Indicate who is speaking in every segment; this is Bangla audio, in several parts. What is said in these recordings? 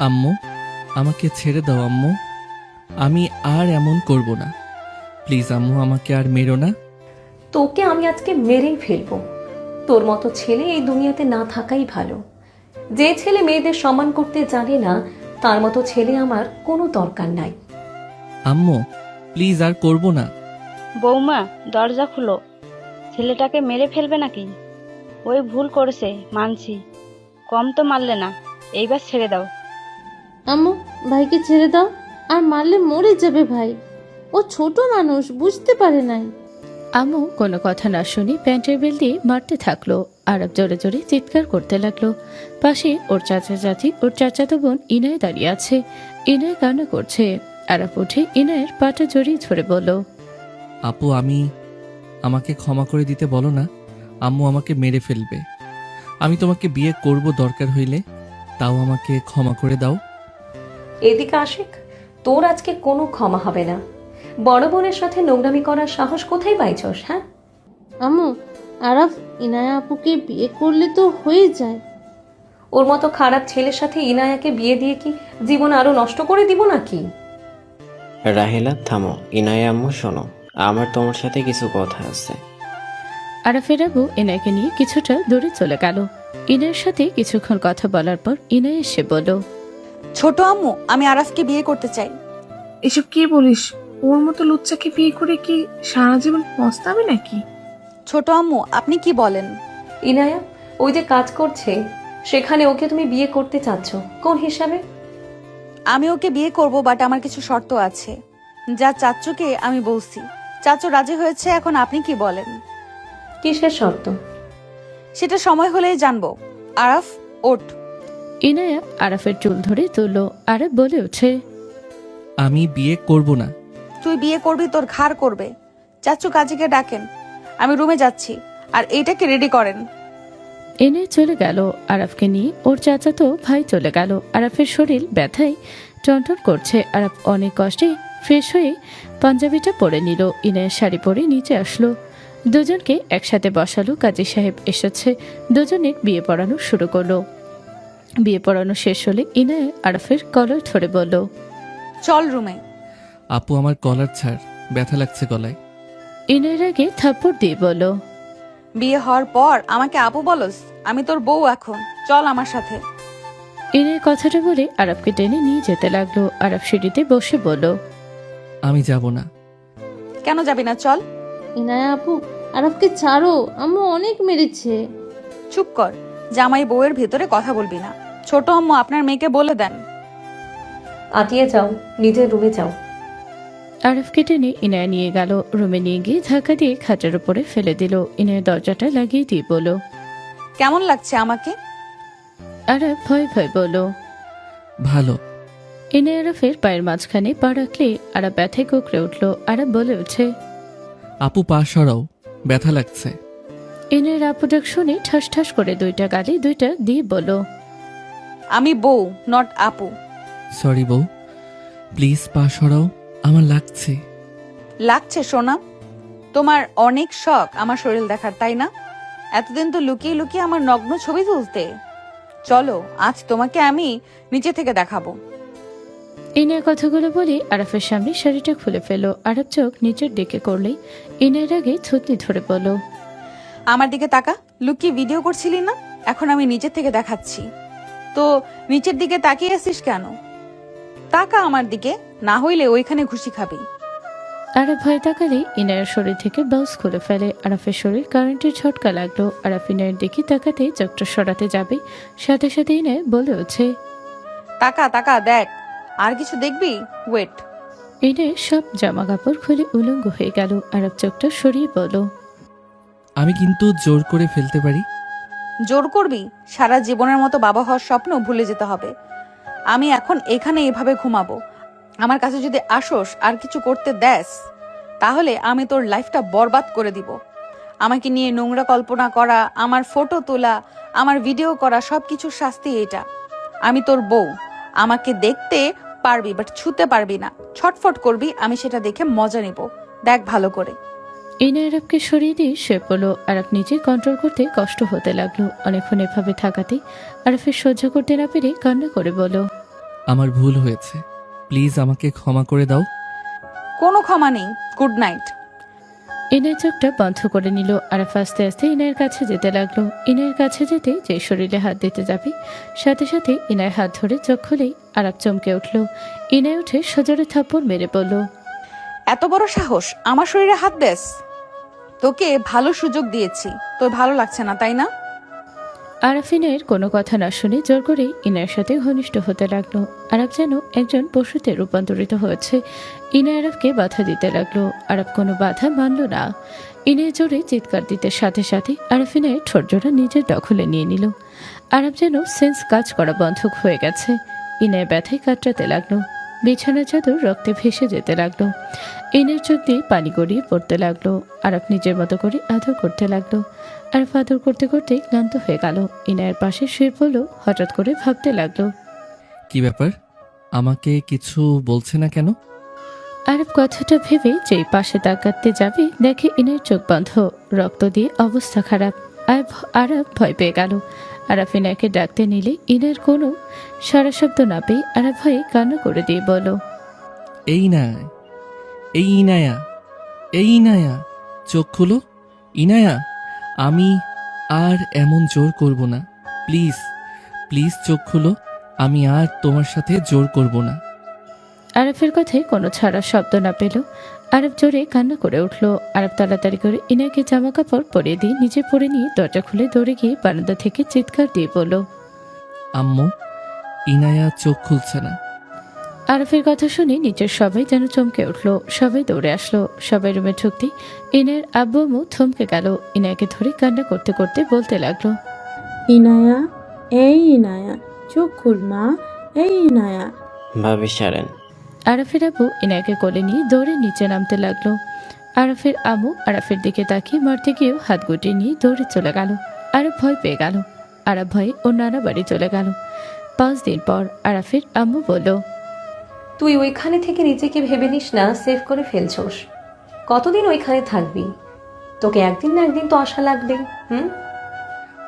Speaker 1: আম্মু, আমাকে ছেড়ে দাও আম্মু। আমি আর এমন করব না। প্লিজ আম্মু, আমাকে আর মেরো না।
Speaker 2: তোকে আমি আজকে মেরেই ফেলবো। তোর মতো ছেলে এই দুনিয়াতে না থাকাই ভালো। যে ছেলে মেয়েদের সম্মান করতে জানে না, তার মতো ছেলে আমার কোনো দরকার নাই।
Speaker 1: আম্মু, প্লিজ আর করব না।
Speaker 3: বৌমা, দরজা খুলো। ছেলেটাকে মেরে ফেলবে নাকি? ওই ভুল করেছে, মানছি। কম তো মারলে না, এইবার ছেড়ে দাও।
Speaker 4: আম্মু, ভাইকে ছেড়ে দাও। আর মারলে মরে যাবে ভাই। ও ছোট মানুষ, বুঝতে পারে নাই।
Speaker 5: আম্মু কোনো কথা না শুনে প্যান্টের বেল দিয়ে মারতে থাকলো। আরব জোরে জোরে চিৎকার করতে লাগলো। পাশে ওর চাচা চাচি, ওর চাচাতো বোন ইনায় দাঁড়িয়ে আছে। ইনায় কান্না করছে। আরব উঠে ইনায়ের পাটা জড়িয়ে ধরে বলল,
Speaker 1: আপু, আমাকে ক্ষমা করে দিতে বলো না। আম্মু আমাকে মেরে ফেলবে। আমি তোমাকে বিয়ে করব দরকার হইলে, তাও আমাকে ক্ষমা করে দাও।
Speaker 2: এদিকে আশিক, তোর আজকে কোনো ক্ষমা হবে না। বড় বোনের সাথে নোংরামি করার সাহস কোথায় পাইছস? হ্যাঁ,
Speaker 4: আম্মু, আরাফ ইনায়া আপুকে বিয়ে করলে তো হয়ে যায়।
Speaker 2: ওর মতো খারাপ ছেলের সাথে ইনায়াকে বিয়ে দিয়ে কি জীবন আরো নষ্ট করে দিব নাকি?
Speaker 6: রাহেলা, থামো। ইনায়া আম্মু, শোনো, আমার তোমার সাথে কিছু কথা আছে।
Speaker 5: আরাফের আবু ইনায়কে নিয়ে কিছুটা দূরে চলে গেল। ইনায়ের সাথে কিছুক্ষণ কথা বলার পর ইনায় এসে বলল,
Speaker 7: ছোট আম্মু, আমি আরাফকে বিয়ে করতে চাই।
Speaker 8: এসব কি বলিস? ওর মতো লুচ্চাকে বিয়ে করে কি সারা জীবন পস্তাবে নাকি?
Speaker 7: ছোট আম্মু, আপনি কি বলেন?
Speaker 2: ইনায়া ওই যে কাজ করছে, সেখানে ওকে তুমি বিয়ে করতে চাচ্ছ কোন হিসাবে?
Speaker 7: আমি ওকে বিয়ে করব, বাট আমার কিছু শর্ত আছে, যা চাচ্চুকে আমি বলছি। চাচু রাজি হয়েছে, এখন আপনি কি বলেন?
Speaker 2: কিসের শর্ত?
Speaker 7: সেটা সময় হলেই জানবো। আরাফ, ওঠ।
Speaker 5: ইনায়া আরাফের চুল ধরে তুলল। আরাফ বলে ওঠে,
Speaker 1: আমি বিয়ে করব না।
Speaker 7: তুই বিয়ে করবি, তোর ঘাড় করবে। চাচু কাজীকে ডাকেন, আমি রুমে যাচ্ছি। আর এইটাকে রেডি করেন।
Speaker 5: এনে চলে গেল। আরাফকে নিয়ে ওর চাচাতো ভাই চলে গেল। আরাফের শরীর ব্যথায় টনটন করছে। আরাফ অনেক কষ্টে ফ্রেশ হয়ে পাঞ্জাবিটা পরে নিল। ইনায়ের শাড়ি পরে নিচে আসলো। দুজনকে একসাথে বসালো। কাজী সাহেব এসেছে। দুজনের বিয়ে পড়ানো শুরু করলো। বিয়ে পড়ানো শেষ হলে ইনায়ে আরাফের কলার ধরে বলল,
Speaker 7: চল রুমে।
Speaker 1: আপু, আমার কলার ছাড়, ব্যথা লাগছে গলায়।
Speaker 5: ইনায়ের আগে থাপ্পড় দিয়ে বলল,
Speaker 7: বিয়ে হওয়ার পর আমাকে আপু বলস? আমি তোর বউ এখন, চল আমার সাথে।
Speaker 5: ইনায়ের কথাটা বলে আরাফকে টেনে নিয়ে যেতে লাগলো। আরাফ সিঁড়িতে বসে বলল,
Speaker 1: আমি যাব না।
Speaker 7: কেন যাবি না? চল।
Speaker 4: ইনায়া আপু, আরাফকে ছাড়ো। আম্মু অনেক মেরেছে।
Speaker 7: চুপ কর, জামাই বউয়ের ভেতরে কথা বলবি না। ছোট আম্মু, আপনার মেয়েকে বলে দেন।
Speaker 2: আটিয়ে যাও, নিজের রুমে যাও।
Speaker 5: আরাফকে টেনে ইনায়া নিয়ে গেল। রুমে নিয়ে গিয়ে ধাক্কা দিয়ে খাটের উপরে ফেলে দিল। ইনায়া দরজাটা লাগিয়ে দিয়ে বলল,
Speaker 7: কেমন লাগছে আমাকে?
Speaker 5: আরাফ ভয় ভয় বলল,
Speaker 1: ভালো।
Speaker 5: ইনায়া আরাফের পায়ের মাঝখানে পা রাখলে আরাফ ব্যথায় কুকড়ে উঠল। আরাফ বলে ওঠে,
Speaker 1: আপু, পা সরাও, ব্যথা লাগছে।
Speaker 5: ইনায়ের আপু ডাক শুনে ঠাস ঠাস করে দুইটা গালি দুইটা দিয়ে বলল,
Speaker 7: আমি বউ, নট আপু।
Speaker 1: সরি বউ, প্লিজ পা সরাও, আমার লাগছে।
Speaker 7: লাগছে সোনা? তোমার অনেক শখ আমার শরীর দেখার, তাই না? এতদিন তো লুকিয়ে লুকিয়ে আমার নগ্ন ছবি তুলতে। চলো, আজ তোমাকে আমি নিচে থেকে দেখাবো।
Speaker 5: ইনায়ের কথাগুলো বলে আরাফের সামনে শাড়িটা খুলে ফেল। আরাফ চোখ নিচের দিকে করলেই ইনায়ের আগে থুতনি ধরে বলল,
Speaker 7: আমার দিকে তাকা। লুকিয়ে ভিডিও করছিলি না? এখন আমি নিচের থেকে দেখাচ্ছি। তো নিচের দিকে তাকিয়ে আছিস কেন? তাকা আমার দিকে, না হইলে ওইখানে ঘুষি খাবি।
Speaker 5: আরাফ ভয় তাকালে ইনায়ের শরীর থেকে ব্লাউজ খুলে ফেলে। আরাফের শরীর কারেন্টের ঝটকা লাগলো। আরাফ ইনায়ের দিকে তাকাতে চোখটা সরাতে যাবে, সাথে সাথে ইনায় বলে ওঠে,
Speaker 7: তাকা তাকা, দেখ। আর কিছু দেখবি? ওয়েট।
Speaker 5: ইনায় সব জামা কাপড় খুলে উলঙ্গ হয়ে গেল। আরাফ চোখটা সরিয়ে বলল,
Speaker 1: আমি কিন্তু জোর করে ফেলতে পারি।
Speaker 7: জোর করবি? সারা জীবনের মতো বাবা হওয়ার স্বপ্ন ভুলে যেতে হবে। আমি এখন এখানে এভাবে ঘুমাবো। আমার কাছে যদি আসোস আর কিছু করতে দেস, তাহলে আমি তোর লাইফটা বরবাদ করে দিব। আমাকে নিয়ে নোংরা কল্পনা করা, আমার ফটো তোলা, আমার ভিডিও করা, সবকিছুর শাস্তি এটা। আমি তোর বউ, আমাকে দেখতে পারবি বাট ছুতে পারবি না। ছটফট করবি, আমি সেটা দেখে মজা নিব। দেখ ভালো করে।
Speaker 5: ইনায় আরাফকে সরিয়ে দিয়ে শুয়ে পড়ল। আরাফ নিজে কন্ট্রোল করতে কষ্ট হতে লাগলো। অনেকক্ষণ এভাবে থাকাতে আরাফের সহ্য করতে না পেরে কান্না করে বলল,
Speaker 1: আমার ভুল হয়েছে, প্লিজ আমাকে ক্ষমা করে দাও।
Speaker 7: কোনো ক্ষমা নেই। Good night.
Speaker 5: ইনায়ের চোখটা বন্ধ করে নিল। আরাফ আস্তে আস্তে ইনায়ের কাছে যেতে লাগলো। ইনায়ের কাছে যেতে যে শরীরে হাত দিতে যাবে, সাথে সাথে ইনায়ের হাত ধরে চোখ খুলেই আরাফ চমকে উঠল। ইনায় উঠে সজোরে থাপ্পড় মেরে পড়ল।
Speaker 7: এত বড় সাহস, আমার শরীরে হাত দেস? তোকে ভালো সুযোগ দিয়েছি, তোর ভালো লাগছে না তাই না?
Speaker 5: আরাফ ইনায়ের কোনো কথা না শুনে জোর করে ইনায়ের সাথে ঘনিষ্ঠ হতে লাগলো। আরাফ যেন একজন পশুতে রূপান্তরিত হয়েছে। ইনায় আরাফকে বাধা দিতে লাগলো। আরাফ কোনো বাধা মানল না। ইনায় জোরে চিৎকার দিতে সাথে সাথে আরাফ ইনায়ের ঠোঁটজোড়া নিজের দখলে নিয়ে নিল। আরাফ যেন সেন্স কাজ করা বন্ধ হয়ে গেছে। ইনায় ব্যথায় কাতরাতে লাগলো। বিছানার চাদর রক্তে ভেসে যেতে লাগলো। ইনায়ের চোখ দিয়ে পানি গড়িয়ে পড়তে লাগলো। আরাফ নিজের মতো করে আদর করতে লাগলো। আরাফ আদর করতে করতে ক্লান্ত হয়ে গেল। ইনায়ের পাশে শুয়ে পড়ল। হঠাৎ করে ভাবতে লাগলো,
Speaker 1: কি ব্যাপার, আমাকে কিছু বলছে না কেন?
Speaker 5: আরাফ কথাটা ভেবে যেই পাশে তাকাতে যাবে, দেখে ইনায়ের চোখ বন্ধ, রক্ত দিয়ে অবস্থা খারাপ। আরাফ ভয় পেয়ে গেল। আরাফ ইনায়কে ডাকতে নিলে ইনায়ের কোনো সারা শব্দ না পেয়ে আরাফ ভয়ে কান্না করে দিয়ে বলল,
Speaker 1: এই না, এই ইনায়া, এই ইনায়া, চোখ খুলো। ইনায়া, আমি আর এমন জোর করব না, প্লিজ প্লিজ চোখ খুলো, আমি আর তোমার সাথে জোর করব না।
Speaker 5: আরাফের কথায় কোনো ছাড়া শব্দ না পেল। আরাফ জোরে কান্না করে উঠল। আরাফ তাড়াতাড়ি করে ইনায়কে জামা কাপড় পরিয়ে দিয়ে নিজে পরে নিয়ে দরজা খুলে দৌড়ে গিয়ে বারান্দা থেকে চিৎকার দিয়ে বলল,
Speaker 1: আম্মু, ইনায়া চোখ খুলছে না।
Speaker 5: আরাফের কথা শুনে নিচের সবাই যেন চমকে উঠল। সবাই দৌড়ে আসলো। সবাই রুমে ঢুকতে ইনায়ের আব্বু আম্মু থমকে গেল। ইনায়কে ধরে কান্না করতে করতে বলতে লাগলো,
Speaker 4: ইনায়া, এই ইনায়া, চোখ খুল মা, এই ইনায়া।
Speaker 6: ভাবি সারেন।
Speaker 5: আরাফের আব্বু ইনায়কে কোলে নিয়ে দৌড়ে নিচে নামতে লাগলো। আরাফের আম্মু আরাফের দিকে তাকিয়ে মারতে গিয়েও হাত গুটিয়ে নিয়ে দৌড়ে চলে গেল। আরাফ ভয় পেয়ে গেল। আরাফ ভয়ে ওর নানা বাড়ি চলে গেল। 5 দিন পর আরাফের আম্মু বলল,
Speaker 2: তুই ওইখানে থেকে নিজেকে ভেবে নিস না সেভ করে ফেলছোস। কতদিন ওইখানে থাকবি? তোকে একদিন না একদিন তো আশা লাগবে।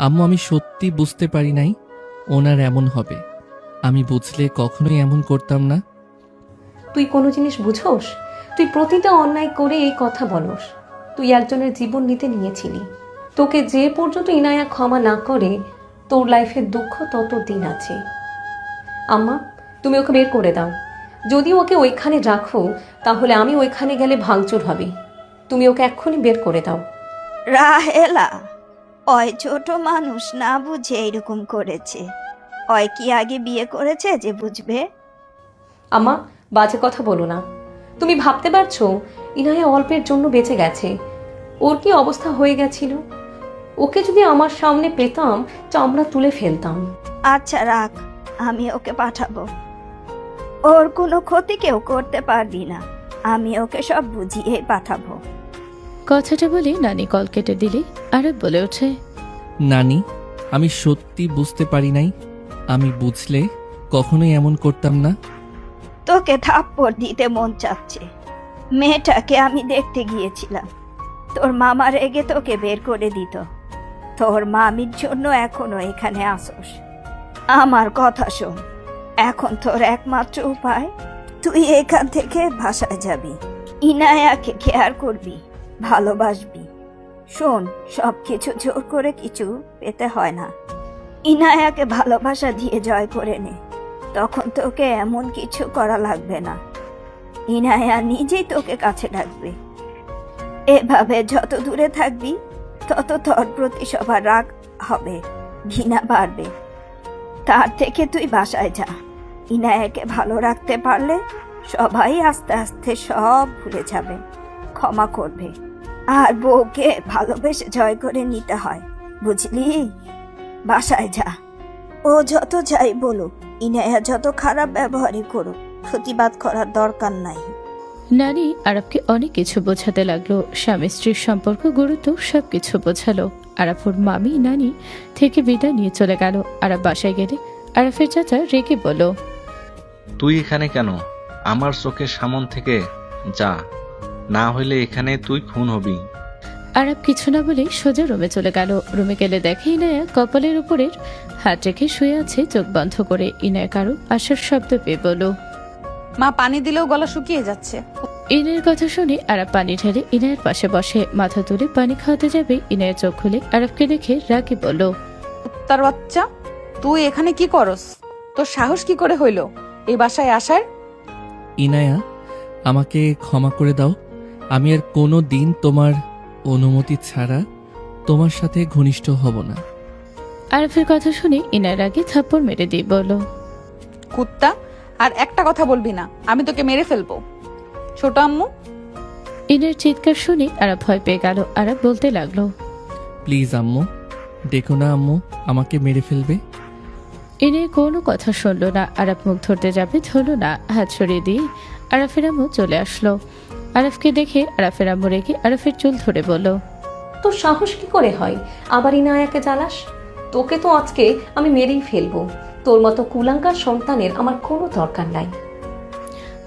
Speaker 1: আম্মু, আমি সত্যি বুঝতে পারি নাই ওনার এমন হবে। আমি বুঝলে কখনোই এমন করতাম না।
Speaker 2: তুই কোনো জিনিস বুঝোস? তুই প্রতিটা অন্যায় করে এই কথা বলস। তুই একজনের জীবন নিতে নিয়েছিলি। তোকে যে পর্যন্ত ইনায়া ক্ষমা না করে, তোর লাইফের দুঃখ তত দিন আছে। আম্মা, তুমি ওকে বের করে দাও। যদি ওকে ওইখানে রাখো, তাহলে আমি ওইখানে গেলে ভাঙচুর হবে। তুমি ওকে এক্ষুনি বের করে দাও।
Speaker 9: রাহেলা, ওই ছোট মানুষ না বুঝে এরকম করেছে। ওই কি আগে বিয়ে করেছে যে বুঝবে?
Speaker 2: আম্মা, বাজে কথা বলো না। তুমি ভাবতে পারছো ইনায়া অল্পের জন্য বেঁচে গেছে? ওর কি অবস্থা হয়ে গেছিল? ওকে যদি আমার সামনে পেতাম, চামড়া তুলে ফেলতাম।
Speaker 9: আচ্ছা রাখ, আমি ওকে পাঠাবো। ওর কোনো ক্ষতি কেউ করতে পারবি না। আমি ওকে সব বুঝিয়ে পাঠাবো।
Speaker 5: কথাটা বলে নানি কল কেটে দিলে আরাফ বলে ওঠে,
Speaker 1: নানি, আমি সত্যি বুঝতে পারি নাই। আমি বুঝলে কখনোই এমন করতাম না।
Speaker 9: তোকে থাপ্পড় দিতে মন চাচ্ছে। মেয়েটাকে আমি দেখতে গিয়েছিলাম। তোর মামা রেগে তোকে বের করে দিত। তোর মামির জন্য এখনো এখানে আসোস। আমার কথা শোন, এখন তোর একমাত্র উপায়, তুই এখান থেকে বাসায় যাবি। ইনায়াকে কেয়ার করবি, ভালোবাসবি। শোন, সবকিছু জোর করে কিছু পেতে হয় না। ইনায়াকে ভালোবাসা দিয়ে জয় করে নে, তখন তোকে এমন কিছু করা লাগবে না। ইনায়া নিজেই তোকে কাছে ডাকবে। এভাবে যত দূরে থাকবি, তত তোর প্রতি সবার রাগ হবে, ঘৃণা বাড়বে। তার থেকে তুই বাসায় যা। ইনায়াকে ভালো রাখতে পারলে সবাই আস্তে আস্তে সব ভুলে যাবে, ক্ষমা করবে। আর বউকে ভালোবেসে জয় করে নিতে হয়, বুঝলি? বাসায় যা। ও যত যাই বলুক, ইনায়া যত খারাপ ব্যবহারই করুক, প্রতিবাদ করার দরকার নাই।
Speaker 5: নানি আরাফকে অনেক কিছু বোঝাতে লাগলো। স্বামী স্ত্রীর সম্পর্ক, গুরুত্ব সবকিছু বোঝালো। আরাফুর মামি নানি থেকে বিদায় নিয়ে চলে গেল। আরাফ বাসায় গেলে আরাফের চাচা রেগে বলল,
Speaker 10: তুই এখানে কেন? আমার চোখের সামন থেকে যা, না হইলে এখানে তুই খুন হবি।
Speaker 5: আরব কিছু না বলেই সোজা রুমে চলে গেল। রুমে গেলে দেখে ইনায়া কপালের উপরের হাত রেখে শুয়ে আছে চোখ বন্ধ করে। ইনায়া কারো আসার শব্দ পেয়ে বলল,
Speaker 7: মা পানি দিলেও গলা শুকিয়ে যাচ্ছে।
Speaker 5: ইনায়ের কথা শুনে আরব পানি ঢেলে ইনায়ের পাশে বসে। মাথা তুলে পানি খাওয়াতে যাবে ইনায়ের চোখ খুলে আরবকে দেখে রাগি বলল,
Speaker 7: তার বাচ্চা, তুই এখানে কি করস? তোর সাহস কি করে হইল এই বাসায় আসার?
Speaker 1: ইনায়া, আমাকে ক্ষমা করে দাও। আমি আর কোনো দিন তোমার অনুমতি ছাড়া তোমার সাথে ঘনিষ্ঠ হব না।
Speaker 5: আরবের কথা শুনে ইনায়ের আগে থাপ্পড় মেরে দিয়ে বলল,
Speaker 7: কুত্তা, আর একটা কথা বলবি না, আমি তোকে মেরে ফেলবো। ছোট আম্মু।
Speaker 5: ইনায়ের চিৎকার শুনে আরব ভয় পেয়ে গেল। আরব বলতে লাগলো,
Speaker 1: প্লিজ আম্মু, দেখো না আম্মু আমাকে মেরে ফেলবে।
Speaker 5: ইনায়ের কোনো কথা শুনল না। আরব মুখ ধরতে যাবে, ধরল না। হাত সরিয়ে দিয়ে আরফের আম্মু চলে আসলো। আরফকে দেখে আরফের আম্মু রেখে আরফের চুল ধরে বলল,
Speaker 2: তোর সাহস কি করে হয় আবার ইনায়াকে জ্বালাস? তোকে তো আজকে আমি মেরেই ফেলবো। তোর মতো কুলাঙ্কার সন্তানের আমার কোনো দরকার নাই।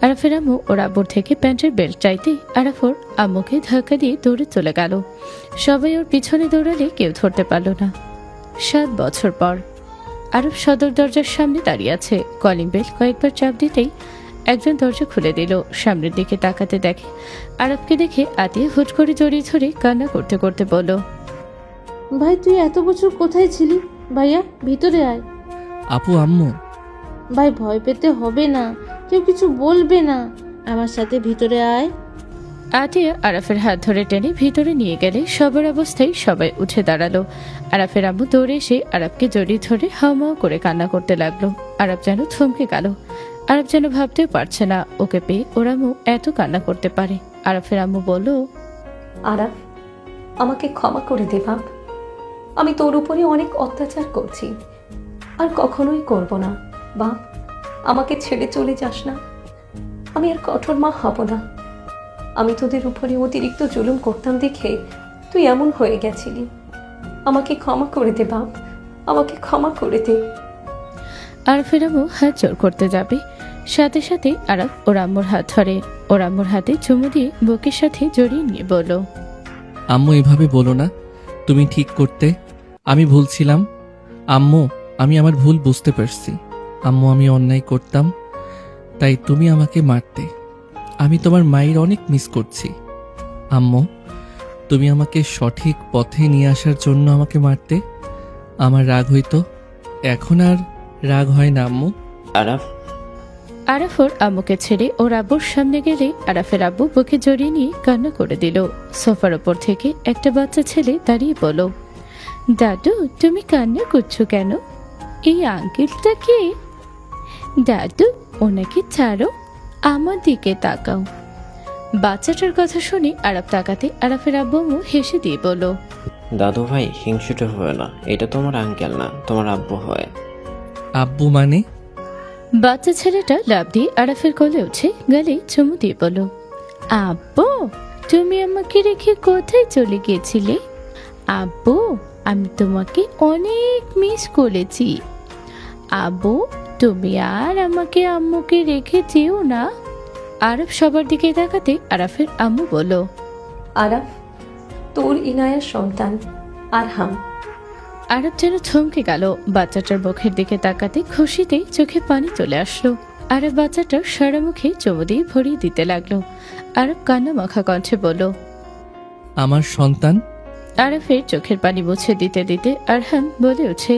Speaker 5: আরফের আম্মু ওর আব্বুর থেকে প্যান্টের বেল্ট চাইতে আরফ ওর আম্মুকে ধাক্কা দিয়ে দৌড়ে চলে গেল। সবাই ওর পিছনে দৌড়ালে কেউ ধরতে পারল না। 7 বছর পর আরব সদর দরজার সামনে দাঁড়িয়ে আছে। কলিং বেল কয়েকবার চাপ দিতেই একজন দরজা খুলে দিল। সামনের দিকে তাকাতে দেখে আরবকে দেখে আতিয়া হুট করে জড়িয়ে ধরে কান্না করতে করতে বলল,
Speaker 4: ভাই তুই এত বছর কোথায় ছিলি? ভাইয়া ভিতরে আয়।
Speaker 1: আপু, আম্মু।
Speaker 4: ভাই ভয় পেতে হবে না, কেউ কিছু বলবে না, আমার সাথে ভিতরে আয়।
Speaker 5: আতিয়া আরাফের হাত ধরে টেনে ভিতরে নিয়ে গেলে সবার অবস্থায় সবাই উঠে দাঁড়ালো। আরাফের আম্মু দৌড়ে এসে আরবকে জড়িয়ে ধরে হাওমাও করে কান্না করতে লাগলো। আরব যেন থমকে গেল। আরব যেন ভাবতেও পারছে না ওকে পেয়ে ওর আম্মু এত কান্না করতে পারে। আরাফের আম্মু বলল,
Speaker 2: আরাফ, আমাকে ক্ষমা করে দে বাপ। আমি তোর উপরে অনেক অত্যাচার করছি, আর কখনোই করব না বাপ। আমাকে ছেড়ে চলে যাস না। আমি আর কঠোর মা হব না। আমি তোদের উপরে অতিরিক্ত জুলুম করতাম দেখে তুই এমন হয়ে গেছিলি। আমাকে ক্ষমা করে দে বাপ, আমাকে ক্ষমা করে দে।
Speaker 5: আরফের আম্মু হাত জোর করতে যাবে, সাথে সাথে আরব ওর আম্মুর হাত ধরে ওর আম্মুর হাতে চুমু দিয়ে বুকের সাথে জড়িয়ে নিয়ে বলল,
Speaker 1: আম্মু এভাবে বলো না, তুমি ঠিক করতে। আমি ভুল ছিলাম আম্মু, আমি আমার ভুল বুঝতে পারছি। আম্মু, আমি অন্যায় করতাম, তাই তুমি আমাকে মারতে। আমি তোমার মায়ের অনেক মিস করছি। আম্মু, তুমি আমাকে সঠিক পথে নিয়ে আসার জন্য আমাকে মারতে। আমার রাগ হইতো, এখন আর রাগ হয় না আম্মু।
Speaker 6: আরাফ,
Speaker 5: আরাফ ওর আম্মুকে ছেড়ে ওর আব্বুর সামনে গেলে আরাফের আব্বু বুকে জড়িয়ে নিয়ে কান্না করে দিল। সোফার ওপর থেকে একটা বাচ্চা ছেলে দাঁড়িয়ে বলল, দাদু তুমি কান্না করছো কেন? এই আঙ্কেলটা কে? দাদু ওনাকে ছাড়ো, আমার দিকে তাকাও। বাচ্চাটার কথা শুনে আরব তাকাতে আরাফের আব্বু আম্মু হেসে দিয়ে বলল,
Speaker 6: দাদু ভাই হিংসুটে হয় না, এটা তোমার আঙ্কেল না, তোমার আব্বু হয়।
Speaker 1: আব্বু মানে?
Speaker 5: বাচ্চা ছেলেটা লাফ দিয়ে আরাফের কোলে উঠে গালে চুমু দিয়ে বলল, আব্বু তুমি আমাকে রেখে কোথায় চলে গিয়েছিলে? আব্বু আমি তোমাকে অনেক মিস করেছি। আব্বু তুমি আর আমাকে আম্মুকে রেখে যেও না। আরব সবার দিকে তাকাতে আরাফের আম্মু বলল,
Speaker 2: আরাফ, তোর ইনায়ার সন্তান আরহাম।
Speaker 5: আরব যেন থমকে গেল। বাচ্চাটার মুখের দিকে তাকাতে খুশিতে চোখে পানি চলে আসলো। আরব বাচ্চাটার সারা মুখে চুমু দিয়ে ভরিয়ে দিতে লাগলো। আরব কান্না মাখা কণ্ঠে বলল,
Speaker 1: আমার সন্তান।
Speaker 5: আরফের চোখের পানি মুছে দিতে দিতে আরহাম বলে ওঠে,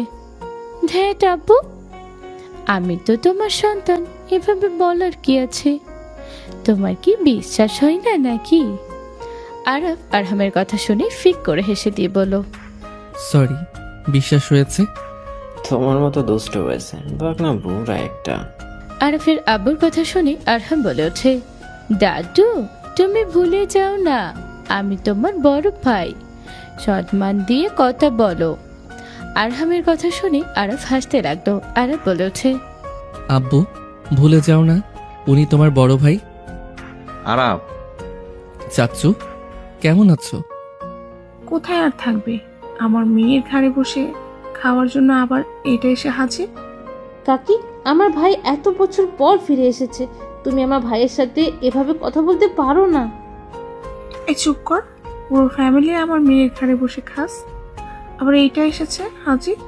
Speaker 5: ধ্যাট আব্বু, আমি তো তোমার সন্তান, এভাবে বলার কি আছে? তোমার কি বিশ্বাস হয় না নাকি? আরব আরহামের কথা শুনে ফিক করে হেসে দিয়ে বলল,
Speaker 1: সরি, বিশ্বাস হয়েছে।
Speaker 6: তোমার মতো দুষ্ট হয়েছে, বাকনা বুড়া একটা।
Speaker 5: আরফের আব্বুর কথা শুনে আরহাম বলে ওঠে, দাদু তুমি ভুলে যাও না, আমি তোমার বড় ভাই, সম্মান দিয়ে কথা বলো। আরহামের কথা শুনে আরফ হাসতে লাগলো। আরব বলে ওঠে,
Speaker 1: আব্বু ভুলে যাও না, উনি তোমার বড় ভাই।
Speaker 10: আরাফ,
Speaker 1: চাচ্চু কেমন আছো?
Speaker 8: কোথায় আর থাকবে, আমার মেয়ের ঘাড়ে বসে খাওয়ার জন্য আবার এটা এসে হাজির।
Speaker 4: কাকি, আমার ভাই এত বছর পর ফিরে এসেছে, তুমি আমার ভাইয়ের সাথে এভাবে কথা বলতে পারো না।
Speaker 8: এই চুপ কর, পুরো ফ্যামিলি আমার মেয়ের ঘাড়ে বসে খাস, আবার এইটা এসেছে হাজির।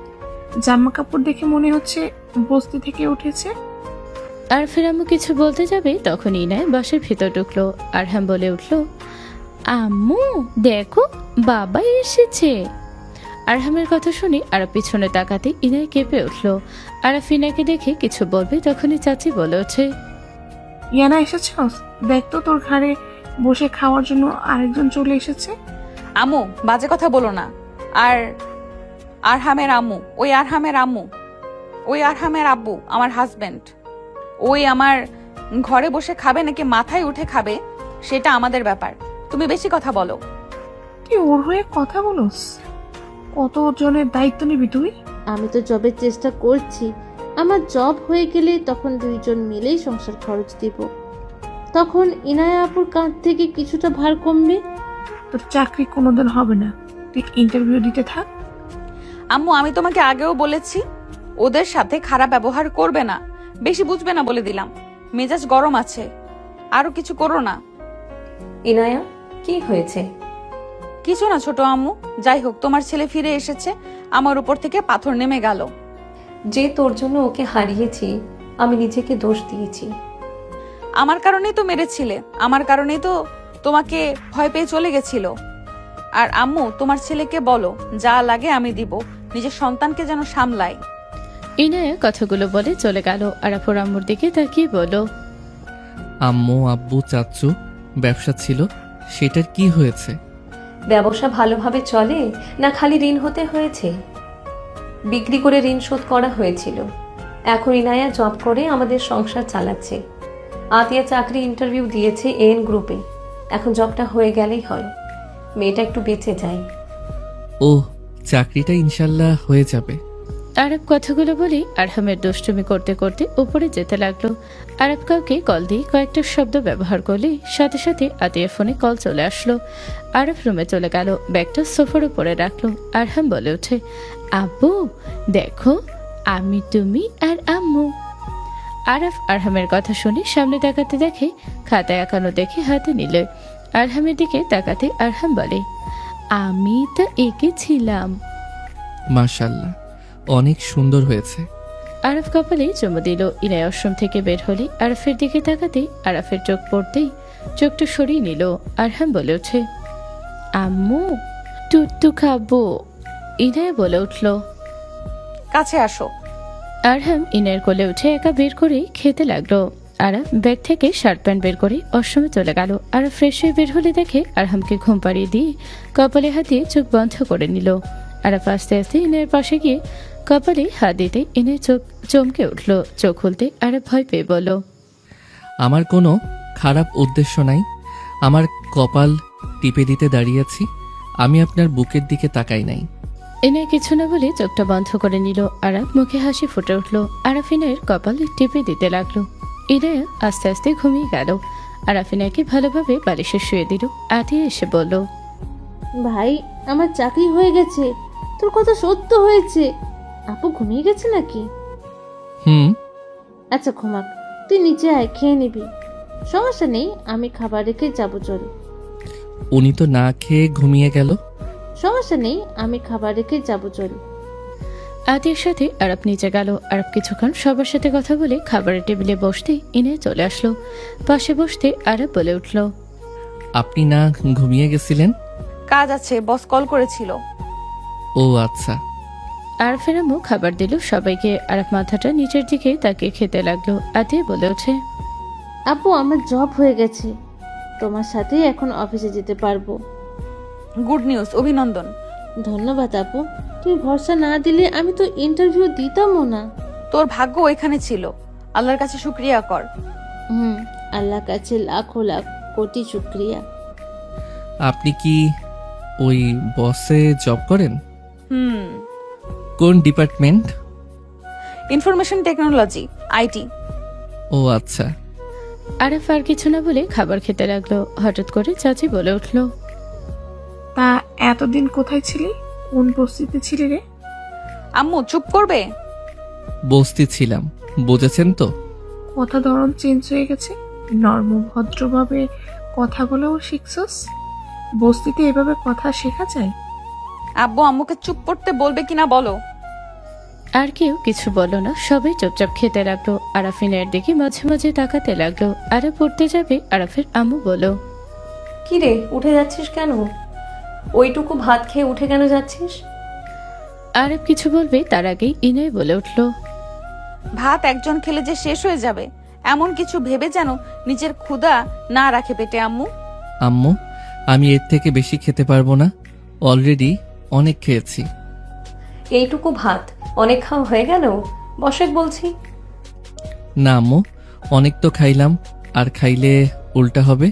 Speaker 8: জামা কাপড় দেখে মনে হচ্ছে বস্তি থেকে উঠেছে।
Speaker 5: আরফের আম্মু কিছু বলতে যাবে তখন ইনায় বাসার ভিতর ঢুকলো। আরহাম বলে উঠল, আম্মু দেখো বাবা এসেছে। আরহামের কথা শুনে আরব পিছনে তাকাতে ইনায় কেঁপে উঠল। আরফ ইনাকে দেখে কিছু বলবে তখনই চাচি বলে ওঠে,
Speaker 8: ইয়ানা এসেছস, দেখ তো তোর ঘাড়ে বসে খাওয়ার জন্য আরেকজন চলে এসেছে।
Speaker 7: আম্মু বাজে কথা বলো না। আরহামের আম্মু, ওই আরহামের আব্বু আমার হাজবেন্ড। ওই আমার ঘরে বসে খাবে নাকি মাথায় উঠে খাবে সেটা আমাদের ব্যাপার, তুমি বেশি কথা বলো।
Speaker 8: তুই ওর হয়ে কথা বলস? কত জনের দায়িত্ব নিবি তুই?
Speaker 4: আমি তো জবের চেষ্টা করছি, আমার জব হয়ে গেলে তখন দুইজন মিলেই সংসার খরচ দিব, তখন ইনায়া আপুর কাঁধ থেকে কিছুটা ভার কমবে।
Speaker 8: তোর চাকরি কোনোদিন হবে না, তুই ইন্টারভিউ দিতে থাক।
Speaker 7: আম্মু আমি তোমাকে আগেও বলেছি ওদের সাথে খারাপ ব্যবহার করবে না, বেশি বুঝবে না বলে দিলাম। মেজাজ গরম আছে, আরো কিছু করো না।
Speaker 2: ইনায়া, কি হয়েছে?
Speaker 7: কিছু না ছোট আম্মু, যাই হোক তোমার ছেলে ফিরে এসেছে, আমার উপর থেকে পাথর নেমে গেল।
Speaker 2: যে তোর জন্য ওকে হারিয়েছি, আমি নিজেকে দোষ দিয়েছি।
Speaker 7: আমার কারণেই তো মেরেছিলে, আমার কারণেই তো তোমাকে ভয় পেয়ে চলে গেছিল। আর আম্মু তোমার ছেলেকে বলো যা লাগে আমি দিব, নিজের সন্তানকে যেন সামলায়।
Speaker 5: ইনায়া কথাগুলো বলে চলে গেল। আরাফুর আম্মুর দিকে তাকিয়ে বলল,
Speaker 1: আম্মু আব্বু চাচ্চু ব্যবসা ছিল, সেটার কি হয়েছে?
Speaker 2: ব্যবসা ভালোভাবে চলে না খালি ঋণ হতে হয়েছে? বিক্রি করে ঋণ শোধ করা হয়েছিল। এখন ইনায়া জব করে আমাদের সংসার চালাচ্ছে। আতিয়া চাকরি ইন্টারভিউ দিয়েছে এন গ্রুপে, এখন জবটা হয়ে গেলেই হয়। মেয়েটা একটু বেঁচে যায়।
Speaker 1: ও, চাকরিটা ইনশাল্লাহ হয়ে যাবে।
Speaker 5: আরব কথাগুলো বলে আরহামের দুষ্টুমি করতে করতে উপরে যেতে লাগলো। আরব কাউকে কল দিয়ে কয়েকটা শব্দ ব্যবহার করলে সাথে সাথে আতিয়ার ফোনে কল চলে আসলো। আরব রুমে চলে গেল, ব্যাগটা সোফার উপরে রাখলো। আরহাম বলে ওঠে, আব্বু দেখো আমি, তুমি আর আম্মু। আরফ আরহামের কথা শুনে সামনে তাকাতে দেখে খাতায় আঁকানো দেখে হাতে নিল। আরহামের দিকে তাকাতে আরহাম বলে, আমি তো এঁকেছিলাম।
Speaker 1: মাশাল্লাহ, অনেক সুন্দর হয়েছে।
Speaker 5: আরফ কপালে চুমু দিল। ইনায় আশ্রম থেকে বের হলে আরফের দিকে তাকাতে আরফের চোখ পড়তেই চোখটা সরিয়ে নিল। আরহাম বলে ওঠে, আম্মু টুট্টু খাবো। ইনায় বলে উঠল,
Speaker 7: কাছে আসো।
Speaker 5: আরহাম ইনায়ের কোলে উঠে একা বের করে খেতে লাগলো। আরফ ব্যাগ থেকে শার্ট প্যান্ট বের করে আশ্রমে চলে গেল। আরফ ফ্রেশ হয়ে বের হলে দেখে আরহামকে ঘুম পাড়িয়ে দিয়ে কপালে হাত দিয়ে চোখ বন্ধ করে নিল। আরফ আস্তে আস্তে ইনায়ের পাশে গিয়ে কপালে হাত দিতে ইনায়ের চোখ চমকে উঠল। চোখ খুলতে আরফ ভয় পেয়ে বলল,
Speaker 1: আমার কোনো খারাপ উদ্দেশ্য নাই, আমার কপাল টিপে দিতে দাঁড়িয়ে আছি, আমি আপনার বুকের দিকে তাকাই নাই।
Speaker 5: ইনায় কিছু না বলে চোখটা বন্ধ করে নিল। আরফ মুখে হাসি ফুটে উঠল। আরফ ইনায়ের কপাল টিপে দিতে লাগলো। ইনায়া আস্তে আস্তে ঘুমিয়ে গেল। আরফ ইনায়কে ভালোভাবে বালিশে শুয়ে দিল। আতিয়া এসে বলল,
Speaker 4: ভাই আমার চাকরি হয়ে গেছে, তোর কথা সত্য হয়েছে। আপু ঘুমিয়ে গেছে নাকি?
Speaker 1: হুম।
Speaker 4: আচ্ছা ঘুমাক, তুই নিচে আয়, খেয়ে নিবি। সমস্যা নেই, আমি খাবার রেখে যাবো, চল।
Speaker 1: উনি তো না খেয়ে ঘুমিয়ে গেল।
Speaker 4: সমস্যা নেই, আমি খাবার রেখে যাবো, চল।
Speaker 5: আতিয়ার সাথে আরব নিচে গেল। আরব কিছুক্ষণ সবার সাথে কথা বলে খাবারের টেবিলে বসতে ইনায় চলে আসলো। পাশে বসতে আরব বলে উঠল,
Speaker 1: আপনি না ঘুমিয়ে গেছিলেন?
Speaker 7: কাজ আছে, বস কল করেছিল।
Speaker 1: ও আচ্ছা।
Speaker 5: আরফের আম্মু খাবার দিল সবাইকে। আরব মাথাটা নিচের দিকে তাকিয়ে খেতে লাগলো। আতিয়া বলে ওঠে,
Speaker 4: আপু আমার জব হয়ে গেছে, তোমার সাথে এখন অফিসে যেতে পারবো।
Speaker 7: গুড নিউজ, অভিনন্দন।
Speaker 4: ধন্যবাদ আপু, তুই ভরসা না দিলে আমি তো ইন্টারভিউ দিতামও না।
Speaker 7: তোর ভাগ্য ওইখানে ছিল, আল্লাহর কাছে শুক্রিয়া কর।
Speaker 4: আল্লাহ কাছে লাখো লাখ কোটি শুক্রিয়া।
Speaker 1: আপনি কি ওই বসে জব করেন?
Speaker 7: হুম,
Speaker 1: কোন ডিপার্টমেন্ট?
Speaker 7: Information technology, IT.
Speaker 1: ও আচ্ছা।
Speaker 5: আরফ আর কিছু না বলে খাবার খেতে লাগলো। হঠাৎ করে চাচি বলে উঠল,
Speaker 8: তা এতদিন কোথায় ছিলি, কোন বস্তিতে ছিলি রে?
Speaker 7: আম্মু চুপ করবে?
Speaker 1: বস্তি ছিলাম, বুঝেছেন তো?
Speaker 8: কথা ধরন চেঞ্জ হয়ে গেছে, নর্ম ভদ্রভাবে কথা বলেও শিখছস। বস্তিতে এভাবে কথা শেখা যায়?
Speaker 7: আব্বু আম্মুকে চুপ করতে বলবে কিনা বলো।
Speaker 5: আর কেউ কিছু বলল না, সবাই চুপচাপ খেতে লাগলো। আরাফিনের দিকে মাঝে মাঝে তাকাতে লাগলো। আরাফ উঠতে যাবে, আরাফের আম্মু বলল,
Speaker 2: কি রে, উঠে যাচ্ছিস কেন? ওইটুকু ভাত খেয়ে উঠে কেন যাচ্ছিস?
Speaker 5: আরাফ কিছু বলবে তার আগেই ইনায়া বলে উঠল,
Speaker 7: ভাত একজন খেলে যে শেষ হয়ে যাবে এমন কিছু ভেবে যেন নিজের ক্ষুধা না রাখে পেটে আম্মু।
Speaker 1: আম্মু, আমি এর থেকে বেশি খেতে পারবো না, অলরেডি অনেক খেয়েছি।
Speaker 2: এইটুকু ভাত অনেক খাওয়া হয়ে গেল, বসেক বলছি।
Speaker 1: না আম্মু, অনেক তো খাইলাম, আর খাইলে উল্টা হবে।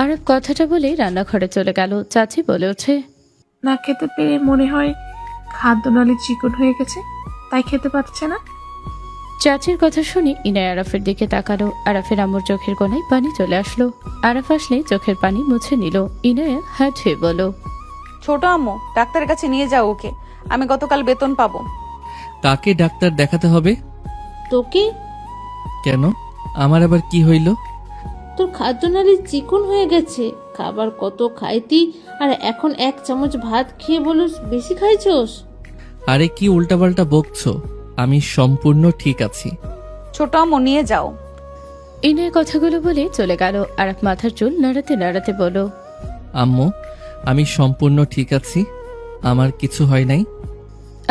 Speaker 5: আরাফ কথাটা বলে রান্নাঘরে চলে গেল। চাচি বলে ওঠে,
Speaker 8: না খেতে পেরে মনে হয় খাদ্যনালী চিকন হয়ে গেছে, তাই খেতে পারছে না।
Speaker 5: চাচির কথা শুনে ইনায়া আরাফের দিকে তাকালো। আরাফের আম্মুর চোখের কোণায় পানি চলে আসলো। আরাফ আসলে চোখের পানি মুছে নিল। ইনায়া হাত ধুয়ে বলল,
Speaker 7: ছোট আম্মু, ডাক্তারের কাছে নিয়ে যাও ওকে, আমি গতকাল বেতন পাবো।
Speaker 1: কাকে ডাক্তার দেখাতে হবে?
Speaker 4: তোকে?
Speaker 1: কেন, আমার আবার কি হইল?
Speaker 4: তোর খাদ্যনালী চিকন হয়ে গেছে। খাবার কত খাইতি, আর এখন 1 চামচ ভাত খেয়ে বলস বেশি খাইছস।
Speaker 1: আরে কি উল্টাপাল্টা বকছো, আমি সম্পূর্ণ ঠিক আছি।
Speaker 7: ছোট আম্মু নিয়ে যাও।
Speaker 5: ইনায়া কথাগুলো বলে চলে গেল। আরাফ মাথার চুল নাড়াতে নাড়াতে বলল,
Speaker 1: আম্মু, আমি সম্পূর্ণ ঠিক আছি, আমার কিছু হয় নাই।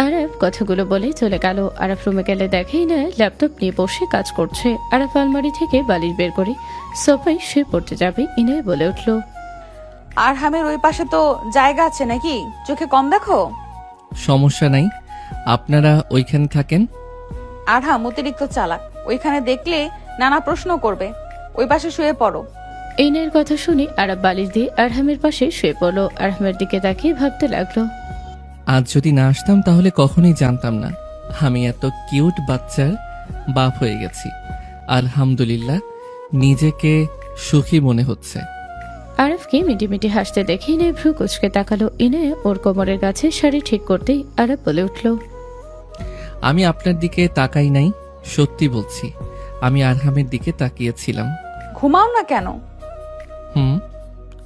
Speaker 5: আরাফ কথাগুলো বলে চলে গেল। আরাফ রুমে গেলে দেখে ইনায়া ল্যাপটপ নিয়ে বসে কাজ করছে। আরাফ আলমারি থেকে বালিশ বের করে সোফায় শুয়ে পড়তে যাবে। ইনায়া বলে উঠল,
Speaker 7: আর হামের ওই পাশে তো জায়গা আছে নাকি, চোখে কম দেখো।
Speaker 1: সমস্যা নাই, আপনারা ওইখানে থাকেন।
Speaker 7: আরহাম অতিরিক্ত চালাক, ওইখানে দেখলে নানা প্রশ্ন করবে, ওই পাশে শুয়ে পড়ো।
Speaker 5: ইনায়ের কথা শুনে আরাফ বালিশ দিয়ে আরহামের পাশে শুয়ে পড়লো। আরহামের দিকে তাকিয়ে ভাবতে লাগলো,
Speaker 1: আজ যদি না আসতাম তাহলে কখনোই জানতাম না আমি এত কিউট বাচ্চার বাপ হয়ে গেছি। আলহামদুলিল্লাহ, নিজেকে সুখী মনে হচ্ছে।
Speaker 5: আরাফকে মিটিমিটি হাসতে দেখে ইনায় ভ্রু কুচকে তাকালো। ইনায় ওর কোমরের কাছে শাড়ি ঠিক করতেই আরাফ বলে উঠল,
Speaker 1: আমি আপনার দিকে তাকাই নাই, সত্যি বলছি, আমি আরহামের দিকে তাকিয়েছিলাম।
Speaker 7: ঘুমাও না কেন?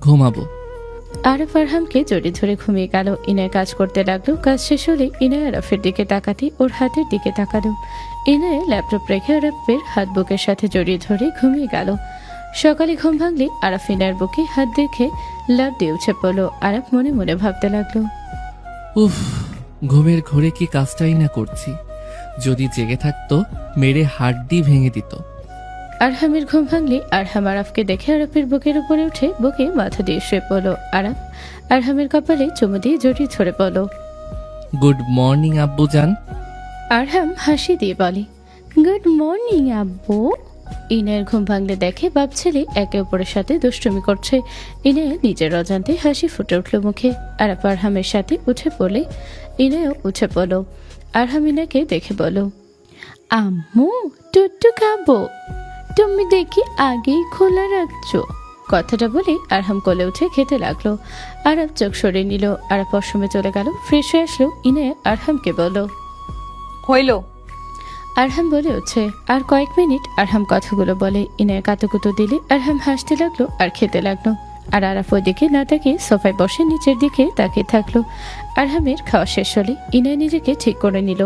Speaker 1: ঘুমাবো।
Speaker 5: আরাফ আরহামকে জড়িয়ে ধরে ঘুমিয়ে গেল। ইনায় কাজ করতে লাগলো। কাজ শেষ হলে ইনায় আরাফের দিকে তাকাতে ওর হাতের দিকে তাকালো। ইনায় ল্যাপটপ রেখে আরাফের হাত বুকের সাথে জড়িয়ে ধরে ঘুমিয়ে গেল। সকালে ঘুম ভাঙলে আরাফ ইনায়ের বুকে হাত দেখে লাফ দিয়ে উঠে পড়লো। আরাফ মনে মনে ভাবতে লাগলো,
Speaker 1: উফ, ঘুমের ঘোরে কি কাজটাই না করছি, যদি জেগে থাকতো মেরে হাড্ডি ভেঙে দিত।
Speaker 5: আরহামের ঘুম ভাঙলে আরহাম আরাফকে দেখে আরাফের বুকের উপরে উঠে বুকে মাথা দিয়ে শুয়ে পড়লো। আরাফ আরহামের কপালে চুমু দিয়ে জড়িয়ে ধরে পড়লো।
Speaker 1: গুড মর্নিং আব্বু জান।
Speaker 5: আরহাম হাসি দিয়ে বলে, গুড মর্নিং আব্বু। ইনায়ের ঘুম ভাঙলে দেখে বাপ ছেলে একে অপরের সাথে দুষ্টুমি করছে। ইনায় নিজের অজান্তে হাসি ফুটে উঠল মুখে। আরাফ আরহামের সাথে উঠে পড়লে ইনায়ও উঠে পড়লো। আরহাম ইনাকে দেখে বলো, আম্মু টুট্টু খাবো, তুমি দেখি আগেই খোলা রাখছো। কথাটা বলে আরহাম কোলে উঠে খেতে লাগলো। আরাফ চোখ সরিয়ে নিল। আরাফ ওয়াশরুমে চলে গেল, ফ্রেশ হয়ে আসলো। ইনায় আরহামকে বলল,
Speaker 7: হইল।
Speaker 5: আরহাম বলে উঠছে। আর কয়েক মিনিট আরহাম কথাগুলো বলে। ইনায় কাতুকুতু দিলে আরহাম হাসতে লাগলো আর খেতে লাগলো। আর আরাফ ওইদিকে না তাকিয়ে সোফায় বসে নিচের দিকে তাকিয়ে থাকলো। আরহামের খাওয়া শেষ হলে ইনায় নিজেকে ঠিক করে নিল।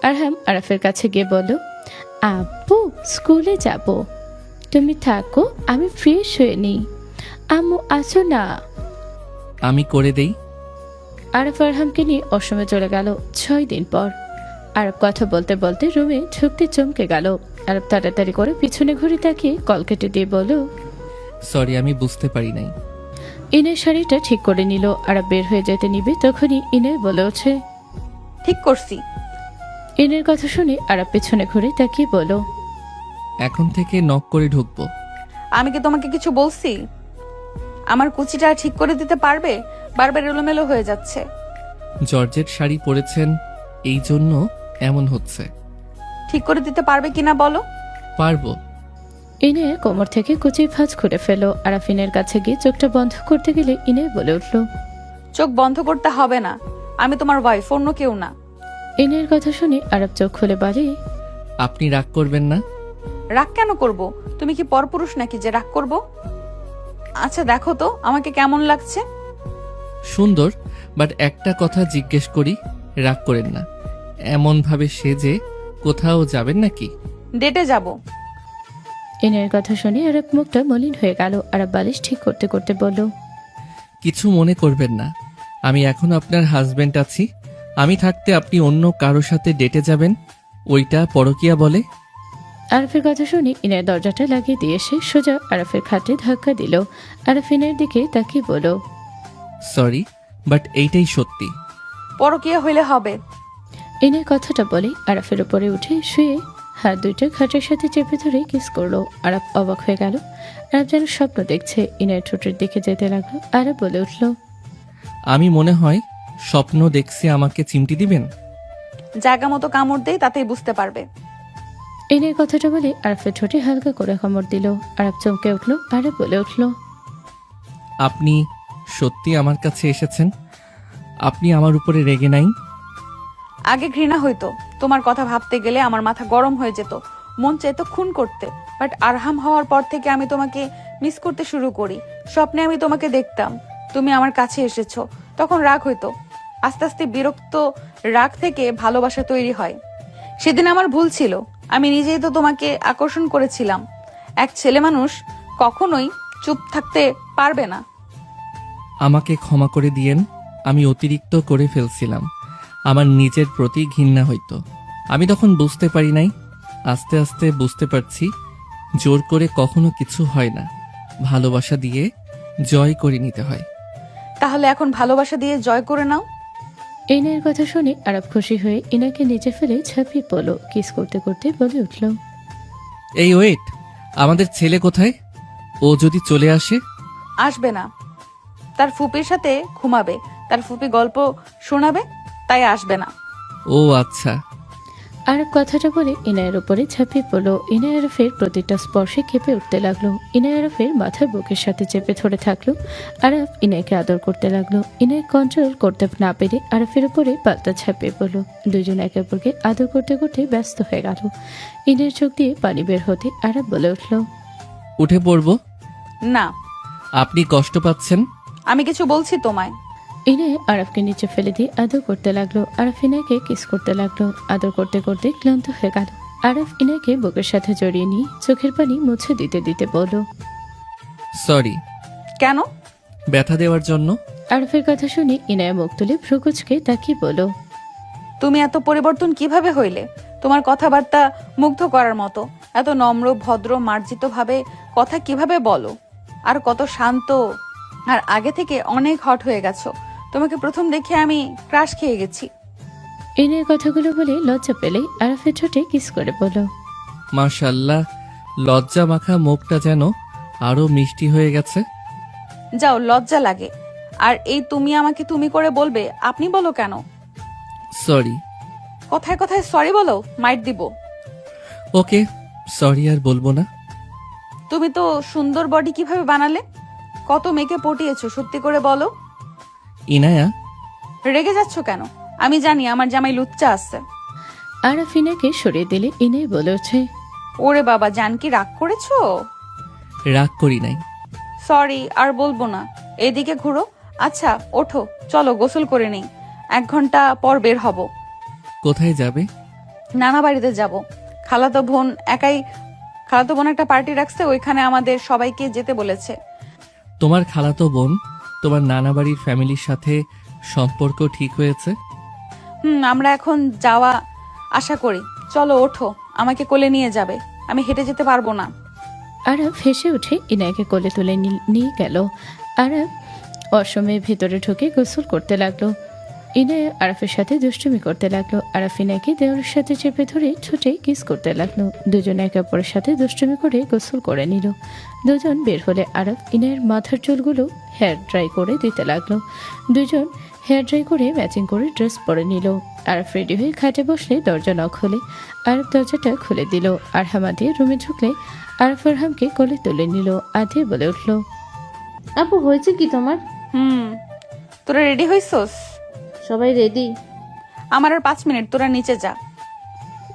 Speaker 5: আরহাম আরাফের কাছে গিয়ে বলল, আব্বু স্কুলে যাব, তুমি থাকো, আমি ফ্রেশ হয়ে নিই। আম্মু আসো না।
Speaker 1: আমি করে দেই।
Speaker 5: আরাফ আরহামকে নিয়ে অসমে চলে গেল। 6 দিন পর আরব কথা বলতে বলতে রুমে ঢুকতে চমকে গেল। আরব তাড়াতাড়ি করে পিছনে ঘুরে তাকিয়ে কল কেটে দিয়ে বলল,
Speaker 1: সরি, আমি বুঝতে পারি নাই।
Speaker 5: ইনায় শাড়িটা ঠিক করে নিল। আরব বের হয়ে যেতে নিবে তখনই ইনায় বলে ওঠে,
Speaker 7: ঠিক করছি।
Speaker 5: ইনের কথা শুনে আরব পেছনে ঘুরে তাকিয়ে বলল,
Speaker 1: এখন থেকে নক করে ঢুকবো।
Speaker 7: আমি কি তোমাকে কিছু বলছি? আমার কুচিটা ঠিক করে দিতে পারবে? বারবার এলোমেলো হয়ে যাচ্ছে।
Speaker 1: জর্জেট শাড়ি পরেছেন, এই জন্য এমন হচ্ছে।
Speaker 7: ঠিক করে দিতে পারবে কিনা বলো।
Speaker 1: পারবো।
Speaker 5: ইনে কোমর থেকে কুচির ভাঁজ খুলে ফেলো। আরাফিনের কাছে গিয়ে চোখটা বন্ধ করতে গেলে ইনে বলে উঠল,
Speaker 7: চোখ বন্ধ করতে হবে না, আমি তোমার ওয়াইফ, অন্য কেউ না।
Speaker 5: ইনের কথা শুনে আরব চোখ খুলে বলে,
Speaker 1: আপনি রাগ করবেন না?
Speaker 7: রাগ কেন করব? তুমি কি পরপুরুষ নাকি যে রাগ করব? আচ্ছা দেখো তো আমাকে কেমন লাগছে।
Speaker 1: সুন্দর, বাট একটা কথা জিজ্ঞেস করি, রাগ করেন না। এমন ভাবে সেজে কোথাও যাবেন নাকি?
Speaker 7: ডেটে যাব।
Speaker 5: ইনায়ের কথা শুনে আরব মুখটা মলিন হয়ে গেল। আরব বালিশ ঠিক করতে করতে বলল,
Speaker 1: কিছু মনে করবেন না, আমি এখন আপনার হাজবেন্ড আছি। আমি থাকতে আপনি অন্য কারো সাথে ডেটে যাবেন, ওইটা পরকিয়া বলে।
Speaker 5: আরফের কথা শুনে ইনায়ের দরজাটা লাগিয়ে দিয়ে এসে সোজা আরফের খাটে ধাক্কা দিল। আরফ ইনায়ের দিকে তাকিয়ে বলল,
Speaker 1: সরি, বাট এইটাই সত্যি।
Speaker 7: পরকীয়া হইলে হবে।
Speaker 5: ইনায়ের কথাটা বলে আরফের উপরে উঠে শুয়ে হাত দুইটা খাটের সাথে চেপে ধরে কিস করলো। আরব অবাক হয়ে গেল। আরব যেন স্বপ্ন দেখছে। ইনায়ের ঠোঁটের দিকে যেতে লাগলো। আরব বলে উঠল,
Speaker 1: আমি মনে হয় স্বপ্ন দেখছি, আমাকে চিমটি দিবেন?
Speaker 7: জায়গা মতো কামড় দেই, তাতেই বুঝতে পারবে।
Speaker 5: ইনায়ের কথাটা বলে আরফের ঠোঁটে হালকা করে কামড় দিল। আরব চমকে উঠল। আরব বলে উঠল,
Speaker 1: আপনি সত্যি আমার কাছে এসেছেন? আপনি আমার উপরে রেগে নাই?
Speaker 7: আগে ঘৃণা হইতো, তোমার কথা ভাবতে গেলে আমার মাথা গরম হয়ে যেত, মন চাইতো খুন করতে। বাট আরহাম হওয়ার পর থেকে আমি তোমাকে মিস করতে শুরু করি। স্বপ্নে আমি তোমাকে দেখতাম, তুমি আমার কাছে এসেছো, তখন রাগ হইতো। আস্তে আস্তে বিরক্ত রাগ থেকে ভালোবাসা তৈরি হয়। সেদিন আমার ভুল ছিল, আমি নিজেই তো তোমাকে আকর্ষণ করেছিলাম। এক ছেলে মানুষ কখনোই চুপ থাকতে পারবে না।
Speaker 1: আমাকে ক্ষমা করে দিয়েন, আমি অতিরিক্ত করে ফেলছিলাম। আমার নিজের প্রতি ঘৃণা হইতো, আমি তখন বুঝতে পারি নাই। আস্তে আস্তে বুঝতে পারছি, জোর করে কখনো কিছু হয় না, ভালোবাসা দিয়ে জয় করে নিতে হয়।
Speaker 7: তাহলে এখন ভালোবাসা দিয়ে জয় করে নাও।
Speaker 5: ইনায়ের কথা শুনে আরব খুশি হয়ে ইনাকে নিচে ফেলে ঝাঁপিয়ে পড়ল। কিস করতে করতে বলে উঠল,
Speaker 1: এই ওয়েট, আমাদের ছেলে কোথায়? ও যদি চলে আসে?
Speaker 7: আসবে না, তার ফুপির সাথে ঘুমাবে, তার ফুপি গল্প শোনাবে, তাই আসবে না।
Speaker 1: ও আচ্ছা।
Speaker 5: আরব কথাটা বলে ইনায়ের উপরে ঝাঁপিয়ে পড়ল। ইনায় আরফের প্রতিটা স্পর্শে কেঁপে উঠতে লাগলো। ইনায় আরফের মাথার বুকের সাথে চেপে ধরে থাকলো। আরব ইনায়কে আদর করতে লাগলো। ইনায় কন্ট্রোল করতে না পেরে আরফের উপরে পাল্টা ঝাঁপিয়ে পড়লো। দুজন একে অপরকে আদর করতে করতে ব্যস্ত হয়ে গেল। ইনায়ের চোখ দিয়ে পানি বের হতে আরব বলে উঠল,
Speaker 1: উঠে পড়ব?
Speaker 7: না,
Speaker 1: আপনি কষ্ট পাচ্ছেন?
Speaker 7: আমি কিছু বলছি তোমায়।
Speaker 5: ইনায় আরফকে নিচে ফেলে দিয়ে আদর করতে লাগলো। আরফ ইনায়কে কিস করতে লাগলো। আদর করতে করতে ক্লান্ত হয়ে গেল। আরফ ইনায়কে বুকের সাথে জড়িয়ে নিয়ে চোখের পানি মুছে দিতে দিতে বলল,
Speaker 1: সরি।
Speaker 7: কেন?
Speaker 1: ব্যথা দেওয়ার জন্য।
Speaker 5: আরফের কথা শুনে ইনায়া মুখ তুলে ভ্রুকুচকে তাকিয়ে বলল,
Speaker 7: তুমি এত পরিবর্তন কিভাবে হইলে? তোমার কথাবার্তা মুগ্ধ করার মতো, এত নম্র ভদ্র মার্জিত ভাবে কথা কিভাবে বলো? আর কত শান্ত, আর আগে থেকে অনেক হট হয়ে গেছো। তোমাকে প্রথম দেখে আমি ক্রাশ খেয়ে গেছি।
Speaker 5: ইনায়ের কথাগুলো বলে লজ্জা পেলেই আরফের ঠোঁটে কিস করে বলল,
Speaker 1: মাশাল্লাহ, লজ্জা মাখা মুখটা যেন আরো মিষ্টি হয়ে গেছে।
Speaker 7: যাও, লজ্জা লাগে। আর এই তুমি আমাকে তুমি করে বলবে, আপনি বলো কেন?
Speaker 1: সরি।
Speaker 7: কথায় কথায় সরি বলো, মাইট দিব।
Speaker 1: ওকে, সরি আর বলবো না।
Speaker 7: তুমি তো সুন্দর বডি কিভাবে বানালে? কত মেয়েকে পটিয়েছো, সত্যি করে বলো।
Speaker 1: ইনায়া,
Speaker 7: রেগে যাচ্ছ কেন? আমি জানি আমার জামাই লুচ্চা আছে।
Speaker 5: আরফ ইনাকে সরিয়ে দিলে ইনায় বলে ওঠে,
Speaker 7: ওরে বাবা, জান কি রাগ করেছো?
Speaker 1: রাগ করি নাই।
Speaker 7: সরি, আর বলবো না। এদিকে ঘুরো। আচ্ছা ওঠো, চলো গোসল করে নেই, 1 ঘন্টা পর বের হব।
Speaker 1: কোথায় যাবে?
Speaker 7: নানা বাড়িতে যাব। খালাতো বোন একটা পার্টি রাখছে, ওইখানে আমাদের সবাইকে যেতে বলেছে।
Speaker 1: তোমার খালাতো বোন তোমার নানা বাড়ির ফ্যামিলির সাথে সম্পর্ক ঠিক হয়েছে?
Speaker 7: আমরা এখন যাওয়া আশা করি। চলো ওঠো, আমাকে কোলে নিয়ে যাবে, আমি হেঁটে যেতে পারবো না।
Speaker 5: আরফ হেসে উঠে ইনায়কে কোলে তুলে নিয়ে গেল। আরফ অসময়ে ভেতরে ঢুকে গোসল করতে লাগলো। ইনায় আরফের সাথে দুষ্টুমি করতে লাগলো। আরফ ইনায়কে দেওয়ালের সাথে চেপে ধরে ঠোঁটে কিস করতে লাগলো। দুজন একে অপরের সাথে দুষ্টুমি করে গোসল করে নিল। দুজন বের হলে আরফ ইনায়ের মাথার চুলগুলো হেয়ার ড্রাই করে দিতে লাগলো। দুজন হেয়ার ড্রাই করে ম্যাচিং করে ড্রেস পরে নিল। আরফ রেডি হয়ে খাটে বসলে দরজা নক হলে আরফ দরজাটা খুলে দিল। আরহাম আদিয়ে রুমে ঢুকলে আরফ আরহামকে কোলে তুলে নিল। আদিয়ে বলে উঠল,
Speaker 4: আপু হয়েছে কি তোমার?
Speaker 7: তোরা রেডি হইছস?
Speaker 4: সবাই রেডি?
Speaker 7: আমার আর 5 মিনিট, তোরা নিচে যা।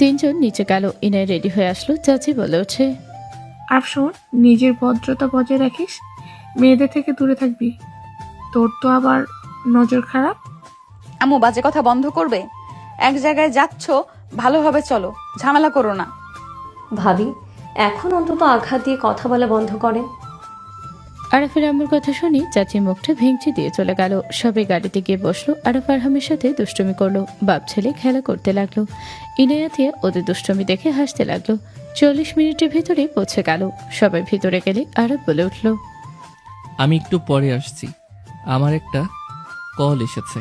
Speaker 5: তিনজন নিচে গেল। ইনায় রেডি হয়ে আসলো। চাচি বলে ওঠে,
Speaker 8: আর শোন, নিজের ভদ্রতা বজায় রাখিস। মেয়েদের থেকে দূরে থাকবি। তোর তো আবার নজর খারাপ।
Speaker 7: আম্মু বাজে কথা বন্ধ করবে? এক জায়গায় যাচ্ছ, ভালোভাবে চলো, ঝামেলা করো না।
Speaker 2: ভাবি, এখন অন্তত আঘাত দিয়ে কথা বলা বন্ধ করেন।
Speaker 5: আরাফের আম্মুর কথা শুনে চাচি মুখটা ভেঙচি দিয়ে চলে গেল। সবাই গাড়িতে গিয়ে বসলো। আরাফ আরহামের সাথে দুষ্টুমি করলো। বাপ ছেলে খেলা করতে লাগলো। ইনায়াতিয়া ওদের দুষ্টুমি দেখে হাসতে লাগলো। 40 মিনিটের ভিতরে পৌঁছে গেল। সবাই ভিতরে গেলে আরাফ বলে উঠল,
Speaker 1: আমি একটু পরে আসছি, আমার একটা কল এসেছে।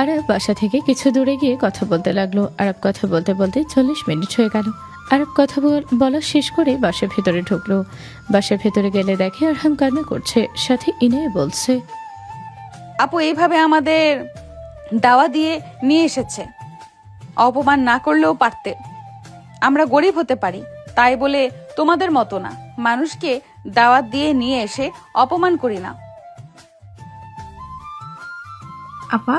Speaker 5: আরাফ বাসা থেকে কিছু দূরে গিয়ে কথা বলতে লাগলো। আরাফ কথা বলতে বলতে 40 মিনিট হয়ে গেল। আরাফ কথা বলা শেষ করে বাসার ভেতরে ঢুকলো। বাসার ভেতরে গেলে দেখে আরহাম কান্না করছে, সাথে ইনায়া বলছে,
Speaker 7: আপু এইভাবে আমাদের দাওয়া দিয়ে নিয়ে এসেছে। অপমান না করলেও পারতে। আমরা গরিব হতে পারি, তাই বলে তোমাদের মতো না। মানুষকে দাওয়াত দিয়ে নিয়ে এসে অপমান করি না।
Speaker 8: আপা,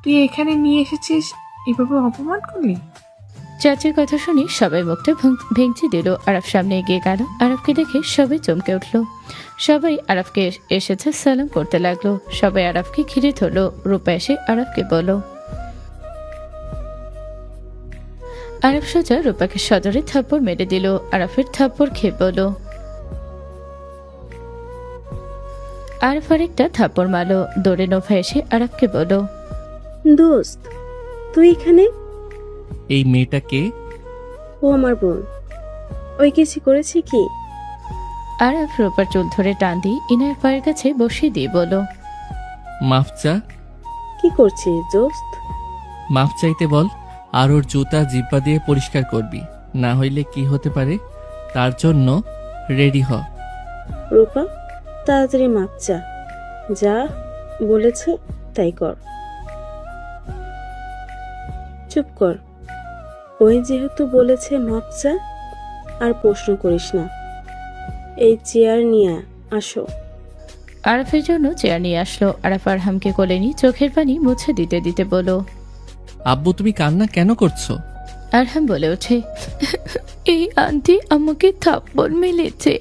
Speaker 8: তুই এখানে নিয়ে এসেছিস, এভাবে অপমান করলি?
Speaker 5: চাচির কথা শুনে সবাই মুখটা ভেঙচি দিল। আরাফ সামনে এগিয়ে গেল। আরাফকে দেখে সবাই চমকে উঠল। সবাই আরাফকে এসেছে সালাম করতে লাগলো। সবাই আরাফকে ঘিরে ধরলো। রূপা এসে আরাফকে বলল। আরাফ সোজা রূপাকে সজরে থাপ্পড় মেরে দিল। আরাফের থাপ্পড় খেয়ে বলল। আরাফ আরেকটা থাপ্পড় মারলো। দৌড়ে নোভা এসে আরাফকে বলল,
Speaker 11: দোস্ত, তুই এখানে?
Speaker 1: এই মেয়েটা কে?
Speaker 11: ও আমার বোন। ওই কিছু করেছে কি?
Speaker 5: আরাফ রূপার চুল ধরে টান দিয়ে ইনায়ের পায়ের কাছে বসিয়ে দিয়ে বলল,
Speaker 1: মাফ চা।
Speaker 11: কি করছিস দোস্ত?
Speaker 1: মাফ চাইতে বল, আর ওর জুতা জিব্বা দিয়ে পরিষ্কার করবি, না হইলে কি হতে পারে তার জন্য রেডি হ।
Speaker 11: রূপা, তাড়াতাড়ি মাপ চা। যা বলেছে তাই কর। চুপ কর। ওই যেহেতু বলেছে মাপ চা, আর প্রশ্ন করিস না। এই চেয়ার নিয়ে আসো।
Speaker 5: আরাফের জন্য চেয়ার নিয়ে আসলো। আরাফ আরহামকে কোলে নিয়ে চোখের পানি মুছে দিতে দিতে বলল,
Speaker 1: আব্বু তুমি কান্না কেন করছো?
Speaker 5: আরহাম বলে ওঠে, এই আন্টি আমাকে থাপ্পড় মেরেছে।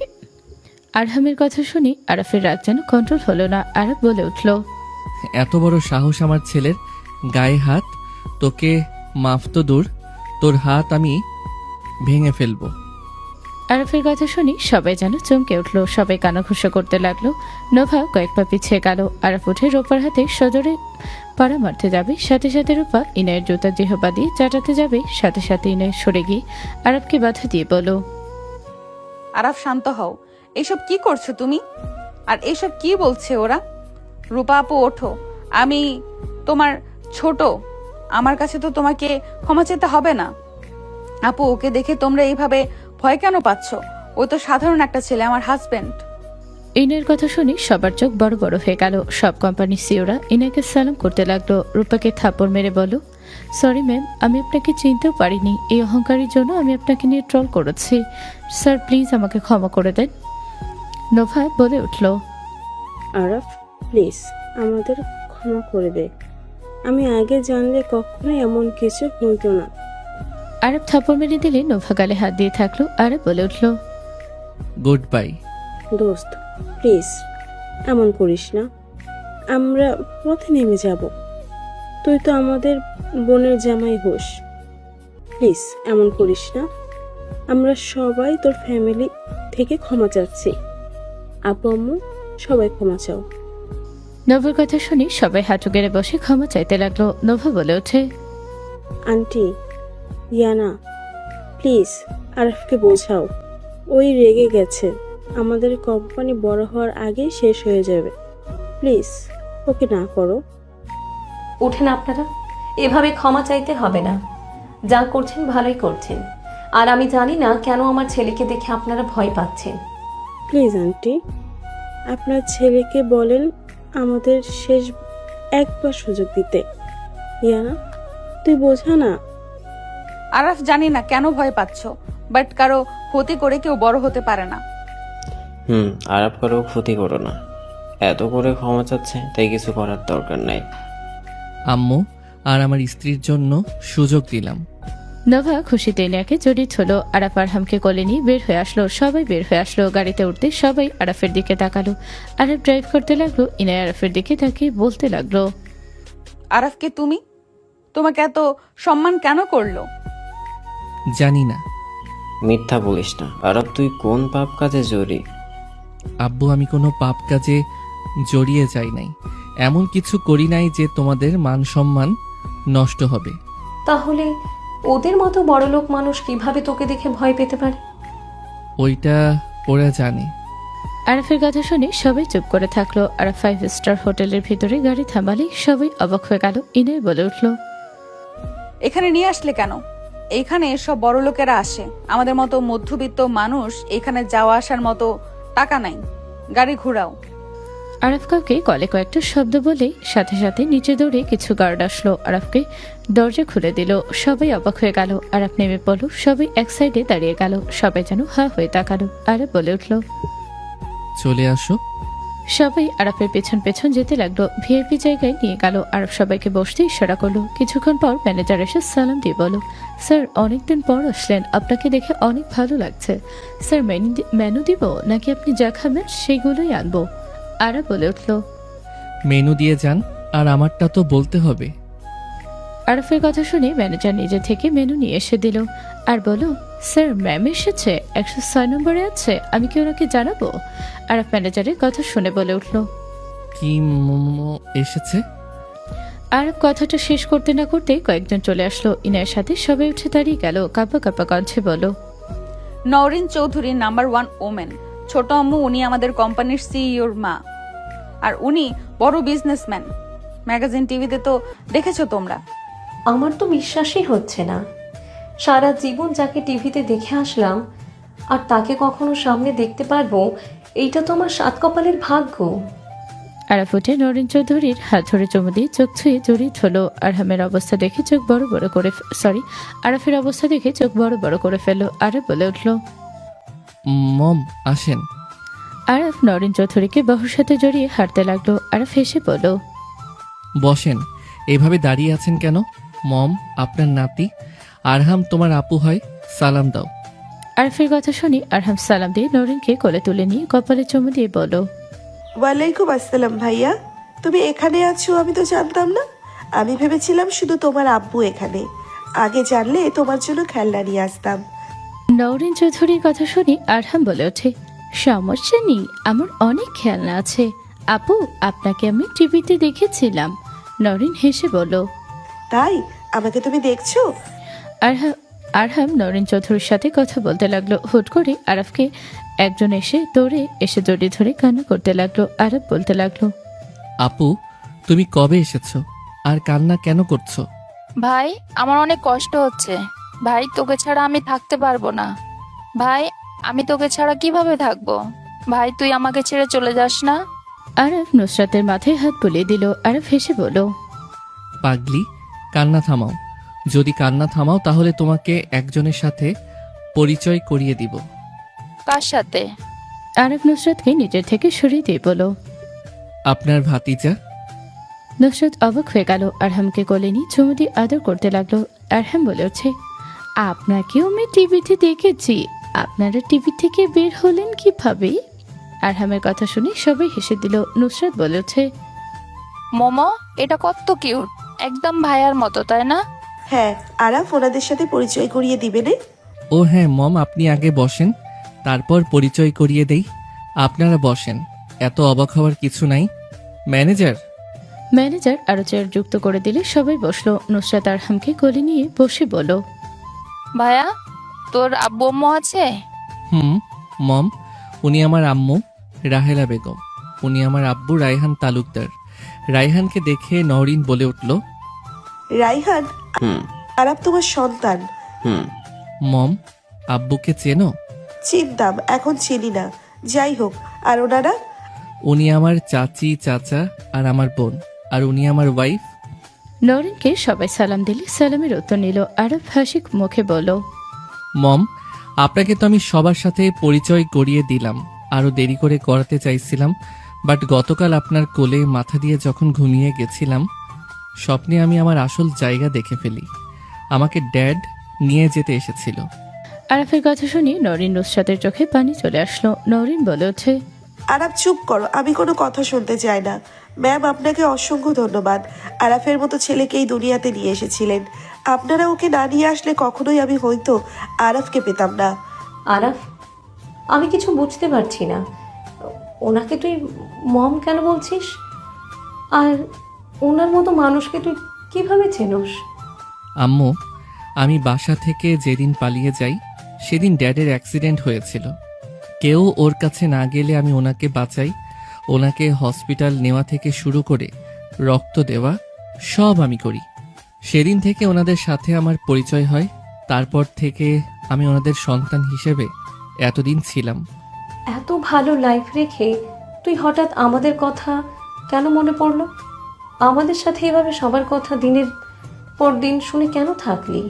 Speaker 5: আরহামের কথা শুনে আরাফের রাগ যেন কন্ট্রোল হলো না। আরাফ বলে উঠল,
Speaker 1: এত বড় সাহস আমার ছেলের গায়ে হাত! তোকে মাফ তো দূর, তোর হাত আমি ভেঙে ফেলবো।
Speaker 5: আরাফের কথা শুনি সবাই যেন চমকে উঠল। সবাই কানাঘুষা করতে লাগলো। নোভা কয়েক পা পিছিয়ে গেল। আরাফ উঠে রূপার হাতে সজোরে পাড়া মারতে যাবে, সাথে সাথে রূপা ইনায়ের জুতা জিহবা দিয়ে চাটাতে যাবে। সাথে সাথে ইনায় সরে গিয়ে আরাফকে বাধা দিয়ে বলল,
Speaker 7: আরাফ শান্ত হও। এসব কি করছো তুমি? আর এসব কি বলছে ওরা? রূপা আপু ওঠো, আমি তোমার ছোট, আমার কাছে তো তোমাকে ক্ষমা চেতে হবে না। আপু, ওকে দেখে তোমরা এইভাবে ভয় কেন পাচ্ছ? ও তো সাধারণ একটা ছেলে, আমার হাজবেন্ড।
Speaker 5: ইনায়ের কথা শুনি সবার চোখ বড় বড় হয়ে গেল। সব কোম্পানির সিওরা ইনাকে সালাম করতে লাগলো। রূপাকে থাপ্পড় মেরে বলল, সরি ম্যাম, আমি আপনাকে চিনতেও পারিনি। এই অহংকারের জন্য আমি আপনাকে নিয়ে ট্রল করেছি। স্যার প্লিজ আমাকে ক্ষমা করে দেন। নোভা বলে উঠল,
Speaker 11: আরাফ প্লিজ আমাদের ক্ষমা করে দে। আমি আগে জানলে কখনো এমন কিছু হতো না।
Speaker 5: আরব থাপ্পড় মেরে দিলে নোভা গালে হাত দিয়ে থাকলো। আরব বলে উঠল,
Speaker 1: গুড বাই।
Speaker 11: দোস্ত প্লিজ এমন করিস না। আমরা পথে নেমে যাব। তুই তো আমাদের বোনের জামাই হোস। প্লিজ এমন করিস না। আমরা সবাই তোর ফ্যামিলি থেকে ক্ষমা চাচ্ছি। আপু আম্মু সবাই ক্ষমা চাও।
Speaker 5: নোভার কথা শুনি সবাই হাঁটু গেড়ে বসে ক্ষমা চাইতে লাগলো। নোভা বলে ওঠে,
Speaker 11: আন্টি ইয়ানা প্লিজ আরফকে বোঝাও। ওই রেগে গেছে। আমাদের কোম্পানি বড় হওয়ার আগে শেষ হয়ে যাবে। প্লিজ ওকে না করো।
Speaker 2: ওঠেন আপনারা, এভাবে ক্ষমা চাইতে হবে না। যা করছেন ভালোই করছেন। আর আমি জানি না কেন আমার ছেলেকে দেখে আপনারা ভয় পাচ্ছেন।
Speaker 11: প্লিজ আন্টি, আপনার ছেলেকে বলেন আমাদের শেষ একবার সুযোগ দিতে। ইয়ানা তুই বোঝা না।
Speaker 7: আরাফ, জানি না কেন ভয় পাচ্ছ, বাট কারো ক্ষতি করে কেউ বড় হতে পারে না।
Speaker 6: আরাপ করেও ক্ষতি করো না। এত করে ক্ষমা চাচ্ছে, তাই কিছু করার দরকার নাই।
Speaker 1: আম্মু আর আমার স্ত্রীর জন্য সুযোগ দিলাম,
Speaker 5: নভা খুশিতে ইনায়াকে জড়িয়ে হলো। আরাফ আরহামকে কোলে নিয়ে বের হয়ে আসলো। সবাই বের হয়ে আসলো। গাড়িতে উঠতে সবাই আরাফের দিকে তাকালো। আরাফ ড্রাইভ করতে লাগলো। ইনায়া আরাফের দিকে তাকিয়ে বলতে লাগলো,
Speaker 7: আরাফকে তুমি, তোমাকে এত সম্মান কেন করলো?
Speaker 1: জানি না
Speaker 6: মিথ্যা বলিস না আরব, তুই কোন পাপ কাজে জড়ি?
Speaker 1: আব্বু, আমি কোনো পাপ কাজে জড়িয়ে যাই নাই। এমন কিছু করি নাই যে তোমাদের মান সম্মান নষ্ট হবে।
Speaker 2: তাহলে ওদের মতো বড়লোক মানুষ কিভাবে তোকে দেখে ভয় পেতে পারে?
Speaker 1: ওইটা ওরা জানে।
Speaker 5: আরাফের কথা শুনে সবাই চুপ করে থাকলো। আরাফ 5 স্টার হোটেলের ভিতরে গাড়ি থামালে সবাই অবাক হয়ে গেল। ইনায়া বলে উঠল,
Speaker 7: এখানে নিয়ে আসলে কেন? এইখানে সব বড় লোকেরা আসে, আমাদের মতো মধ্যবিত্ত মানুষ এখানে যাওয়া আসার মতো টাকা নাই। গাড়ি ঘুরাও।
Speaker 5: আরাফ কাউকে কলে কয়েকটা শব্দ বলে সাথে সাথে নিচে দৌড়ে কিছু গার্ড আসলো। আরাফকে দরজা খুলে দিল। সবাই অবাক হয়ে গেল। আরাফ নেমে পড়ল। সবাই এক সাইডে দাঁড়িয়ে গেল। সবাই যেন হা হয়ে তাকালো। আরাফ বলে উঠল,
Speaker 1: চলে আসো।
Speaker 5: সবাই আরাফের পেছন পেছন যেতে লাগলো। ভিআইপি জায়গায় নিয়ে গেল। আরাফ সবাইকে বসতে ইশারা করলো। কিছুক্ষণ পর ম্যানেজার এসে সালাম দিয়ে বলল, স্যার অনেকদিন পর আসলেন, আপনাকে দেখে অনেক ভালো লাগছে। স্যার মেনু দিব নাকি আপনি যা খাবেন সেইগুলোই আনবো? আরাফ বলে উঠল,
Speaker 1: মেনু দিয়ে যান, আর আমারটা তো বলতে হবে।
Speaker 5: আরাফের কথা শুনে ম্যানেজার নিজে থেকে মেনু নিয়ে এসে দিল আর বলল, স্যার ম্যাম এসেছে, 106 নম্বরে আছে, আমি কি ওনাকে জানাবো? আরাফ ম্যানেজারের কথা শুনে বলে উঠল,
Speaker 1: কি মোমো এসেছে?
Speaker 5: আরাফ কথাটা শেষ করতে না করতে কয়েকজন চলে আসলো। ইনায়ের সাথে সবাই উঠে দাঁড়িয়ে গেল। কাঁপা কাঁপা কণ্ঠে বলল,
Speaker 7: নওরিন চৌধুরী, নাম্বার 1 ওমেন। ছোট আম্মু, উনি আমাদের কোম্পানির সিইওর মা, আর উনি বড় বিজনেসম্যান। ম্যাগাজিন টিভিতে তো দেখেছো তোমরা।
Speaker 2: আমার তো বিশ্বাসই হচ্ছে না, সারা জীবন যাকে টিভিতে দেখে আসলাম আর তাকে কখনো সামনে দেখতে পারবো, এইটা তো আমার 7 কপালের ভাগ্য।
Speaker 5: আরাফ উঠে নরেন চৌধুরীর হাত ধরে চুমু দিয়ে চোখ ছুঁয়ে জড়িয়ে হলো। আরহামের অবস্থা দেখে চোখ বড় বড় করে আরাফের অবস্থা দেখে চোখ বড় বড় করে ফেললো। আরাফ বলে উঠল,
Speaker 1: মম আসেন।
Speaker 5: আরাফ নরেন চৌধুরীকে বাহুর সাথে জড়িয়ে হাঁটতে লাগলো। আরাফ হেসে বলল,
Speaker 1: বসেন। এভাবে দাঁড়িয়ে আছেন কেন? মম, আপনার নাতি আরহাম তোমার আপু হয়, সালাম দাও।
Speaker 5: আরাফের কথা শুনি আরহাম সালাম দিয়ে নরেনকে কোলে তুলে নিয়ে কপালে চুমু দিয়ে বলল,
Speaker 12: ওয়ালাইকুম আসসালাম ভাইয়া, তুমি এখানে আছো আমি তো জানতাম না। আমি ভেবেছিলাম শুধু তোমার আব্বু এখানে, আগে জানলে তোমার জন্য খেলনা নিয়ে আসতাম।
Speaker 5: নরেন চৌধুরীর কথা শুনি আরহাম বলে ওঠে, সমস্যা নেই, আমার অনেক খেলনা আছে। আপু, আপনাকে আমি টিভিতে দেখেছিলাম। নরেন হেসে বলল,
Speaker 12: তাই? আমাকে তুমি দেখছো?
Speaker 5: আরহাম নরেন চৌধুরীর সাথে কথা বলতে লাগলো। হুট করে আরাফকে একজন এসে দৌড়ে এসে জড়িয়ে ধরে কান্না করতে লাগলো। আরাফ বলতে লাগলো,
Speaker 1: আপু, তুমি কবে এসেছো আর কান্না কেন করছো?
Speaker 13: ভাই, আমার অনেক কষ্ট হচ্ছে। ভাই, তোকে ছাড়া আমি থাকতে পারবো না। ভাই, আমি তোকে ছাড়া কিভাবে থাকবো? ভাই, তুই আমাকে ছেড়ে চলে যাস না।
Speaker 5: আরাফ নুসরাতের মাথায় হাত বুলিয়ে দিল। আরাফ হেসে বলল,
Speaker 1: পাগলি, কান্না থামাও। যদি কান্না থামাও তাহলে তোমাকে একজনের সাথে পরিচয় করিয়ে দিব।
Speaker 13: কার সাথে?
Speaker 5: আরাফ নুসরাতকে নিজের থেকে সরিয়ে দিয়ে বলল,
Speaker 1: আপনার ভাতিজা।
Speaker 5: নুসরাত অবাক হয়ে গেল। আরহামকে কোলে নিয়ে চুমু দিয়ে আদর করতে লাগলো। আরহাম বলে উঠছে, আপনাকেও আমি টিভিতে দেখেছি, আপনারা টিভি থেকে বের হলেন কিভাবে? আরহামের কথা শুনে সবাই হেসে দিল। নুসরাত বলে উঠছে,
Speaker 13: মোমো, এটা কত কিউট, একদম ভাইয়ার মতো, তাই না?
Speaker 12: হ্যাঁ, আরাফ ওনাদের সাথে পরিচয় করিয়ে দিবে না?
Speaker 1: ও হ্যাঁ মম, আপনি আগে বসেন, তারপর পরিচয় করিয়ে দেই। আপনারা বসেন, এত অবাক হওয়ার কিছু নাই।
Speaker 5: ম্যানেজার আরো চেয়ার যুক্ত করে দিলে সবাই বসলো। নুসরাত আরহামকে কোলে নিয়ে বসে বলল,
Speaker 13: ভাইয়া, তোর আব্বু আম্মু আছে?
Speaker 1: মম, উনি আমার আম্মু রাহেলা বেগম, উনি আমার আব্বু রায়হান তালুকদার। রায়হানকে দেখে নওরিন বলে উঠল,
Speaker 12: রাইহান, আরাফ তোমার সন্তান।
Speaker 1: মম, আব্বুকে চেনো?
Speaker 12: চিনতাম, এখন চিনি না। যাই হোক, আর ওনারা?
Speaker 1: উনি আমার চাচি, চাচা আর আমার বোন, আর উনি আমার ওয়াইফ।
Speaker 5: নরেনকে সবাই সালাম দিলে সালামের উত্তর নিল। আরাফ হাসি মুখে বলল,
Speaker 1: মম, আপনাকে তো আমি সবার সাথে পরিচয় করিয়ে দিলাম, আরো দেরি করে করাতে চাইছিলাম, বাট গতকাল আপনার কোলে মাথা দিয়ে যখন ঘুমিয়ে গেছিলাম, স্বপ্নে আমি আমার আসল জায়গা দেখে ফেলি। আমাকে ড্যাড নিয়ে যেতে এসেছিল।
Speaker 5: আরাফের কথা শুনে নরিন নুসরাতের চোখে পানি চলে আসলো। নরিন বলে ওঠে,
Speaker 12: আরাফ চুপ করো, আমি কোনো কথা শুনতে চাই না। ম্যাম, আপনাকে অসংখ্য ধন্যবাদ। আরাফের মতো ছেলেকে এই দুনিয়াতে নিয়ে এসেছিলেন। আপনারা ওকে না নিয়ে আসলে কখনোই আমি হয়তো আরাফকে পেতাম না।
Speaker 2: আরাফ, আমি কিছু বুঝতে পারছি না, ওনাকে তুই মম কেন বলছিস? আর ওনার মতো মানুষকে তুই কিভাবে চেনোস?
Speaker 1: আম্মু, আমি বাসা থেকে যেদিন পালিয়ে যাই সেদিন ড্যাডের অ্যাক্সিডেন্ট হয়েছিল। কেউ ওর কাছে না গেলে আমি ওনাকে বাঁচাই। ওনাকে হসপিটাল নেওয়া থেকে শুরু করে রক্ত দেওয়া সব আমি করি। সেদিন থেকে ওনাদের সাথে আমার পরিচয় হয়। তারপর থেকে আমি ওনাদের সন্তান হিসেবে এতদিন ছিলাম।
Speaker 2: এত ভালো লাইফ রেখে তুই হঠাৎ আমাদের কথা কেন মনে পড়লো? আমাদের সাথে এভাবে সবার কথা দিনের পর দিন শুনে কেন থাকলি?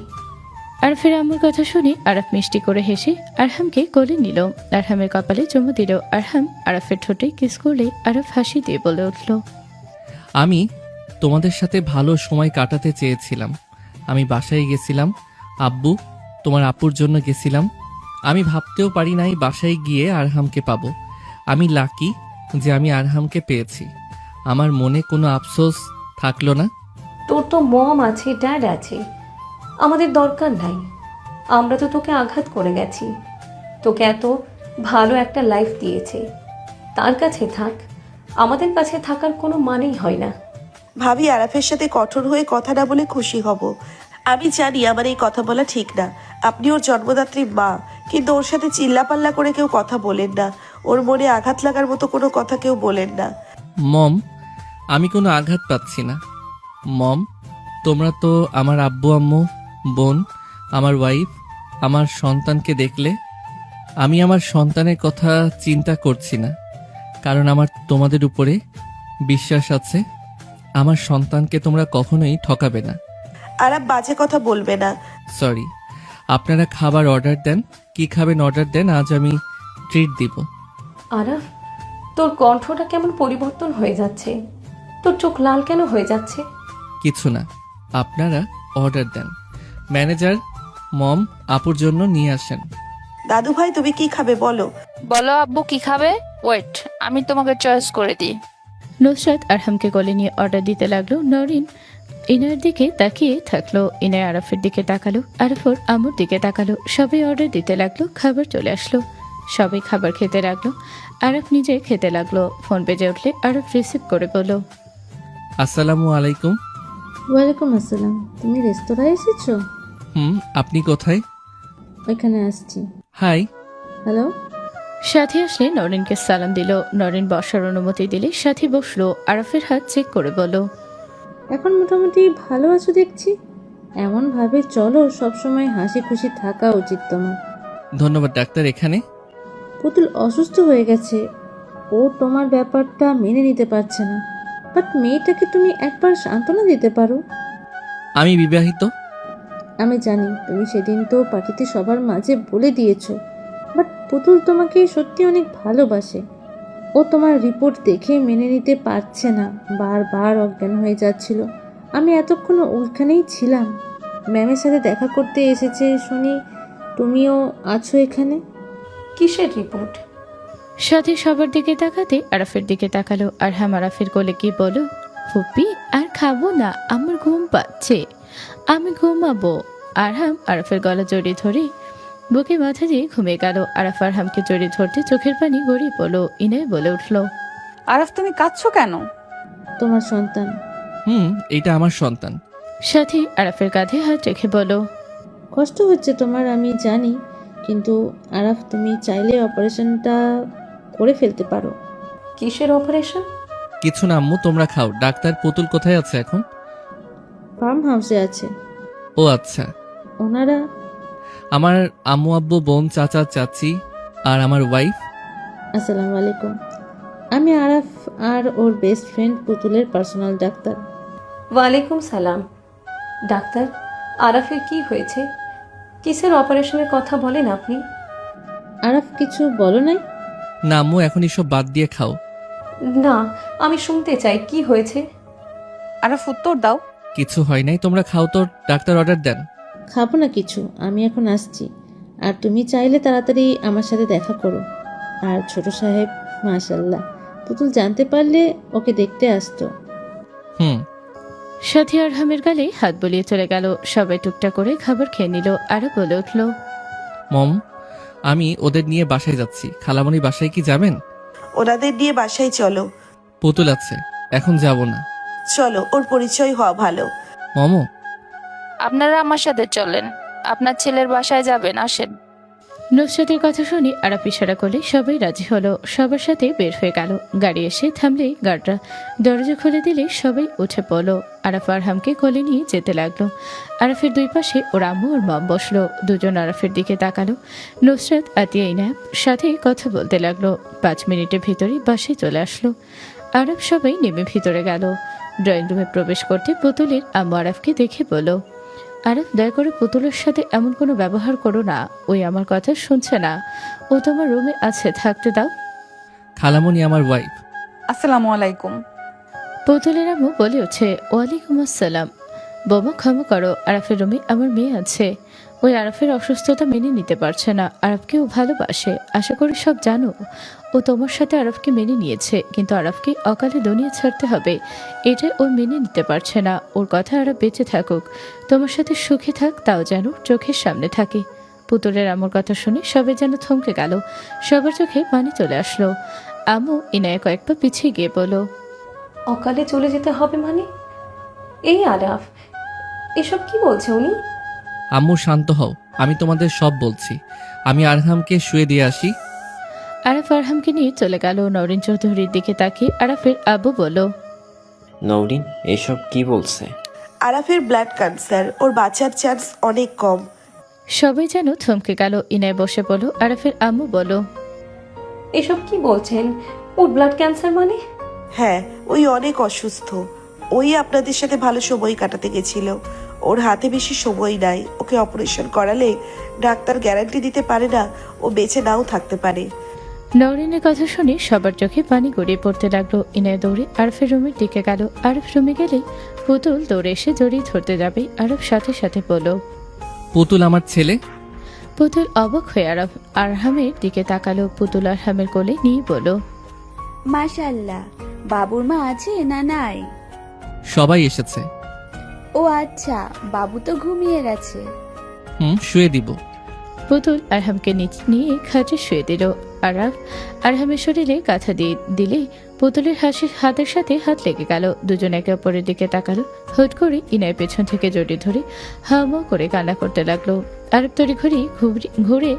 Speaker 5: আরফের আম্মুর কথা শুনে আরাফ মিষ্টি করে হেসে আরহামকে কোলে নিল। আরহামের কপালে চুমু দিল। আরহাম আরাফের ঠোঁটে কিস করলে আরাফ হাসি দিয়ে বলে উঠল,
Speaker 1: আমি তোমাদের সাথে ভালো সময় কাটাতে চেয়েছিলাম। আমি বাসায় গেছিলাম, আব্বু তোমার আপুর জন্য গেছিলাম। আমি ভাবতেও পারি নাই বাসায় গিয়ে আরহামকে পাবো। আমি লাকি যে আমি আরহামকে পেয়েছি। আমার মনে কোনো আফসোস থাকলো না।
Speaker 2: তোর তো মম আছে, ড্যাড আছে, আমাদের দরকার নাই। আমরা তো তোকে আঘাত করে গেছি। তোকে এত ভালো একটা লাইফ দিয়েছে, তার কাছে থাক। আমাদের কাছে থাকার কোনো মানেই হয় না।
Speaker 12: ভাবি, আরাফের সাথে কঠোর হয়ে কথা না বলে খুশি হব। আমি জানি আমার এই কথা বলা ঠিক না। আপনি ওর জন্মদাত্রী মা, কিন্তু ওর সাথে চিল্লাপাল্লা করে কেউ কথা বলেন না। ওর মনে আঘাত লাগার মতো কোনো কথা কেউ বলেন না।
Speaker 1: মম, আমি কোনো আঘাত পাচ্ছি না। মম, তোমরা তো আমার আব্বু আম্মু, বোন, আমার ওয়াইফ, আমার সন্তানকে দেখলে আমি আমার সন্তানের কথা চিন্তা করছি না, কারণ আমার তোমাদের উপরে বিশ্বাস আছে। আমার সন্তানকে তোমরা কখনোই ঠকাবে না।
Speaker 12: আরাফ, বাজে কথা বলবে না।
Speaker 1: সরি, আপনারা খাবার অর্ডার দেন। কি খাবেন অর্ডার দেন, আজ আমি ট্রিট দিব।
Speaker 2: আরাফ, তোর কণ্ঠটা কেমন পরিবর্তন হয়ে যাচ্ছে? তোর চোখ লাল কেন হয়ে যাচ্ছে?
Speaker 1: কিছু না, আপনারা অর্ডার দেন। ম্যানেজার, মম আপুর জন্য নিয়ে আসেন।
Speaker 12: দাদু ভাই, তুমি কি খাবে বলো?
Speaker 13: বলো আব্বু কি খাবে? ওয়েট, আমি তোমাকে চয়েস করে দিই।
Speaker 5: নুসরাত আরহামকে কোলে নিয়ে অর্ডার দিতে লাগলো। নরিন ইনার দিকে তাকিয়ে থাকলো। ইনায় আরাফের দিকে তাকালো, আরাফর আম্মুর দিকে তাকালো। সবাই অর্ডার দিতে লাগলো। খাবার চলে আসলো, সবাই খাবার খেতে লাগলো। আরাফ নিজে খেতে লাগলো। ফোন বেজে উঠলে আরাফ রিসিভ করে বলল,
Speaker 1: আসসালামু আলাইকুম।
Speaker 4: ওয়ালাইকুম আসসালাম। তুমি রেস্তোরাঁয় এসেছো?
Speaker 1: আপনি কোথায়?
Speaker 4: ওইখানে আসছি।
Speaker 1: হাই।
Speaker 4: হ্যালো।
Speaker 5: সাথী আসলে নরিনকে সালাম দিল। নরিন বসার অনুমতি দিলে সাথী বসলো। আরাফের হাত চেক করে বলল,
Speaker 4: এখন মোটামুটি ভালো আছো দেখছি। এমন ভাবে চলো, সবসময় হাসি খুশি থাকা উচিত তোমার।
Speaker 1: ধন্যবাদ ডাক্তার। এখানে
Speaker 4: পুতুল অসুস্থ হয়ে গেছে, ও তোমার ব্যাপারটা মেনে নিতে পারছে না। বাট মেয়েটাকে তুমি একবার সান্ত্বনা দিতে পারো।
Speaker 1: আমি বিবাহিত।
Speaker 4: আমি জানি, তুমি সেদিন তো পার্টিতে সবার মাঝে বলে দিয়েছো। বাট পুতুল তোমাকে সত্যি অনেক ভালোবাসে। ও তোমার রিপোর্ট দেখে মেনে নিতে পারছে না, বারবার অজ্ঞান হয়ে যাচ্ছিল। আমি এতক্ষণ ওইখানেই ছিলাম। ম্যামের সাথে দেখা করতে এসেছে শুনি, তুমিও আছো এখানে।
Speaker 2: কিসের রিপোর্ট?
Speaker 5: সাথী সবার দিকে তাকাতে আরাফের দিকে তাকালো। আরহাম আরাফের কোলে কি বলো, ফুপি আর খাবো না, আমার ঘুম পাচ্ছে, আমি ঘুমাবো। আরহাম আরাফের গলা জড়িয়ে ধরে বুকে মাথা দিয়ে ঘুমিয়ে গেল। আরাফ আরহামকে জড়িয়ে ধরতে চোখের পানি গড়িয়ে পড়লো। ইনায় বলে উঠল,
Speaker 7: আরাফ, তুমি কাঁদছো কেন?
Speaker 4: তোমার সন্তান।
Speaker 1: এটা আমার সন্তান।
Speaker 5: সাথী আরাফের কাঁধে হাত রেখে বলো,
Speaker 4: কষ্ট হচ্ছে তোমার আমি জানি, কিন্তু আরাফ তুমি চাইলে অপারেশনটা করে ফেলতে পারো।
Speaker 2: কিসের অপারেশন?
Speaker 1: কিছু না আম্মু, তোমরা খাও। ডাক্তার পুতুল কোথায় আছে এখন?
Speaker 4: ফার্ম হাউসে আছে।
Speaker 1: ও আচ্ছা।
Speaker 4: ওনারা
Speaker 1: আমার আম্মু আব্বু বোন চাচা চাচি আর আমার ওয়াইফ।
Speaker 4: আসসালামু আলাইকুম। আমি আরাফ আর ওর বেস্ট ফ্রেন্ড পুতুলের পার্সোনাল ডাক্তার।
Speaker 2: ওয়ালাইকুম সালাম। ডাক্তার, আরাফের কি হয়েছে? কিসের অপারেশনের কথা বলেন আপনি?
Speaker 4: আরাফ কিছু বলো নাই?
Speaker 1: না আম্মু, এখন এসব বাদ দিয়ে খাও।
Speaker 2: না, আমি শুনতে চাই কি হয়েছে।
Speaker 7: আরাফ উত্তর দাও।
Speaker 1: কিছু হয় নাই, তোমরা খাও তো। ডাক্তার অর্ডার দেন।
Speaker 4: খাবো না কিছু, আমি এখন আসছি। আর তুমি চাইলে তাড়াতাড়ি আমার সাথে দেখা করো। আর ছোট সাহেব, মাশাল্লাহ, পুতুল জানতে পারলে ওকে দেখতে আসতো।
Speaker 1: হুম।
Speaker 5: সাথী আরহামের গালে হাত বলিয়ে চলে গেল। সবাই টুকটাক করে খাবার খেয়ে নিল। আরব বলে উঠল,
Speaker 1: মম, আমি ওদের নিয়ে বাসায় যাচ্ছি। খালামণি বাসায় কি যাবেন?
Speaker 12: ওনাদের নিয়ে বাসায় চলো।
Speaker 1: পুতুল আছে, এখন যাব না।
Speaker 12: চলো, ওর পরিচয় হওয়া ভালো।
Speaker 1: মমো,
Speaker 13: আপনারা আমার সাথে চলেন, আপনার ছেলের বাসায় যাবেন, আসেন।
Speaker 5: নুসরাতের কথা শুনে আরাফ ইশারা করলে সবাই রাজি হলো। সবার সাথে বের হয়ে গেল। গাড়ি এসে থামলেই গার্ডরা দরজা খুলে দিলে সবাই উঠে পড়লো। আরাফ আরহামকে কোলে নিয়ে যেতে লাগলো। আরাফের দুই পাশে ওর আম্মু ওর মম বসলো। দুজন আরাফের দিকে তাকালো। নুসরাত আতিয়া ইনায়ার সাথে কথা বলতে লাগলো। 5 মিনিটের ভিতরে বাসায় চলে আসলো। আরাফ সবাই নেমে ভিতরে গেল। ড্রয়িং রুমে প্রবেশ করতে পুতুলের আম্মু আরাফকে দেখে বলল, আরাফ, দয়া করে পুতুলের সাথে এমন কোনো ব্যবহার করো না। ওই আমার কথা শুনছে না। ও তোমার রুমে আছে, থাকতে দাও।
Speaker 1: খালামণি আমার ওয়াইফ।
Speaker 7: আসসালামু আলাইকুম।
Speaker 5: পুতুলের আম্মু বলে ওঠে, ওয়ালাইকুম আসসালাম। বোমা, ক্ষমা করো, আরাফের রুমে আমার মেয়ে আছে। ওই আরাফের অসুস্থতা মেনে নিতে পারছে না। আরাফকেও ভালোবাসে, আশা করি সব জানো। ও তোমার সাথে আরাফকে মেনে নিয়েছে, কিন্তু আরাফকে অকালে দুনিয়া ছাড়তে হবে, এটা ও মেনে নিতে পারছে না। ওর কথা আরাফ বেঁচে থাকুক, তোমার সাথে সুখে থাক, তাও যেন চোখের সামনে থাকে। পুতুলের আম্মুর কথা শুনে সবাই যেন থমকে গেল। সবার চোখে পানি চলে আসলো। আম্মু ইনায়া কয়েকবার পিছিয়ে গিয়ে বলল,
Speaker 2: অকালে চলে যেতে হবে মানে? এই আরাফ, এসব কি বলছে উনি?
Speaker 1: আম্মু শান্ত হও, আমি তোমাদের সব বলছি। আমি আরহামকে শুয়ে দিয়ে আসি।
Speaker 5: আরাফ আরহামকে নিয়ে চলে গেল। নওরিন চৌধুরীর দিকে তাকিয়ে আরাফের আব্বু বলল,
Speaker 6: নওরিন এসব কি বলছে?
Speaker 12: আরাফের ব্লাড ক্যান্সার, ওর বাঁচার চান্স অনেক কম।
Speaker 5: সবাই যেন থমকে গেল। ইনায় বসে বলো। আরাফের আম্মু বলো,
Speaker 2: এসব কি বলছেন? ওর ব্লাড ক্যান্সার মানে?
Speaker 12: হ্যাঁ, ওই অনেক অসুস্থ। ওই আপনাদের সাথে ভালো সময় কাটাতে গেছিল। ওর হাতে বেশি সময় নাই। ওকে অপারেশন করালে ডাক্তার গ্যারান্টি দিতে পারে না ও বেঁচে নাও থাকতে পারে।
Speaker 5: নওরিনের কথা শুনে সবার চোখে পানি গড়িয়ে পড়তে লাগলো। ইনায় দৌড়ে আরফের রুমের দিকে গেল। আরফ রুমে গেলে পুতুল দৌড়ে এসে জড়িয়ে ধরতে যাবে। আরফ সাথে সাথে বলল,
Speaker 1: পুতুল আমার ছেলে।
Speaker 5: পুতুল অবাক হয়ে আরফ আরহামের দিকে তাকালো। পুতুল আরহামের কোলে নিয়ে বলল,
Speaker 14: মাশাআল্লাহ, বাবুর মা আছে না নাই?
Speaker 1: সবাই এসেছে।
Speaker 14: ও আচ্ছা, বাবু তো ঘুমিয়ে গেছে।
Speaker 1: শুয়ে দিব।
Speaker 5: পুতুল আরহামকে নিয়ে খাটে শুয়ে দিল। আরাফ আরহামের শরীরে কাঁথা দিয়ে দিলে পুতুলের হাতের সাথে হাত লেগে গেল। দুজন একে অপরের দিকে তাকালো। হুট করে ইনায় পেছন থেকে জড়িয়ে ধরে হাওয়া করে কান্না করতে লাগলো। আরব তড়ি ঘুরে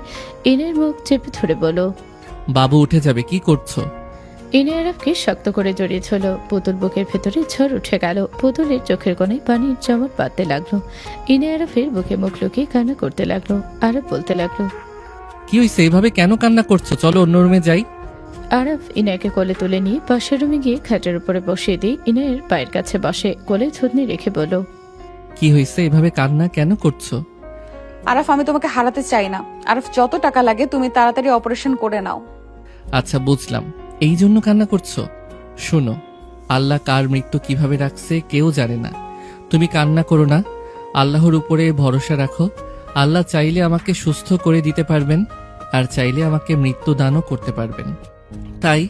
Speaker 5: ইনের মুখ চেপে ধরে বলল,
Speaker 1: বাবু উঠে যাবে, কি করছো?
Speaker 5: ইনে আরবকে শক্ত করে জড়িয়ে ধরল। পুতুল বুকের ভেতরে ঝড় উঠে গেল। পুতুলের চোখের কোণে পানির চমক বাঁধতে লাগলো। ইনে আরফের বুকে মুখ লুকিয়ে কান্না করতে লাগলো। আরব বলতে লাগলো,
Speaker 1: কি হয়েছে, এইভাবে কেন কান্না করছো? চলো অন্য রুমে যাই।
Speaker 5: আরফ ইনায়কে কোলে তুলে নিয়ে পাশের রুমে গিয়ে খাটের উপরে বসিয়ে দিয়ে ইনায়ের পায়ের কাছে বসে কোলে থুতনি রেখে বলল,
Speaker 1: কি হয়েছে, এভাবে কান্না কেন করছো?
Speaker 7: আরাফ, আমি তোমাকে হারাতে চাই না। আরাফ, যত টাকা লাগে তুমি তাড়াতাড়ি অপারেশন করে নাও।
Speaker 1: আচ্ছা বুঝলাম, এই জন্য কান্না করছো। শোনো, আল্লাহ কার মৃত্যু কিভাবে রাখছে কেউ জানে না। তুমি কান্না করো না, আল্লাহর উপরে ভরসা রাখো। আল্লাহ চাইলে আমাকে সুস্থ করে দিতে পারবেন, আর চাইলে আমাকে মৃত্যু দানও করতে পারবেন। তাই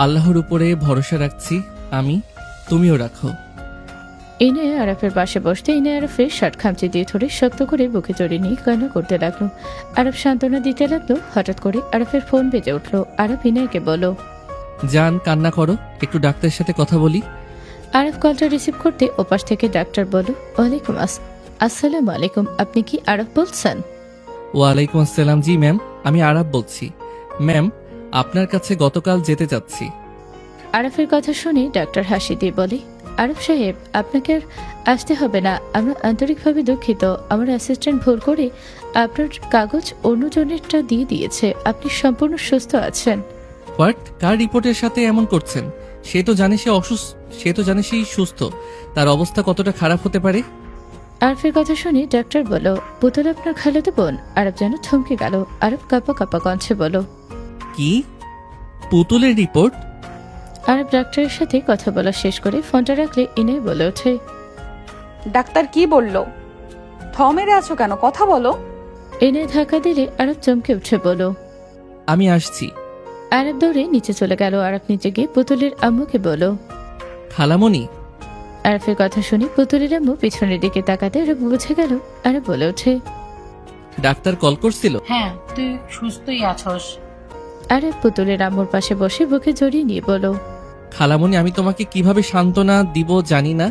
Speaker 1: আল্লাহর উপরে ভরসা রাখছি আমি, তুমিও রাখো।
Speaker 5: ইনে আরফের পাশে বসতে ইনে আরফের শার্ট খামচি দিয়ে ধরে শক্ত করে বুকে জড়িয়ে নিয়ে কান্না করতে লাগলো। আরফ সান্ত্বনা দিতে লাগলো। হঠাৎ করে আরফের ফোন বেজে উঠলো। আরফ ইনায়কে বলল,
Speaker 1: জান কান্না করো, একটু ডাক্তারের সাথে কথা বলি।
Speaker 5: আরফ কলটা রিসিভ করতে ওপাশ থেকে ডাক্তার বলল, ওয়ালাইকুম আসসালামু আলাইকুম, আপনি কি আরফ বলছেন?
Speaker 1: ওয়ালাইকুম আসসালাম, জি ম্যাম, আমি আরাফ বলছি। ম্যাম, আপনার কাছে গতকাল যেতে চাচ্ছি।
Speaker 5: আরফের কথা শুনে ডাক্তার হাসি দিয়ে বলে, আরফ সাহেব, আপনাকে আর আসতে হবে না। আমরা আন্তরিকভাবে দুঃখিত। আমার অ্যাসিস্ট্যান্ট ভুল করে আপনার কাগজ অন্যজনেরটা দিয়ে দিয়েছে। আপনি সম্পূর্ণ সুস্থ আছেন।
Speaker 1: হোয়াট? কার রিপোর্টের সাথে এমন করছেন? সে তো জানে সেই সুস্থ। তার অবস্থা কতটা খারাপ হতে পারে?
Speaker 5: আরফের কথা শুনে ডাক্তার বলল, পুতুল আপনার খালাতো বোন। আরফ যেন থমকে গেল। আরফ কাঁপা কাঁপা কণ্ঠে বলল,
Speaker 1: কি? পুতুলের রিপোর্ট?
Speaker 5: আরফ ডাক্তারের সাথে কথা বলা শেষ করে ফোনটা রাখলে ইনে বলে ওঠে,
Speaker 7: ডাক্তার কি বলল? থ মেরে আছো কেন? কথা বলো।
Speaker 5: ইনায়া ধাক্কা দিলে আরব চমকে উঠে বলো,
Speaker 1: আমি আসছি।
Speaker 5: আরব দৌড়ে নিচে চলে গেল। আরব নিচে গিয়ে পুতুলের আম্মুকে বলো।
Speaker 1: খালামণি,
Speaker 5: আরফের কথা শুনে পুতুলের আম্মু পিছনের দিকে তাকাতে আরব বুঝে গেল। আরব বলে ওঠে,
Speaker 1: ডাক্তার কল করছিল?
Speaker 15: হ্যাঁ, তুই সুস্থই আছস।
Speaker 5: আরব পুতুলের আম্মুর পাশে বসে বুকে জড়িয়ে নিয়ে বলো,
Speaker 1: খালামণি, আমি তোমাকে কিভাবে সান্ত্বনা দিব জানি না,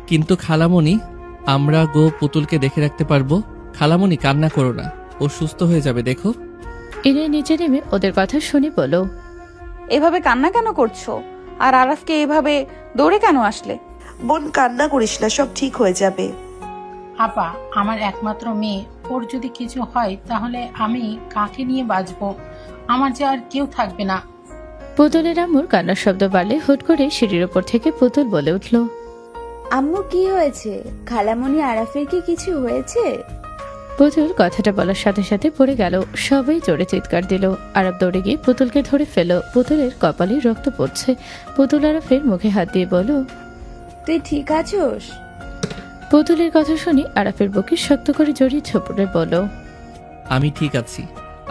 Speaker 1: কিন্তু খালামণি, আমরা পুতুলকে দেখে রাখতে পারবো। খালামণি, কান্না করো না, ও সুস্থ হয়ে যাবে, দেখো।
Speaker 5: ইনায়া নিচে নেমে ওদের কথা শুনে বলো,
Speaker 7: এভাবে কান্না কেন করছো? আর আরাফকে এভাবে দৌড়ে কেন আসলে?
Speaker 12: বোন, কান্না করিস না, সব ঠিক হয়ে যাবে।
Speaker 15: আপা, আমার একমাত্র মেয়ে, ওর যদি কিছু হয় তাহলে আমি কাকে নিয়ে বাঁচবো? আমার যে আর কেউ থাকবে না।
Speaker 5: পুতুলের আম্মুর কান্নার শব্দ বাড়লে হুট করে সিঁড়ির ওপর থেকে পুতুল বলে উঠল,
Speaker 14: আম্মু কি হয়েছে? খালামণি আরাফের কি কিছু হয়েছে?
Speaker 5: পুতুল কথাটা বলার সাথে সাথে পড়ে গেল। সবাই জোরে চিৎকার দিল। আরব দৌড়ে গিয়ে পুতুলকে ধরে ফেল। পুতুলের কপালে রক্ত পড়ছে। পুতুল আরফের মুখে হাত দিয়ে বলো,
Speaker 14: তুই ঠিক আছোস?
Speaker 5: পুতুলের কথা শুনে আরফের বুকে শক্ত করে জড়িয়ে ঝপড়ে বলো,
Speaker 1: আমি ঠিক আছি,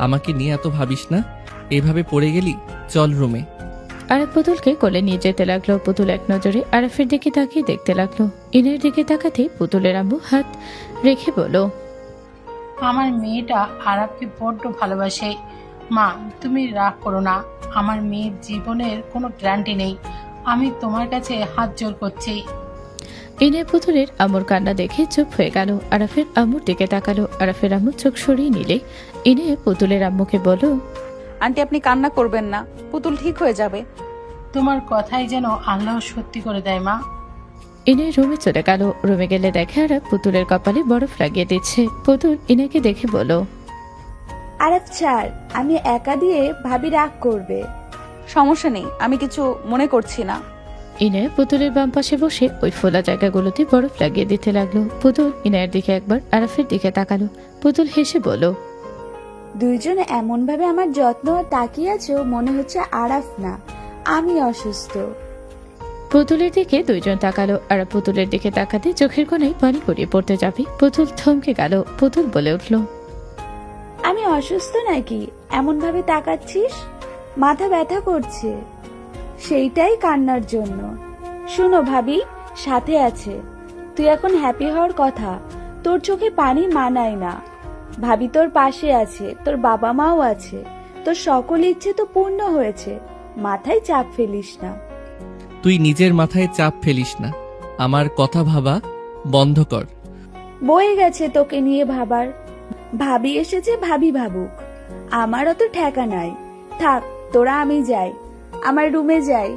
Speaker 1: আমাকে নিয়ে এত ভাবিস না। এভাবে পড়ে গেলি, চল রুমে।
Speaker 5: আরব পুতুলকে কোলে নিয়ে যেতে লাগলো। পুতুল এক নজরে আরফের দিকে তাকিয়ে দেখতে লাগলো। ইনের দিকে তাকাতে পুতুলের আম্মু হাত রেখে বলো,
Speaker 15: আমার মেয়েটা আরাবকে বড্ড ভালোবাসে। মা, তুমি রাগ করো না, আমার মেয়ের জীবনের কোনো গ্যারান্টি নেই। আমি তোমার কাছে হাত জোর করছি।
Speaker 5: ইনে পুতুলের আম্মুর কান্না দেখে চুপ হয়ে গেল। আরাফের আম্মুর দিকে তাকালো। আরাফের আম্মু চোখ সরিয়ে নিলে ইনে পুতুলের আম্মুকে বলো,
Speaker 7: আন্টি, আপনি কান্না করবেন না, পুতুল ঠিক হয়ে যাবে।
Speaker 15: তোমার কথাই যেন আল্লাহ সত্যি করে দেয় মা।
Speaker 5: ইনে রুমে চলে গেল। রুমে গেলে দেখে আরাফ পুতুলের কপালে বরফ লাগিয়ে দিচ্ছে। পুতুল ইনাকে দেখে বলো,
Speaker 14: আরাফ ছাড়, আমি একা দিয়ে ভাবি রাগ করবে।
Speaker 7: সমস্যা নেই, আমি কিছু মনে করছি না।
Speaker 5: ইনে পুতুলের বাম পাশে বসে ওই ফোলা জায়গাগুলোতে বরফ লাগিয়ে দিতে লাগলো। পুতুল ইনায়ের দিকে একবার আরাফের দিকে তাকালো। পুতুল হেসে বলো,
Speaker 14: দুইজন এমন ভাবে আমার যত্ন আর তাকিয়ে আছো, মনে হচ্ছে আরাফ না আমি অসুস্থ।
Speaker 5: পুতুলের দিকে দুইজন তাকালো। আর পুতুলের দিকে তাকাতে চোখের কোণায় পানি গড়িয়ে পড়তে যাবে। পুতুল থমকে গেল। পুতুল বলে উঠল,
Speaker 14: আমি অসুস্থ নাকি এমন ভাবে তাকাচ্ছিস? মাথা ব্যথা করছে, সেইটাই কান্নার জন্য। শুনো ভাবি সাথে আছে, তুই এখন হ্যাপি হওয়ার কথা। তোর চোখে পানি মানায় না। ভাবি তোর পাশে আছে, তোর বাবা মাও আছে, তোর সকল ইচ্ছে তো পূর্ণ হয়েছে। মাথায় চাপ ফেলিস না।
Speaker 1: তুই নিজের মাথায় চাপ ফেলিস না, আমার কথা ভাবা বন্ধ কর।
Speaker 14: বয়ে গেছে তোকে নিয়ে ভাবার। ভাবি এসেছে, ভাবি ভাবুক, আমার অত ঠেকা নাই। থাক তোরা, আমি যাই, আমার রুমে যাই।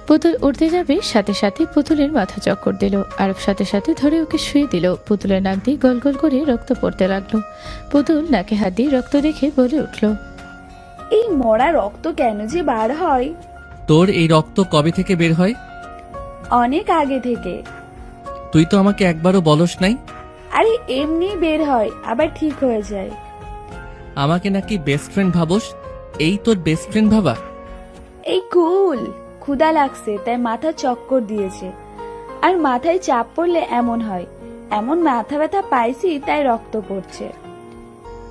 Speaker 5: পুতুল উঠতে যাবে, সাথে সাথে পুতুলের মাথা চক্কর দিল। আরব সাথে সাথে ধরে ওকে শুয়ে দিল। পুতুলের নাক দিয়ে গল গল করে রক্ত পড়তে লাগলো। পুতুল নাকে হাত দিয়ে রক্ত দেখে বলে উঠল,
Speaker 14: এই মরা রক্ত কেন যে বার হয়?
Speaker 1: তোর এই রক্ত কবে থেকে বের হয়?
Speaker 14: অনেক আগে থেকে।
Speaker 1: তুই তো আমাকে একবারও বলস নাই।
Speaker 14: আরে এমনি বের হয়, আবার ঠিক হয়ে যায়।
Speaker 1: আমাকে নাকি বেস্ট ফ্রেন্ড ভাবস? এই তোর বেস্ট ফ্রেন্ড ভাবা?
Speaker 14: এই কুল, ক্ষুধা লাগছে তাই মাথা চক্কর দিয়েছে। আর মাথায় চাপ পড়লে এমন হয়। এমন মাথা ব্যথা পাইছি তাই রক্ত পড়ছে।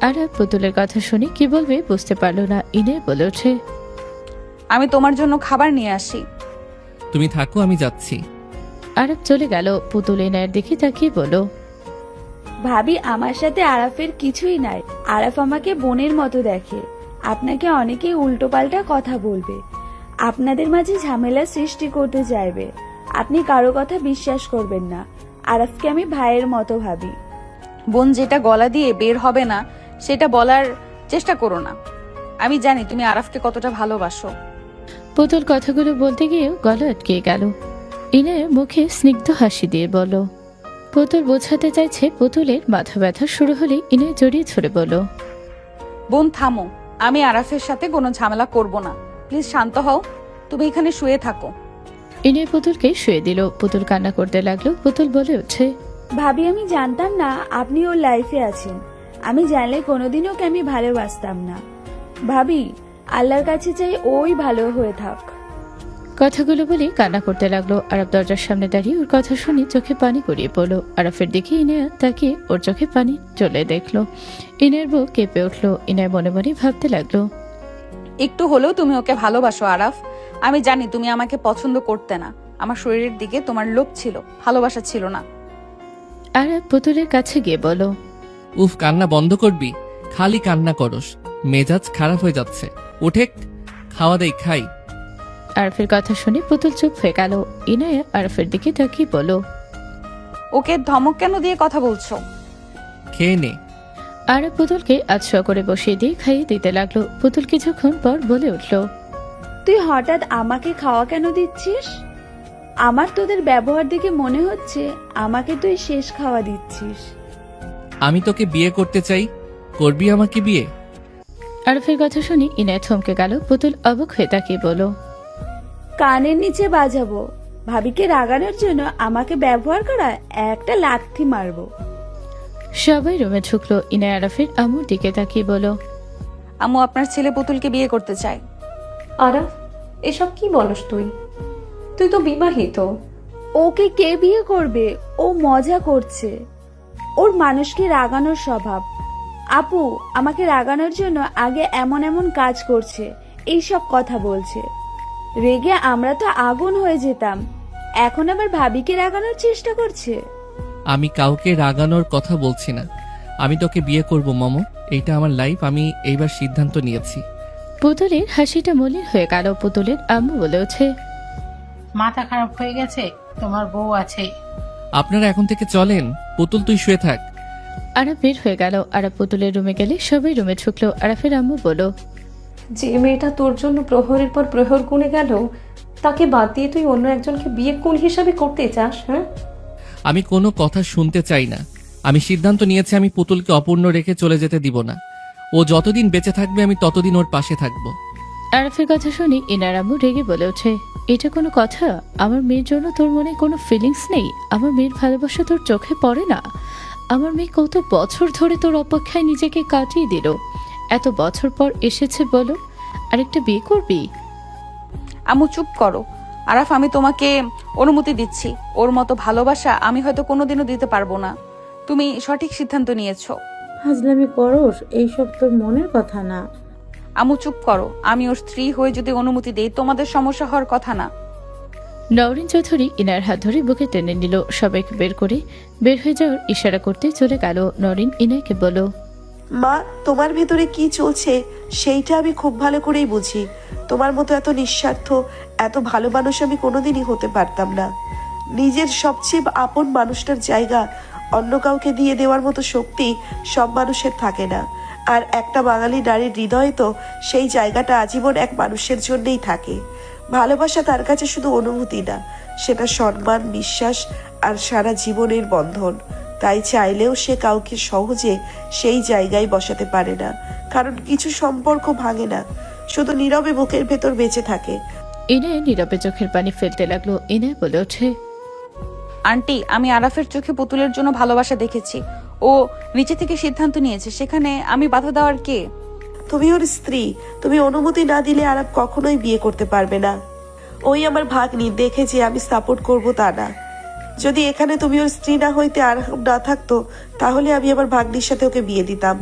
Speaker 5: আরব পুতুলের কথা শুনে কি বলবে বুঝতে পারলো না। ইনে বলে ওঠে,
Speaker 7: আমি তোমার জন্য খাবার নিয়ে আসি।
Speaker 1: তুমি থাকো, আমি যাচ্ছি।
Speaker 5: আরব চলে গেল। পুতুল ইনায়ের দিকে তাকিয়ে বলো,
Speaker 14: ভাবি আমার সাথে আরাফের কিছুই নাই। আরাফ আমাকে বোনের মতো দেখে। আপনাকে অনেকেই উল্টোপাল্টা কথা বলবে, আপনাদের মাঝে ঝামেলা সৃষ্টি করতে চাইবে। আপনি কারো কথা বিশ্বাস করবেন না। আরাফকে আমি ভাইয়ের মতো ভাবি।
Speaker 7: বোন যেটা গলা দিয়ে বের হবে না সেটা বলার চেষ্টা করো না। আমি জানি তুমি আরাফকে কতটা ভালোবাসো।
Speaker 5: পুতুল কথাগুলো বলতে গিয়েও গলা আটকে গেল। ইনে মুখে স্নিগ্ধ হাসি দিয়ে বলল, পুতুল বোঝাতে চাইছে পুতুলের মাথা ব্যথা শুরু হলে ইনে জড়িয়ে ধরে বলল,
Speaker 7: বোন থামো, আমি আরাফের সাথে কোনো ঝামেলা করব না। প্লিজ শান্ত হও, তুমি এখানে শুয়ে থাকো।
Speaker 5: ইনে পুতুলকে শুয়ে দিল। পুতুল কান্না করতে লাগলো। পুতুল বলে ওঠে,
Speaker 14: ভাবি আমি জানতাম না আপনি ওর লাইফে আছেন। আমি জানলে কোনোদিনও ওকে আমি ভালোবাসতাম না। ভাবি আল্লাহর কাছে চাই ওই ভালো হয়ে থাক।
Speaker 5: কথাগুলো বলে কান্না করতে লাগলো। আরব দরজার সামনে দাঁড়িয়ে ওর কথা শুনে চোখে পানি গড়িয়ে পড়লো। আরফের দিকে ইনায়া তাকিয়ে ওর চোখে পানি চলে দেখলো। ইনায়ের বুক কেঁপে উঠলো। ইনায় মনে মনে ভাবতে লাগলো,
Speaker 7: একটু হলেও তুমি ওকে ভালোবাসো আরাফ। আমি জানি তুমি আমাকে পছন্দ করতে না, আমার শরীরের দিকে তোমার লোভ ছিল, ভালোবাসা ছিল না।
Speaker 5: আরব পুতুলের কাছে গিয়ে বলো,
Speaker 1: উফ, কান্না বন্ধ করবি? খালি কান্না করস, মেজাজ খারাপ হয়ে যাচ্ছে। উঠে খাওয়া দেই, খাই।
Speaker 5: আরফের কথা শুনে পুতুল চুপ হয়ে গেল। ইনায়া আরফের দিকে তাকিয়ে বলো,
Speaker 7: ওকে ধমক কেন দিয়ে কথা বলছো?
Speaker 1: খেয়ে নে।
Speaker 5: আরব পুতুলকে আছড়া করে বসিয়ে দিয়ে খাইয়ে দিতে লাগলো। পুতুল কিছুক্ষণ পর বলে উঠল,
Speaker 14: তুই হঠাৎ আমাকে খাওয়া কেন দিচ্ছিস? আমার তোদের ব্যবহার দেখে মনে হচ্ছে আমাকে তুই শেষ খাওয়া দিচ্ছিস।
Speaker 1: আমি তোকে বিয়ে করতে চাই, করবি আমাকে বিয়ে?
Speaker 5: আরফের কথা শুনে ইনায়া থমকে গেল। পুতুল অবাক হয়ে তাকিয়ে বলো,
Speaker 14: কানের নিচে বাজাবো। ভাবিকে রাগানোর জন্য আমাকে ব্যবহার করা, একটা লাথি মারবো।
Speaker 5: সবাই রুমে ঢুকলো। ইনায়া আরফের আম্মুর দিকে তাকিয়ে বলো,
Speaker 7: আম্মু আপনার ছেলে পুতুলকে বিয়ে করতে চায়।
Speaker 2: আরাফ, এসব কি বলস তুই? তুই তো বিবাহিত।
Speaker 14: ওকে কে বিয়ে করবে? ও মজা করছে। ওর মানুষকে রাগানোর স্বভাব। আপু আমাকে রাগানোর জন্য আগে এমন এমন কাজ করছে, এইসব কথা বলছে। রেগে আমরা তো আগুন হয়ে যেতাম, এখন আবার ভাবিকে রাগানোর চেষ্টা করছে।
Speaker 1: আমি কাউকে রাগানোর কথা বলছি না। আমি তোকে বিয়ে করব মমো, এইটা আমার লাইফ। আমি এইবার সিদ্ধান্ত নিয়েছি।
Speaker 5: পুতুলের হাসিটা মলিন হয়ে গেল। পুতুলের আম্মু বলে ওঠে,
Speaker 15: মাথা খারাপ হয়ে গেছে, তোমার বউ আছে।
Speaker 1: আপনারা এখন থেকে চলেন। পুতুল, তুই শুয়ে থাক।
Speaker 5: আরব বের হয়ে গেল। আরব পুতুলের রুমে গেলে সবাই রুমে ঢুকলো। আরফের আম্মু বলো,
Speaker 2: যে মেয়েটা তোর জন্য প্রহরের পর প্রহর গুনে গেল, তাকে বাদ দিয়ে তুই অন্য একজনকে বিয়ে কোন হিসাবে করতে চাস? হ্যাঁ,
Speaker 1: আমি কোনো কথা শুনতে চাই না। আমি সিদ্ধান্ত নিয়েছি, আমি পুতুলকে অপূর্ণ রেখে চলে যেতে দিব না। ও যতদিন বেঁচে থাকবে আমি ততদিন ওর পাশে থাকব।
Speaker 5: আরফের কথা শুনে ইনার আম্মু রেগে বলে ওঠে, এটা কোনো কথা? আমার মেয়ের জন্য তোর মনে কোনো ফিলিংস নেই? আমার মেয়ের ভালোবাসা তোর চোখে পড়ে না? আমার মেয়ে কত বছর ধরে তোর অপেক্ষায় নিজেকে কাটিয়ে দিল, এত বছর পর এসেছে, বলো আরেকটা বিয়ে করবি?
Speaker 7: আম্মু চুপ করো। আরাফ, আমি তোমাকে অনুমতি দিচ্ছি। ওর মতো ভালোবাসা আমি হয়তো কোনোদিনও দিতে পারবো না। তুমি সঠিক সিদ্ধান্ত নিয়েছো।
Speaker 4: ফাজলামি করস, এইসব তোর মনের কথা না।
Speaker 7: আম্মু চুপ করো। আমি ওর স্ত্রী হয়ে যদি অনুমতি দেই, তোমাদের সমস্যা হওয়ার কথা না।
Speaker 5: নওরিন চৌধুরী ইনার হাত ধরে বুকে টেনে নিল। সবাইকে বের করে বের হয়ে যাওয়ার ইশারা করতে চলে গেল। নওরিন ইনাকে বলো,
Speaker 12: মা, তোমার ভেতরে কি চলছে সেইটা আমি খুব ভালো করেই বুঝি। তোমার মতো এত নিঃস্বার্থ, এত ভালো মানুষ আমি কোনোদিনই হতে পারতাম না। নিজের সবচেয়ে আপন মানুষটার জায়গা অন্য কাউকে দিয়ে দেওয়ার মতো শক্তি সব মানুষের থাকে না। আর একটা বাঙালি নারীর হৃদয়ে তো সেই জায়গাটা আজীবন এক মানুষের জন্যই থাকে। ভালোবাসা তার কাছে শুধু অনুভূতি না, সেটা সম্মান, বিশ্বাস আর সারা জীবনের বন্ধন। তাই চাইলেও সে কাউকে সহজে সেই জায়গায় বসাতে পারে না, কারণ কিছু সম্পর্ক ভাঙে না, শুধু নীরবে বুকের ভেতর বেঁচে থাকে।
Speaker 5: ইনায় নীরবে চোখের পানি ফেলতে লাগলো। ইনায় বলে ওঠে,
Speaker 7: আন্টি, আমি আরাফের চোখে পুতুলের জন্য ভালোবাসা দেখেছি। ও নিচে থেকে সিদ্ধান্ত নিয়েছে, সেখানে আমি বাধা দেওয়ার কে?
Speaker 12: তুমি ওর স্ত্রী, তুমি অনুমতি না দিলে আরাপ কখনোই বিয়ে করতে পারবে না। ওই আমার ভাগ্নি, দেখে যে আমি সাপোর্ট করব তা না। যদি এখানে তুমি ওর স্ত্রী না হইতে আরহাম না থাকতো, তাহলে আমি আমার ভাগ্নির সাথে ওকে বিয়ে দিতাম।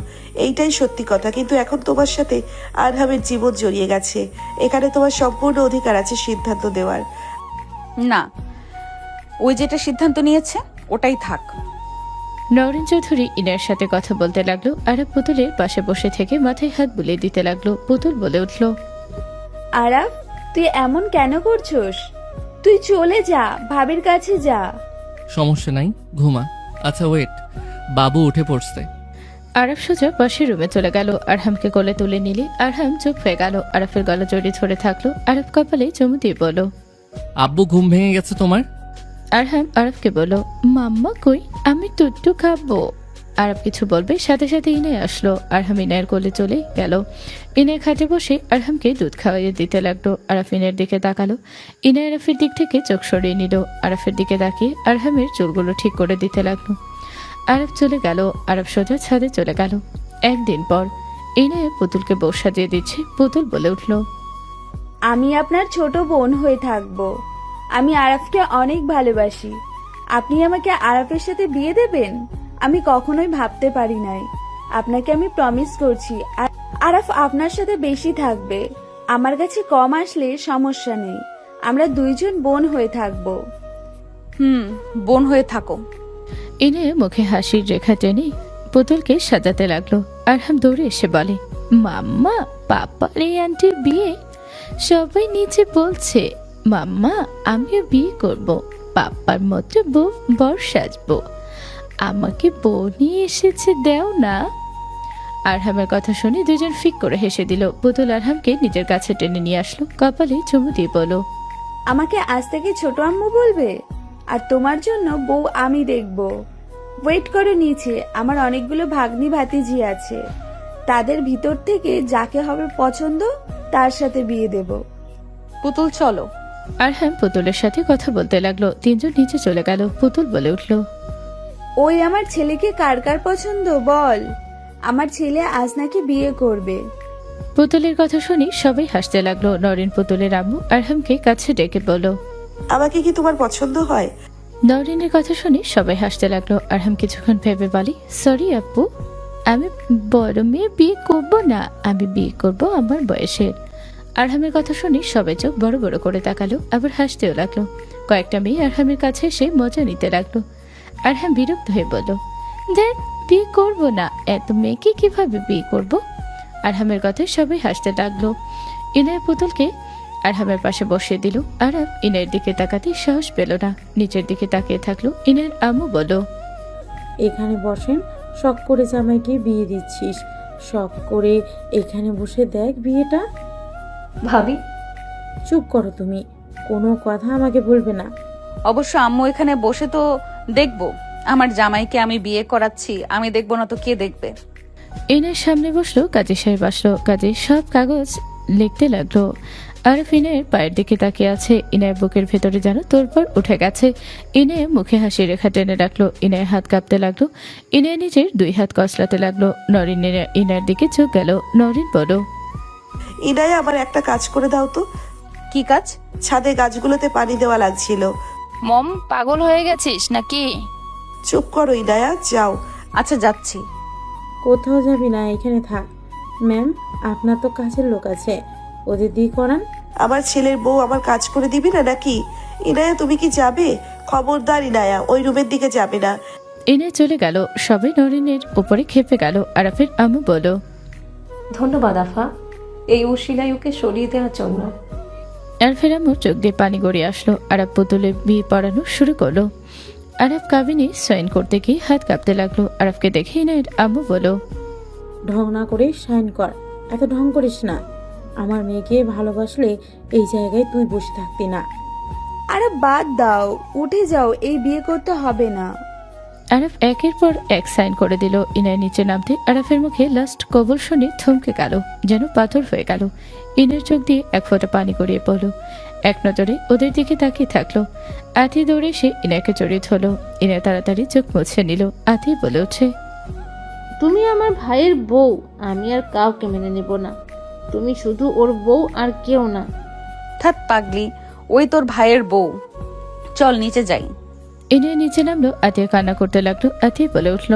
Speaker 12: এইটাই সত্যি কথা। কিন্তু এখন তোমার সাথে আরহামের জীবন জড়িয়ে গেছে, এখানে তোমার সম্পূর্ণ অধিকার আছে সিদ্ধান্ত দেওয়ার।
Speaker 7: না, ওই যেটা সিদ্ধান্ত নিয়েছে ওটাই থাক।
Speaker 5: নওরিন চৌধুরী ইনার সাথে কথা বলতে লাগলো। আরব পুতুলের পাশে বসে থেকে মাথায় হাত বুলিয়ে দিতে লাগলো। পুতুল বলে উঠল,
Speaker 14: আরাফ, তুই এমন কেন করছস? তুই চলে যা, ভাবির কাছে যা।
Speaker 1: সমস্যা নাই, ঘুমা। আচ্ছা ওয়েট, বাবু উঠে পড়ছে।
Speaker 5: আরব সোজা পাশের রুমে চলে গেল। আরহামকে কোলে তুলে নিলে আরহাম চুপ হয়ে গেল। আরফের গলা জড়িয়ে ধরে থাকলো। আরব কপালে চুমু দিয়ে বলো,
Speaker 1: আব্বু ঘুম ভেঙে গেছে তোমার?
Speaker 5: আরহাম আরবকে বলো, মাম্মা কই, আমি টুট্টু খাবো। আরব কিছু বলবে, সাথে সাথে ইনায় আসলো। আরহাম ইনায়ের কোলে চলে গেল। ইনায় খাটে বসে আরহামকে দুধ খাওয়াইয়ে দিতে লাগলো। আরফ ইনায়ের দিকে তাকালো। ইনায় আরফের দিক থেকে চোখ সরিয়ে নিল। আরফের দিকে তাকিয়ে আরহামের চুলগুলো ঠিক করে দিতে লাগলো। আরব চলে গেল। আরব সোজা ছাদে চলে গেল। একদিন পর ইনায় পুতুলকে বউ সাজিয়ে দিচ্ছে। পুতুল বলে উঠল,
Speaker 14: আমি আপনার ছোট বোন হয়ে থাকবো। আমি আরাফকে অনেক ভালোবাসি। আপনি আমাকে আরাফের সাথে বিয়ে দেবেন? আমি কখনোই ভাবতে পারি নাই। আপনাকে আমি প্রমিস করছি আরাফ আপনার সাথে বেশি থাকবে। আমার কাছে কম আসলে সমস্যা নেই। আমরা দুইজন বোন হয়ে থাকবো।
Speaker 7: বোন হয়ে থাকো।
Speaker 5: ইনে মুখে হাসির রেখা টেনে পুতুলকে সাজাতে লাগলো। আরহাম দৌড়ে এসে বলে, মাম্মা, পাপার এই আন্টির বিয়ে। সবাই নিচে বলছে, মাম্মা আমিও বিয়ে করব, পাপার মতো বর সাজবো। আমাকে বউ নিয়ে এসেছে, দেও না। আরহামের কথা শুনে দুজন ফিক করে হেসে দিল। পুতুল আরহামকে নিজের কাছে টেনে নিয়ে আসলো, কপালে চুমু দিয়ে বলল,
Speaker 14: আমাকে আজ থেকে ছোট আম্মু বলবে, আর তোমার জন্য বউ আমি দেখব। ওয়েট করে নিচে, আমার অনেকগুলো ভাগ্নি ভাতিজি আছে। তাদের ভিতর থেকে যাকে হবে পছন্দ তার সাথে বিয়ে দেব।
Speaker 7: পুতুল চলো।
Speaker 5: আরহাম পুতুলের সাথে কথা বলতে লাগলো। তিনজন নিচে চলে গেল। পুতুল বলে উঠল,
Speaker 14: ওই আমার ছেলেকে কার কার পছন্দ বল, আমার ছেলে আজ নাকি বিয়ে করবে।
Speaker 5: পুতুলের কথা শুনি সবাই হাসতে লাগলো। নরিন পুতুলের আম্মু আরহামকে কাছে ডেকে বলল,
Speaker 12: আমাকে কি তোমার পছন্দ হয়?
Speaker 5: নরিনের কথা শুনি সবাই হাসতে লাগলো। আরহাম কিছুক্ষণ ভেবে বলি, সরি আপু, আমি বড় মেয়ে বিয়ে করব না, আমি বিয়ে করব আমার বয়সের। আরহামের কথা শুনি সবাই চোখ বড় বড় করে তাকালো, আবার হাসতেও লাগলো। কয়েকটা মেয়ে আরহামের কাছে এসে মজা নিতে লাগলো। আরহাম বিরক্ত হয়ে বলল, দেখ, বিয়ে করব না, এত মেয়েকে কিভাবে বিয়ে করব? আরহামের কথায় সবাই হাসতে লাগলো। ইনায় পুতুলকে আরহামের পাশে বসিয়ে দিল। আরহাম ইনায়ের দিকে তাকাতে সাহস পেল না, নিচের দিকে তাকিয়ে থাকলো। ইনায়ের আম্মু বলল,
Speaker 4: এখানে বসেন, শখ করে জামাইকে বিয়ে দিচ্ছিস, শখ করে এখানে বসে দেখ বিয়েটা।
Speaker 2: ভাবি,
Speaker 4: চুপ করো তুমি, কোনো কথা আমাকে বলবে না।
Speaker 7: অবশ্য আম্মু এখানে বসে তো দেখবো আমার জামাইকে আমি বিয়ে করাচ্ছি, আমি দেখবো না তো কে দেখবে?
Speaker 5: ইনায়ের সামনে বসলো। কাজী সাহেব আসলো। কাজী সব কাগজ লিখতে লাগলো। আরফ ইনায়ের পায়ের দিকে তাকিয়ে আছে। ইনায়ের বুকের ভেতরে যেন তোড়পড় উঠে গেছে। ইনায়ে মুখে হাসি রেখা টেনে রাখলো। ইনায়ের হাত কাঁপতে লাগলো। ইনায়ে নিজের দুই হাত কসলাতে লাগলো। নরিন ইনায়ের দিকে চোখ গেল। নরিন বলল,
Speaker 12: ইনায়া, আমার একটা কাজ করে দাও তো।
Speaker 7: কি কাজ?
Speaker 12: ছাদে গাছগুলোতে পানি দেওয়া লাগছিল।
Speaker 13: মম, পাগল হয়ে গেছিস নাকি?
Speaker 12: চুপ করো ইনায়া, যাও।
Speaker 7: আচ্ছা, যাচ্ছি।
Speaker 4: কোথাও যাবি না, এখানে থাক। ম্যাম, আপনার তো কাছের লোক আছে, ওদের দিয়ে করান।
Speaker 12: আমার ছেলের বউ আমার কাজ করে দিবি না নাকি? ইনায়া, তুমি কি যাবে? খবরদার ইনায়া, ওই রুমের দিকে যাবে না।
Speaker 5: ইনায়ে চলে গেল। সবাই নরিনের উপরে খেপে গেল। আরাফের আম্মু বলল,
Speaker 2: ধন্যবাদ আফা, এই উশিলায় ওকে সরিয়ে দেওয়ার জন্য।
Speaker 5: আরফের আম্মু চোখ দিয়ে পানি গড়িয়ে আসলো। আরাফ পুতুলে বিয়ে পড়ানো শুরু করলো। আরাফ কাবিনে সাইন করতে গিয়ে হাত কাঁপতে লাগলো। আরাফকে দেখে ইনায়ের আম্মু বলল,
Speaker 4: ঢং না করে সাইন কর, এত ঢং করিস না। আমার মেয়েকে ভালোবাসলে এই জায়গায় তুই বসে থাকতি না।
Speaker 14: আরে বাদ দাও, উঠে যাও, এই বিয়ে করতে হবে না।
Speaker 5: আরাফ একের পর এক সাইন করে দিল। ইনায়ের নিচে নামতে আরাফের মুখে লাস্ট কবল শুনে থমকে গেল, যেন পাথর হয়ে গেল। ইনায়ের চোখ দিয়ে এক ফোঁটা পানি গড়িয়ে পড়ল। এক নজরে ওদের দিকে তাকিয়ে থাকলো। আতি দৌড়ে এসে ইনায়কে জড়িয়ে ধরলো। ইনায় তাড়াতাড়ি চোখ মুছে নিল। আতি বলে ওঠে,
Speaker 4: তুমি আমার ভাইয়ের বউ, আমি আর কাউকে মেনে নেব না। তুমি শুধু ওর বউ আর কেউ না।
Speaker 7: থাক পাগলি, ওই তোর ভাইয়ের বউ। চল নিচে যাই।
Speaker 5: ইনায় নিচে নামলো। আতিয়া কান্না করতে লাগলো। আতি বলে উঠল,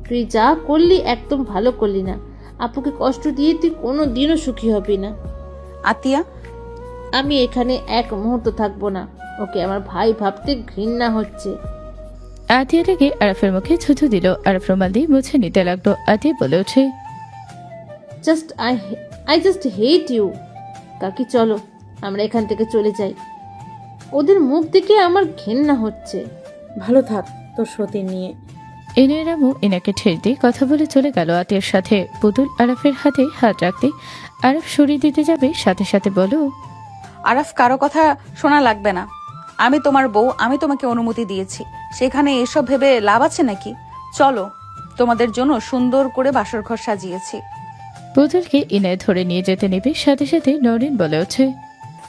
Speaker 4: তুই যা করলি একদম ভালো করলি না। আপুকে কষ্ট দিয়ে তুই কোনো দিনও সুখী হবি না।
Speaker 7: আতিয়া,
Speaker 4: আমি এখানে এক মুহূর্ত থাকবো না। ওকে আমার ভাই ভাবতে ঘৃণা হচ্ছে।
Speaker 5: আতিয়া রেগে আরাফের মুখে থুথু দিল। আরাফ রুমাল দিয়ে মুছে নিতে লাগলো। আতিয়া বলে ওঠে,
Speaker 4: আই জাস্ট হেট ইউ। কাকি চলো, আমরা এখান থেকে চলে যাই। ওদের মুখ দেখে আমার ঘৃণা হচ্ছে। ভালো থাক তোর সতী নিয়ে।
Speaker 5: ইনায়ের আম্মু ইনাকে ঠেস দিয়ে কথা বলে চলে গেল আতিয়ার সাথে। পুতুল আরাফের হাতে হাত রাখতে আরাফ সরিয়ে দিতে যাবে, সাথে সাথে বলো,
Speaker 7: আরাফ, কারো কথা শোনা লাগবে না। আমি তোমার বউ, আমি তোমাকে অনুমতি দিয়েছি। সেখানে এসব ভেবে লাভ আছে নাকি? চলো, তোমাদের জন্য সুন্দর করে বাসর ঘর সাজিয়েছি।
Speaker 5: পুতুলকে ইনায় ধরে নিয়ে যেতে নেবে, সাথে সাথে নরিন বলে ওঠে,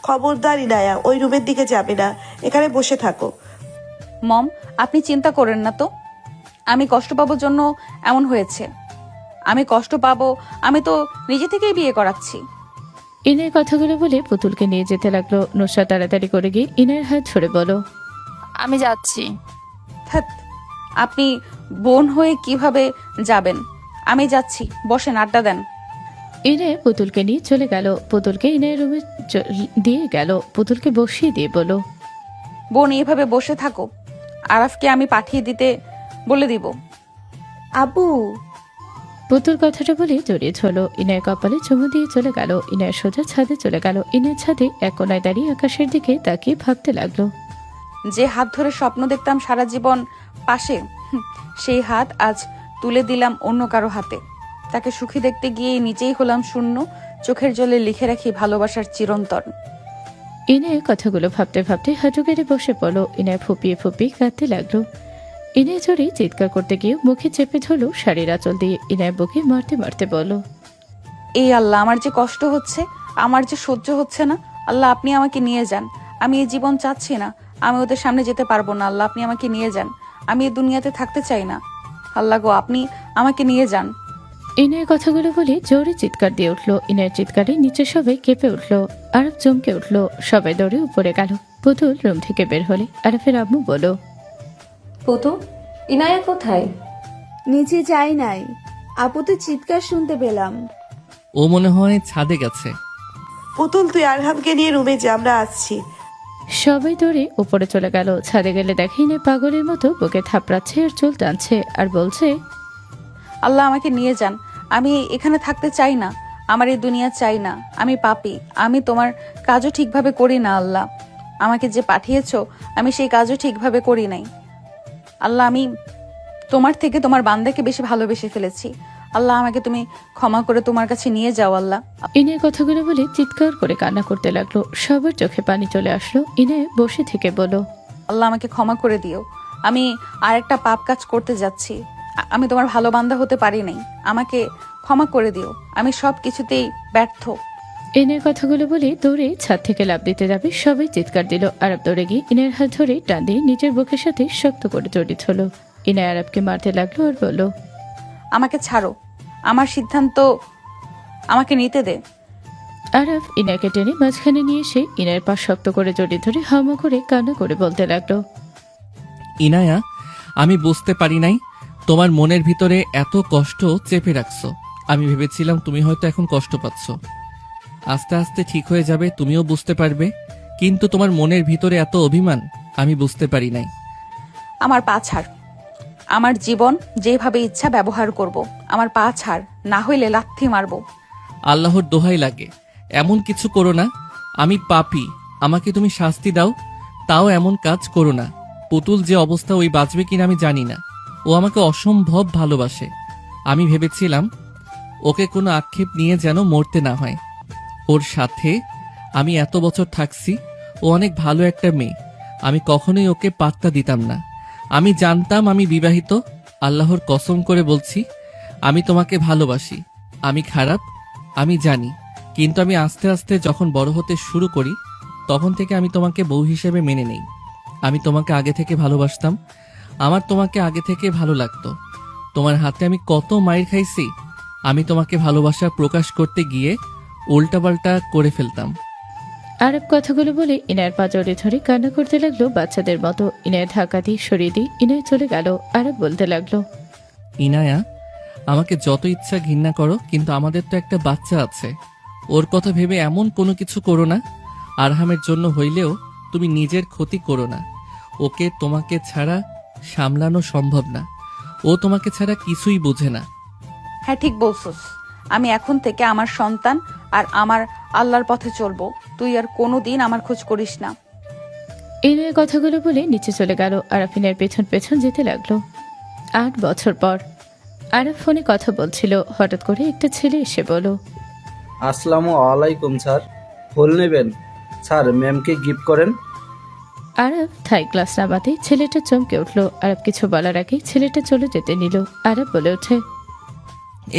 Speaker 12: খবরদার ইনায়া, ওই রুমের দিকে যাবে না, এখানে বসে থাকো।
Speaker 7: মম, আপনি চিন্তা করেন না তো, আমি কষ্ট পাবো জন্য এমন হয়েছে। আমি কষ্ট পাবো, আমি তো নিজে থেকেই বিয়ে করাচ্ছি।
Speaker 5: ইনায়ের কথাগুলো বলে পুতুলকে নিয়ে যেতে লাগলো। নুসরাত তাড়াতাড়ি করে গিয়ে ইনায়ের হাত ধরে বলো,
Speaker 13: আমি যাচ্ছি।
Speaker 7: ধ্যাৎ, আপনি বোন হয়ে কিভাবে যাবেন? আমি যাচ্ছি, বসেন, আড্ডা দেন।
Speaker 5: ইনায় পুতুলকে নিয়ে চলে গেল। পুতুলকে ইনায়ের রুমে দিয়ে গেল। পুতুলকে বসিয়ে দিয়ে বলো,
Speaker 7: বোন এভাবে বসে থাকো, আরাফকে আমি পাঠিয়ে দিতে বলে দিব।
Speaker 14: আব্বু,
Speaker 5: পুতুল কথাটা বলে জড়িয়ে ধরলো। ইনায়ের কপালে চুমু দিয়ে চলে গেল। ইনায়ের সোজা ছাদে চলে গেল। ইনায়ের ছাদে এক কোনায় দাঁড়িয়ে আকাশের দিকে তাকিয়ে ভাবতে লাগলো।
Speaker 7: যে হাত ধরে স্বপ্ন দেখতাম সারা জীবন পাশে, সেই হাত আজ তুলে দিলাম অন্য কারো হাতে। তাকে সুখী দেখতে গিয়ে নিজেই হলাম শূন্য, চোখের জলে লিখে রাখি ভালোবাসার চিরন্তন।
Speaker 5: ইনায়ের কথাগুলো ভাবতে ভাবতে হাঁটু গেড়ে বসে পড়লো। ইনায় ফুপিয়ে ফুপিয়ে কাঁদতে লাগলো। ইনায় জোরে চিৎকার করতে গিয়ে মুখে চেপে ধরলো শাড়ির আঁচল দিয়ে। ইনায় বুকে মারতে মারতে বলল,
Speaker 7: এই আল্লাহ, আমার যে কষ্ট হচ্ছে, আমার যে সহ্য হচ্ছে না। আল্লাহ, আপনি আমাকে নিয়ে যান। আমি এই জীবন চাচ্ছি না, আমি ওদের সামনে যেতে পারবো না। আল্লাহ, আপনি আমাকে নিয়ে যান। আমি এই দুনিয়াতে থাকতে চাই না। আল্লাহ গো, আপনি আমাকে নিয়ে যান।
Speaker 5: ইনায়ের কথাগুলো বলে জোরে চিৎকার দিয়ে উঠলো। ইনায়ের চিৎকারে নিচে সবাই কেঁপে উঠলো। আরব চমকে উঠলো। সবাই দৌড়ে উপরে গেল। পুতুল রুম থেকে বের হলে আরফের আম্মু বলো,
Speaker 2: পুতু, ইনায়া কোথায়?
Speaker 14: নিচে যাই নাই, আপু তো চিৎকার শুনতে পেলাম।
Speaker 1: ও মনে হয় ছাদে গেছে।
Speaker 12: পুতুল, তুই আরহামকে নিয়ে রুমে যা, আমরা আসছি।
Speaker 5: সবাই দৌড়ে উপরে চলে গেল। ছাদে গেলে দেখে ইনায় পাগলের মতো বুকে থাপড়াচ্ছে আর চুল টানছে আর বলছে,
Speaker 7: আল্লাহ, আমাকে নিয়ে যান। আমি এখানে থাকতে চাই না, আমার এই দুনিয়া চাই না। আমি পাপী, আমি তোমার কাজও ঠিকভাবে করি না। আল্লাহ, আমাকে যে পাঠিয়েছো, আমি সেই কাজও ঠিকভাবে করি নাই। আল্লাহ, আমি তোমার থেকে তোমার বান্দাকে বেশি ভালোবেসে ফেলেছি। আল্লাহ, আমাকে তুমি ক্ষমা করে তোমার কাছে নিয়ে যাও। আল্লাহ।
Speaker 5: ইনায়ের কথাগুলো বলে চিৎকার করে কান্না করতে লাগলো। সবার চোখে পানি চলে আসলো। ইনায় বসে থেকে বলো,
Speaker 7: আল্লাহ, আমাকে ক্ষমা করে দিও। আমি আর একটা পাপ কাজ করতে যাচ্ছি। আমি তোমার ভালো বান্দা হতে পারি নাই, আমাকে ক্ষমা করে দিও। আমি সব কিছুতেই ব্যর্থ।
Speaker 5: ইনায়ের কথাগুলো বলে দৌড়ে ছাদ থেকে লাফ দিতে যাবে। সবাই চিৎকার দিল। আরব দৌড়ে গিয়ে ইনায়ের হাত ধরে টান দিয়ে নিজের বুকের সাথে শক্ত করে জড়িত হলো। ইনায় আরবকে মারতে লাগলো আর বলল,
Speaker 7: আমাকে ছাড়ো, আমার সিদ্ধান্ত আমাকে নিতে দে।
Speaker 5: আরব ইনায়কে টেনে মাঝখানে নিয়ে এসে ইনায়ের পা শক্ত করে জড়িয়ে ধরে হামা করে কান্না করে বলতে লাগলো,
Speaker 1: ইনায়া, আমি বুঝতে পারি নাই তোমার মনের ভিতরে এত কষ্ট চেপে রাখছো। আমি ভেবেছিলাম তুমি হয়তো এখন কষ্ট পাচ্ছ, আস্তে আস্তে ঠিক হয়ে যাবে, তুমিও বুঝতে পারবে। কিন্তু তোমার মনের ভিতরে এত অভিমান আমি বুঝতে পারি নাই।
Speaker 7: আমার পা ছাড়, আমার জীবন যেভাবে ইচ্ছা ব্যবহার করব। আমার পা ছাড়, না হইলে লাথি মারবো।
Speaker 1: আল্লাহর দোহাই লাগে, এমন কিছু করো না। আমি পাপী, আমাকে তুমি শাস্তি দাও, তাও এমন কাজ করো না। পুতুল যে অবস্থা, ওই বাঁচবে কিনা আমি জানি না। ও আমাকে অসম্ভব ভালোবাসে। আমি ভেবেছিলাম ওকে কোনো আক্ষেপ নিয়ে যেন মরতে না হয়। ওর সাথে আমি এত বছর থাকছি, ও অনেক ভালো একটা মেয়ে। আমি কখনোই ওকে পাত্তা দিতাম না। আমি জানতাম আমি বিবাহিত। আল্লাহর কসম করে বলছি, আমি তোমাকে ভালোবাসি। আমি খারাপ, আমি জানি, কিন্তু আমি আস্তে আস্তে যখন বড় হতে শুরু করি, তখন থেকে আমি তোমাকে বউ হিসেবে মেনে নেই। আমি তোমাকে আগে থেকে ভালোবাসতাম, আমার তোমাকে আগে থেকে ভালো লাগতো। তোমার হাতে আমি কত মাইর খাইছি। আমি তোমাকে ভালোবাসা প্রকাশ করতে গিয়ে উল্টাপাল্টা করে ফেলতাম।
Speaker 5: আরব কথাগুলো বলে ইনায়ের পা জড়িয়ে ধরে কান্না করতে লাগলো বাচ্চাদের মতো। ইনায়ের ধাক্কা দিয়ে সরিয়ে দিয়ে ইনায় চলে গেল। আরব বলতে লাগলো,
Speaker 1: ইনায়া, আমাকে যত ইচ্ছা ঘৃণা করো, কিন্তু আমাদের তো একটা বাচ্চা আছে। ওর কথা ভেবে এমন কোনো কিছু করো না। আরহামের জন্য হইলেও তুমি নিজের ক্ষতি করো না। ওকে তোমাকে ছাড়া সামলানো সম্ভব না। ও তোমাকে ছাড়া কিছুই বোঝে না।
Speaker 7: হ্যাঁ, ঠিক বলছস। আমি এখন থেকে আমার সন্তান আর আমার আল্লাহর পথে চলবো। তুই আর কোনোদিন আমার খোঁজ করিস না।
Speaker 5: ইনায়ের কথাগুলো বলে নিচে চলে গেল। আরব ইনায়ের পেছন পেছন যেতে লাগলো। 8 বছর পর আরব ফোনে কথা বলছিল। হঠাৎ করে একটা ছেলে এসে বলল,
Speaker 16: আসসালামু আলাইকুম স্যার, ফুল নেবেন? স্যার, ম্যামকে গিফট করেন।
Speaker 5: আরব থাই গ্লাস নামাতে ছেলেটা চমকে উঠলো। আরব কিছু বলার আগে ছেলেটা চলে যেতে নিল। আরব বলে ওঠে,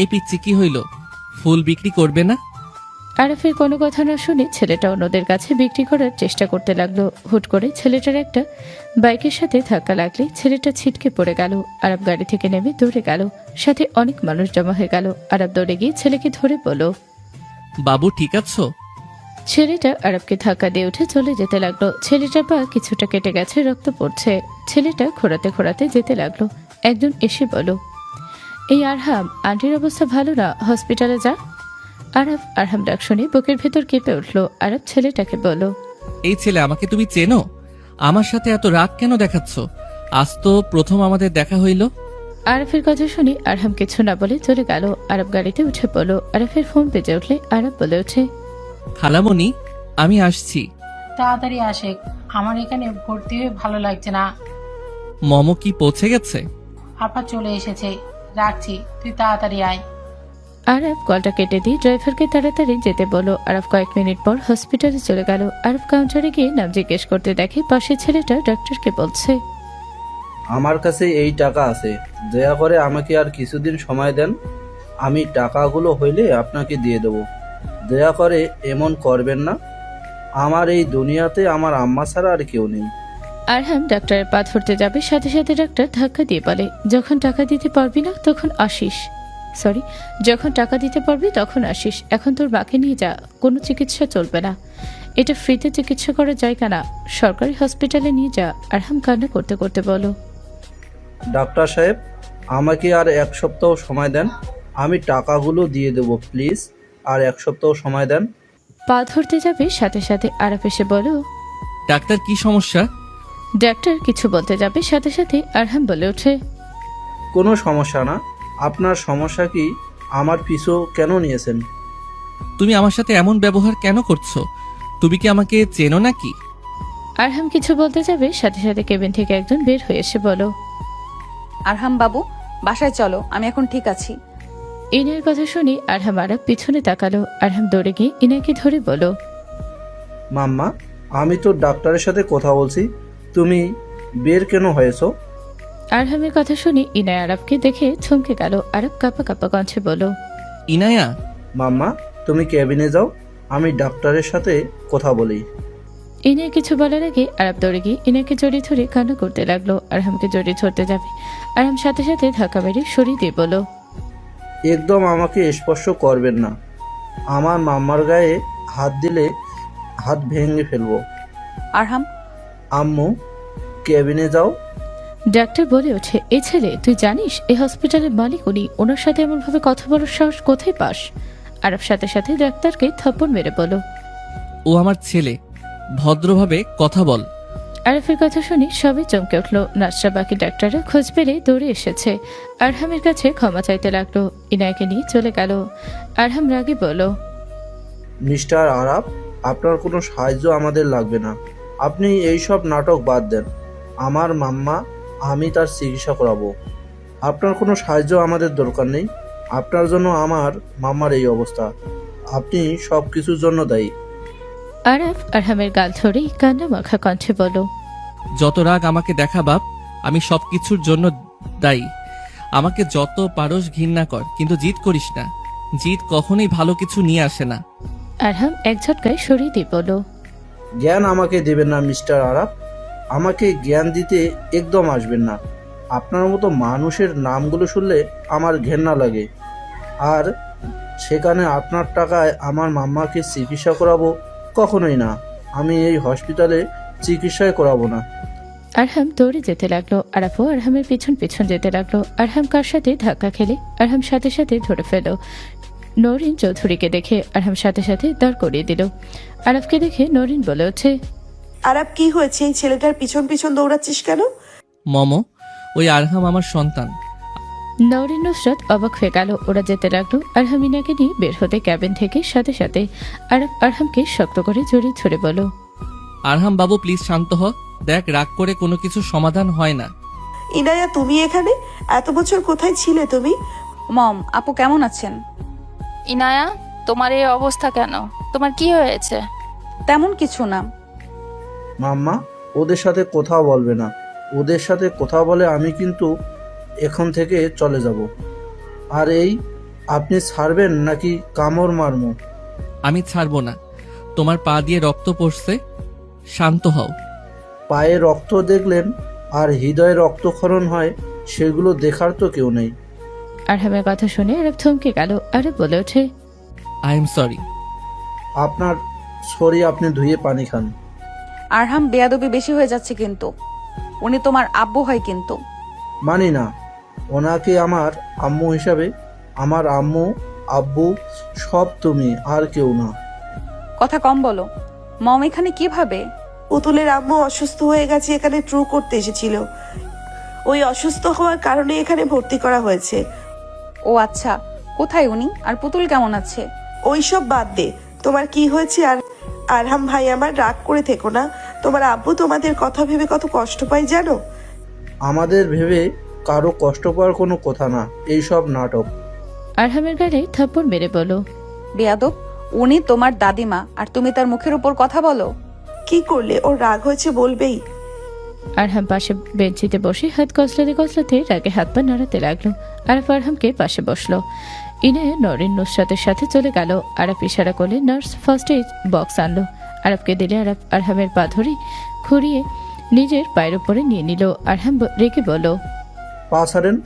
Speaker 1: এই পিচ্ছি কি হইল? ফুল বিক্রি করবে না?
Speaker 5: আরফের কোনো কথা না শুনে ছেলেটা অন্যদের কাছে বিক্রি করার চেষ্টা করতে লাগলো। হুট করে ছেলেটার একটা বাইকের সাথে ধাক্কা লাগলে ছেলেটা ছিটকে পড়ে গেল। আরব গাড়ি থেকে নেমে দৌড়ে গেল। সাথে অনেক মানুষ জমা হয়ে গেল। আরব দৌড়ে গিয়ে ছেলেকে ধরে বলল,
Speaker 1: বাবু ঠিক আছো?
Speaker 5: ছেলেটা আরবকে ধাক্কা দিয়ে উঠে চলে যেতে লাগলো। ছেলেটার পা কিছুটা কেটে গেছে, রক্ত পড়ছে। ছেলেটা ঘোরাতে ঘোরাতে যেতে লাগলো। একজন এসে বলল, এই আরহাম, আন্টির অবস্থা ভালো না, হসপিটালে যা। আরহাম ডাক শুনে বুকের ভেতর কেঁপে উঠলো। আরব ছেলেটাকে বলল,
Speaker 1: এই ছেলে, আমাকে তুমি চেনো? আমার সাথে এত রাগ কেন দেখাচ্ছ? আজ তো প্রথম আমাদের দেখা হইল।
Speaker 5: আরফের কথা শুনে আরহাম কিছু না বলে চলে গেল। আরব গাড়িতে উঠে পড়ল। আরফের ফোন বেজে উঠলে আরব বলে ওঠে,
Speaker 1: খালামণি, আমি আসছি।
Speaker 15: তাড়াতাড়ি আসে, আমার এখানে ভর্তি হয়ে ভালো লাগছে না।
Speaker 1: মম কি পৌঁছে গেছে?
Speaker 15: আপা চলে এসেছে, রাখছি, তুই তাড়াতাড়ি আয়।
Speaker 5: আরব কলটা কেটে দিয়ে ড্রাইভারকে তাড়াতাড়ি যেতে বলল। আরব কয়েক মিনিট পর হসপিটালে চলে গেল। আরব কাউন্টারে গিয়ে নাম জিজ্ঞেস করতে দেখে পাশের ছেলেটা ডাক্তারকে বলছে,
Speaker 16: আমার কাছে এই টাকা আছে, দয়া করে আমাকে আর কিছুদিন সময় দেন, আমি টাকাগুলো হইলে আপনাকে দিয়ে দেব। দয়া করে এমন করবেন না, আমার এই দুনিয়াতে আমার আম্মা ছাড়া আর কেউ নেই।
Speaker 5: আরহাম ডাক্তারের পা ধরতে যাবে, সাথে সাথে ডাক্তার ধাক্কা দিয়ে বলে, যখন টাকা দিতে পারবি না তখন আসিস। যখন টাকা দিতে পারবি তখন আসিস। এখন তোর মাকে নিয়ে যা, কোনো চিকিৎসা চলবে না। এটা ফ্রিতে চিকিৎসা করার জায়গা না, সরকারি হসপিটালে নিয়ে যা। আরহাম কান্না করতে করতে বলো,
Speaker 16: ডাক্তার সাহেব, আমাকে আর 1 সপ্তাহ সময় দেন, আমি টাকাগুলো দিয়ে দেব, প্লিজ আর 1 সপ্তাহ সময় দেন।
Speaker 5: পা ধরতে যাবে, সাথে সাথে আরব এসে বলো,
Speaker 1: ডাক্তার, কি সমস্যা?
Speaker 5: ডাক্তার কিছু বলতে যাবে, সাথে সাথে আরহাম বলে ওঠে,
Speaker 16: কোনো সমস্যা না। আপনার সমস্যা কি? আমার পিছু কেন নিয়েছেন?
Speaker 1: তুমি আমার সাথে এমন ব্যবহার কেন করছো? তুমি কি আমাকে চেনো নাকি?
Speaker 5: আরহাম কিছু বলতে যাবে, সাথে সাথে কেবিন থেকে একজন বের হয়ে এসে বলো,
Speaker 7: আরহাম বাবু, বাসায় চলো, আমি এখন ঠিক আছি।
Speaker 5: ইনার কথা শুনে আরহাম আরব পিছনে তাকালো। আরহাম দৌড়ে গিয়ে ইনাকে ধরে বলো,
Speaker 16: মাম্মা, আমি তো ডাক্তারের সাথে কথা বলছি, তুমি বের কেন হয়েছো?
Speaker 5: আরহামের কথা শুনে ইনায় আরবকে দেখে থমকে গেল। আরব কাঁপা কাঁপা কণ্ঠে বলো,
Speaker 1: ইনায়া।
Speaker 16: মাম্মা, তুমি কেবিনে যাও, আমি ডাক্তারের সাথে কথা বলি।
Speaker 5: ইনায় কিছু বলার আগে আরব দৌড়ে গিয়ে ইনাকে জড়িয়ে ধরে কান্না করতে লাগলো। আরহামকে জড়িয়ে ধরতে যাবে, আরহাম সাথে সাথে ধাক্কা মেরে সরিয়ে দিয়ে বলো,
Speaker 16: একদম আমাকে স্পর্শ করবেন না, আমার মাম্মার গায়ে হাত দিলে হাত ভেঙে ফেলবো।
Speaker 7: আরহাম,
Speaker 16: আম্মু, কেবিনে যাও।
Speaker 5: ডাক্তার বলে ওঠে, এই ছেলে, তুই জানিস এই হসপিটালের মালিক উনি, ওনার সাথে এমনভাবে কথা বলার সাহস কোথায় পাস? আরব সাথে সাথে ডাক্তারকে থাপ্পড় মেরে বলো,
Speaker 1: ও আমার ছেলে, ভদ্রভাবে কথা বল।
Speaker 5: আরফের কথা শুনে সবাই চমকে উঠলো। নার্সরা বাকি ডাক্তাররা খোঁজ পেলে দৌড়ে এসেছে। আরহামের কাছে ক্ষমা চাইতে লাগলো। ইনায়কে নিয়ে চলে গেল। আরহাম রাগে বলল,
Speaker 16: মিস্টার আরাব, আপনার কোনো সাহায্য আমাদের লাগবে না, আপনি এই সব নাটক বাদ দেন। আমার মাম্মা, আমি তার চিকিৎসা করাবো, আপনার কোনো সাহায্য আমাদের দরকার নেই। আপনার জন্য আমার মাম্মার এই অবস্থা, আপনি সব কিছুর জন্য দায়ী।
Speaker 5: আরফ আরহামের গাল ধরে কান্না মাখা কণ্ঠে বলল,
Speaker 1: যত রাগ আমাকে দেখা বাপ, আমি সবকিছুর জন্য দায়ী। আমাকে যত পারস ঘৃণা কর, কিন্তু জিদ করিস না। জিদ কখনোই ভালো কিছু নিয়ে আসে না।
Speaker 5: আরহাম এক ঝটকায় সরিয়ে দিয়ে বলল,
Speaker 16: জ্ঞান আমাকে দেবেন না মিস্টার আরাব, আমাকে জ্ঞান দিতে একদম আসবেন না। আপনার মতো মানুষের নামগুলো শুনলে আমার ঘেন্না লাগে। আর সেখানে আপনার টাকায় আমার মাম্মাকে চিকিৎসা করাবো, কখনোই না। আমি এই হসপিটালে চিকিৎসাই করাবো না।
Speaker 5: আরহাম দৌড়ে যেতে লাগলো। আরাফও আরহামের পিছন পিছন যেতে লাগলো। আরহাম কার সাথে ধাক্কা খেলে আরহাম সাথে সাথে ধরে ফেল। নরিন চৌধুরীকে দেখে আরহাম সাথে সাথে দাঁড় করিয়ে দিল। আরাফকে দেখে নরিন বলে ওঠে,
Speaker 12: আরাব, কি হয়েছে? এই ছেলেটার পিছন পিছন দৌড়াচ্ছিস কেন?
Speaker 1: মম, ওই আরহাম আমার সন্তান।
Speaker 5: নরিন নুসরাত অবাক হয়ে গেল। ওরা যেতে লাগলো। আরহাম ইনাকে নিয়ে বের হতে ক্যাবিন থেকে সাথে সাথে আরাফ আরহামকে শক্ত করে জড়িয়ে ধরে বলো,
Speaker 1: আরহাম বাবু, প্লিজ শান্ত হ। দেখ, রাগ করে কোনো কিছু সমাধান হয় না।
Speaker 12: ইনায়া, তুমি এখানে? এত বছর কোথায় ছিলে তুমি?
Speaker 7: মম, আপু কেমন আছেন?
Speaker 13: ইনায়া, তোমার এই অবস্থা কেন? তোমার কি হয়েছে?
Speaker 7: তেমন কিছু না।
Speaker 16: মাম্মা, ওদের সাথে কথা বলবে না। ওদের সাথে কথা বলে আমি কিন্তু এখন থেকে চলে যাব। আর এই, আপনি ছাড়বেন নাকি কামড় মারমু?
Speaker 1: আমি ছাড়বো না। তোমার পা দিয়ে রক্ত পড়ছে, শান্ত হও।
Speaker 16: পায়ে রক্ত দেখলেন আর হৃদয়ে রক্তক্ষরণ হয়, সেগুলো দেখার তো কেউ নেই।
Speaker 5: আরহামের কথা শুনে আরব থমকে গেল। আরব বলে ওঠে,
Speaker 1: আই এম সরি।
Speaker 16: আপনার সরি, আপনি ধুয়ে পানি খান।
Speaker 7: আরহাম, বেয়াদবি বেশি হয়ে যাচ্ছে কিন্তু। উনি তোমার আব্বু হয় কিন্তু।
Speaker 16: মানি না, ওনাকে আমার আম্মু হিসাবে। আমার আম্মু আব্বু সব তুমি, আর কেউ না।
Speaker 7: কথা কম বলো। মম এখানে কিভাবে?
Speaker 12: পুতুলের আম্মু অসুস্থ হয়ে গেছে, এখানে ট্রু করতে এসেছিল। ওই অসুস্থ হওয়ার কারণে এখানে ভর্তি করা হয়েছে।
Speaker 7: ও আচ্ছা, কোথায় উনি? আর পুতুল কেমন আছে?
Speaker 12: ওইসব বাদ দে, তোমার কি হয়েছে? আর আরহাম ভাই, আমার রাগ করে থেকো না। তোমার আব্বু তোমাদের কথা ভেবে কত কষ্ট পায় জানো?
Speaker 16: আমাদের ভেবে কারো কষ্ট পাওয়ার কোনো কথা না, এইসব নাটক।
Speaker 5: আরহামের গালে থাপ্পড় মেরে বলো,
Speaker 7: বেয়াদব, উনি তোমার দাদিমা আর তুমি তার মুখের উপর কথা বলো?
Speaker 12: কি করলে? ওর রাগ হয়েছে বলবেই।
Speaker 5: আরহাম পাশে বেঞ্চিতে বসে হাত কসলাতে কসলাতে রাগে হাত পা নাড়াতে লাগলো। আরাফ আরহামকে পাশে বসলো। ইনায়া নরিন নুসরাতের সাথে চলে গেল। আরাফ ইশারা করলে নার্স ফার্স্ট এড বক্স আনলো। আরাফকে দিলে আরাফ আরহামের পা ধরে খুঁড়িয়ে নিজের পায়ের উপরে নিয়ে নিল। আরহাম রেগে বলল,
Speaker 16: পা ছাড়েন,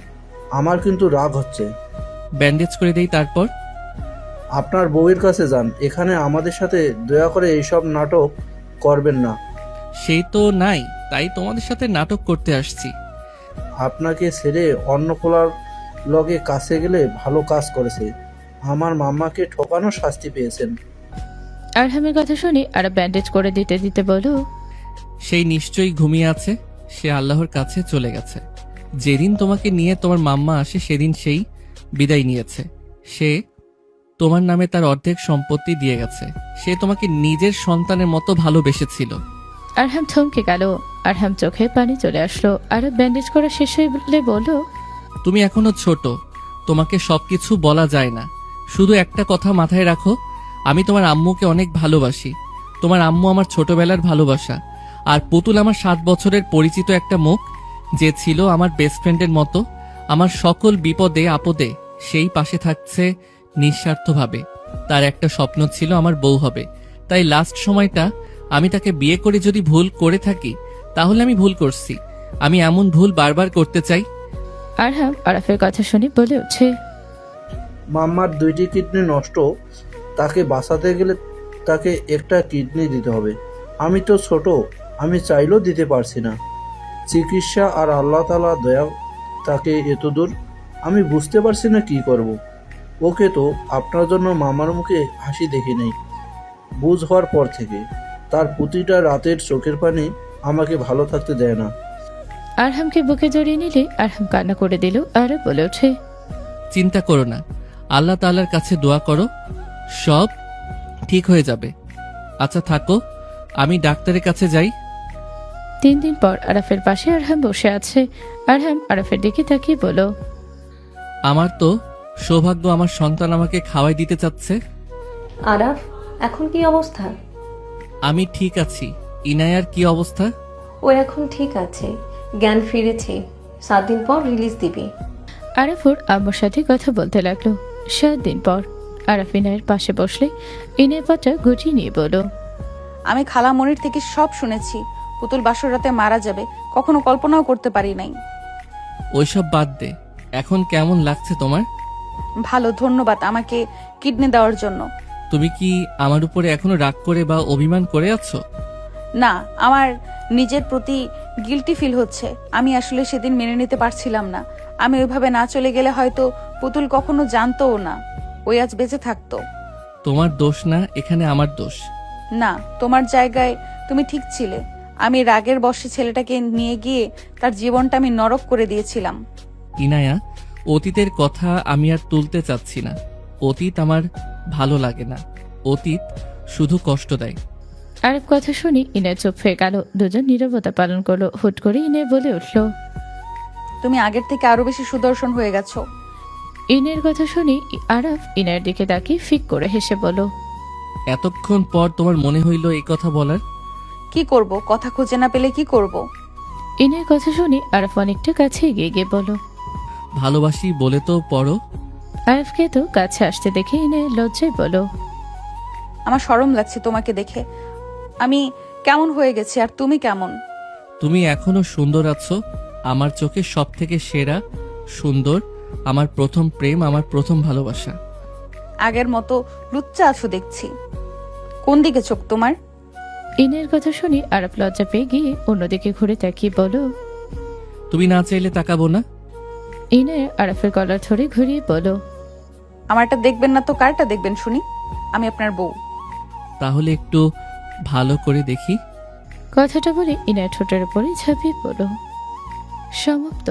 Speaker 16: আমার কিন্তু রাগ হচ্ছে।
Speaker 1: ব্যান্ডেজ করে দেই তারপর?
Speaker 16: আপনার বউয়ের কাছে যান, এখানে আমাদের সাথে দয়া করে এইসব নাটক করবেন না।
Speaker 1: সেই তো নাই, তাই তোমাদের সাথে নাটক করতে আসছি।
Speaker 16: আপনাকে ছেড়ে অন্য খোলার লগে কাছে গেলে ভালো কাজ করেছে। আমার মাম্মাকে ঠকানো শাস্তি পেয়েছেন।
Speaker 5: আরহামের কথা শুনে আরাফ ব্যান্ডেজ করে দিতে দিতে বলল,
Speaker 1: সেই নিশ্চয়ই ঘুমিয়ে আছে, সে আল্লাহর কাছে চলে গেছে। যেদিন তোমাকে নিয়ে তোমার মাম্মা আসে সেদিন সেই বিদায় নিয়েছে। সে তোমার নামে তার অর্ধেক সম্পত্তি দিয়ে গেছে। সে তোমাকে নিজের সন্তানের মতো ভালোবেসেছিল।
Speaker 5: আরহাম থমকে গেল। আরহাম চোখে পানি চলে আসলো। আরাফ ব্যান্ডেজ করা শেষ হয়ে বলল,
Speaker 1: তুমি এখনো ছোট, তোমাকে সবকিছু বলা যায় না। শুধু একটা কথা মাথায় রাখো, আমি তোমার আম্মুকে অনেক ভালোবাসি। তোমার আম্মু আমার ছোটবেলার ভালোবাসা। আর পুতুল আমার 7 বছরের পরিচিত একটা মুখ, যে ছিল আমার বেস্ট ফ্রেন্ডের মতো। আমার সকল বিপদে আপদে সেই পাশে থাকছে নিঃস্বার্থভাবে। তার একটা স্বপ্ন ছিল আমার বউ হবে। তাই লাস্ট সময়টা আমি তাকে বিয়ে করে যদি ভুল করে থাকি, তাহলে আমি ভুল করছি। আমি এমন ভুল বারবার করতে চাই।
Speaker 5: আরহাম আরাফের কথা শুনে বলে উঠছে,
Speaker 16: মাম্মার 2টি কিডনি নষ্ট, তাকে বাঁচাতে গেলে তাকে একটা কিডনি দিতে হবে। আমি তো ছোট, আমি চাইলেও দিতে পারছি না। চিকিৎসা আর আল্লাহ তাআলা দয়া তাকে এত দূর, আমি বুঝতে পারছি না কি করব। ওকে তো আপনার জন্য মামার মুখে হাসি দেখি নেই বুঝ হওয়ার পর থেকে। তার প্রতিটা রাতের চোখের পানি আমাকে ভালো থাকতে দেয় না।
Speaker 5: আরহামকে বুকে জড়িয়ে নিলে আরহাম কান্না করে দিল। আর বলে ওঠে,
Speaker 1: চিন্তা করো না, আল্লাহ তাআলার কাছে দোয়া করো, সব ঠিক হয়ে যাবে। আচ্ছা থাকো, আমি ডাক্তারের কাছে যাই।
Speaker 5: 3 দিন পর আরাফের পাশে আরহাম বসে আছে। আরহাম আরাফের দিকে তাকিয়ে বলল,
Speaker 1: আমার তো সৌভাগ্য, আমার সন্তান আমাকে খাওয়াই দিতে চাচ্ছে।
Speaker 2: আরাফ, এখন কি অবস্থা?
Speaker 1: আমি ঠিক আছি। ইনায়ার কি অবস্থা?
Speaker 2: ও এখন ঠিক আছে, জ্ঞান ফিরেছে। 7 দিন পর রিলিজ দিবে।
Speaker 5: আরাফ ওর আম্মুর সাথে কথা বলতে লাগলো। 7 দিন পর আরাফ ইনায়ের পাশে বসলে ইনায়ের পাটা গুটিয়ে নিয়ে বলল,
Speaker 7: আমি খালা মনির থেকে সব শুনেছি। পুতুল বাসর রাতে মারা যাবে, কখনো কল্পনাও করতে পারি নাই।
Speaker 1: ওইসব বাদ দে, এখন কেমন লাগছে তোমার?
Speaker 7: ভালো, ধন্যবাদ আমাকে কিডনি দেওয়ার জন্য।
Speaker 1: তুমি কি আমার উপরে এখনো রাগ করে বা অভিমান করে আছো?
Speaker 7: না, আমার নিজের প্রতি গিল্টি ফিল হচ্ছে। আমি আসলে সেদিন মেনে নিতে পারছিলাম না। আমি ওইভাবে না চলে গেলে হয়তো পুতুল কখনো জানতোও না ওই আজ বেঁচে থাকতো।
Speaker 1: তোমার দোষ না, এখানে আমার দোষ।
Speaker 7: না, তোমার জায়গায় তুমি ঠিক ছিলে। আমি রাগের বশে ছেলেটাকে নিয়ে গিয়ে তার জীবনটা আমি নরক করে দিয়েছিলাম।
Speaker 1: ইনায়া, অতীতের কথা আমি আর তুলতে চাচ্ছি না। অতীত আমার ভালো লাগে না। অতীত শুধু কষ্ট দেয়।
Speaker 5: আরাফ কথা শুনি ইনায় চুপ হয়ে গেল। দুজন নীরবতা পালন করলো। হুট করে ইনায় বলে উঠল,
Speaker 7: তুমি আগের থেকে আরো বেশি সুদর্শন হয়ে গেছো।
Speaker 5: ইনের কথা শুনি আরাফ ইনায়ের দিকে তাকিয়ে ফিক করে হেসে বলল,
Speaker 1: এতক্ষণ পর তোমার মনে হইল এই কথা বলার?
Speaker 7: কি করব, কথা খুঁজে না পেলে কি করব?
Speaker 5: ইনের কথা শুনি আরাফ অনেকটা কাছে এগিয়ে গিয়ে বলল,
Speaker 1: ভালোবাসি বলে তো পড়ো।
Speaker 5: আরাফকে তো কাছে আসতে দেখে ইনে লজ্জায় বলল,
Speaker 7: আমার শরম লাগছে তোমাকে দেখে। আমি কেমন হয়ে গেছি আর তুমি কেমন?
Speaker 1: তুমি এখনো সুন্দর আছো। আমার চোখে সব থেকে সেরা সুন্দর, আমার প্রথম প্রেম, আমার প্রথম ভালোবাসা।
Speaker 7: আগের মতো লুচ্চা আছো দেখছি। কোন দিকে চোখ তোমার?
Speaker 5: ইনায়ের কথা শুনে আরাফ লজ্জা পেয়ে গিয়ে অন্যদিকে ঘুরে তাকিয়ে বলল,
Speaker 1: তুমি না চাইলে তাকাবো না।
Speaker 5: ইনায়ে আরাফের গলা ধরে ঘুরিয়ে বলল,
Speaker 7: আমারটা দেখবেন না তো কারটা দেখবেন শুনি? আমি আপনার বউ।
Speaker 1: তাহলে একটু ভালো করে দেখি।
Speaker 5: কথাটা বলে ইনায়ের ঠোঁটের উপরে ঝাঁপিয়ে পড়ল। সমাপ্ত।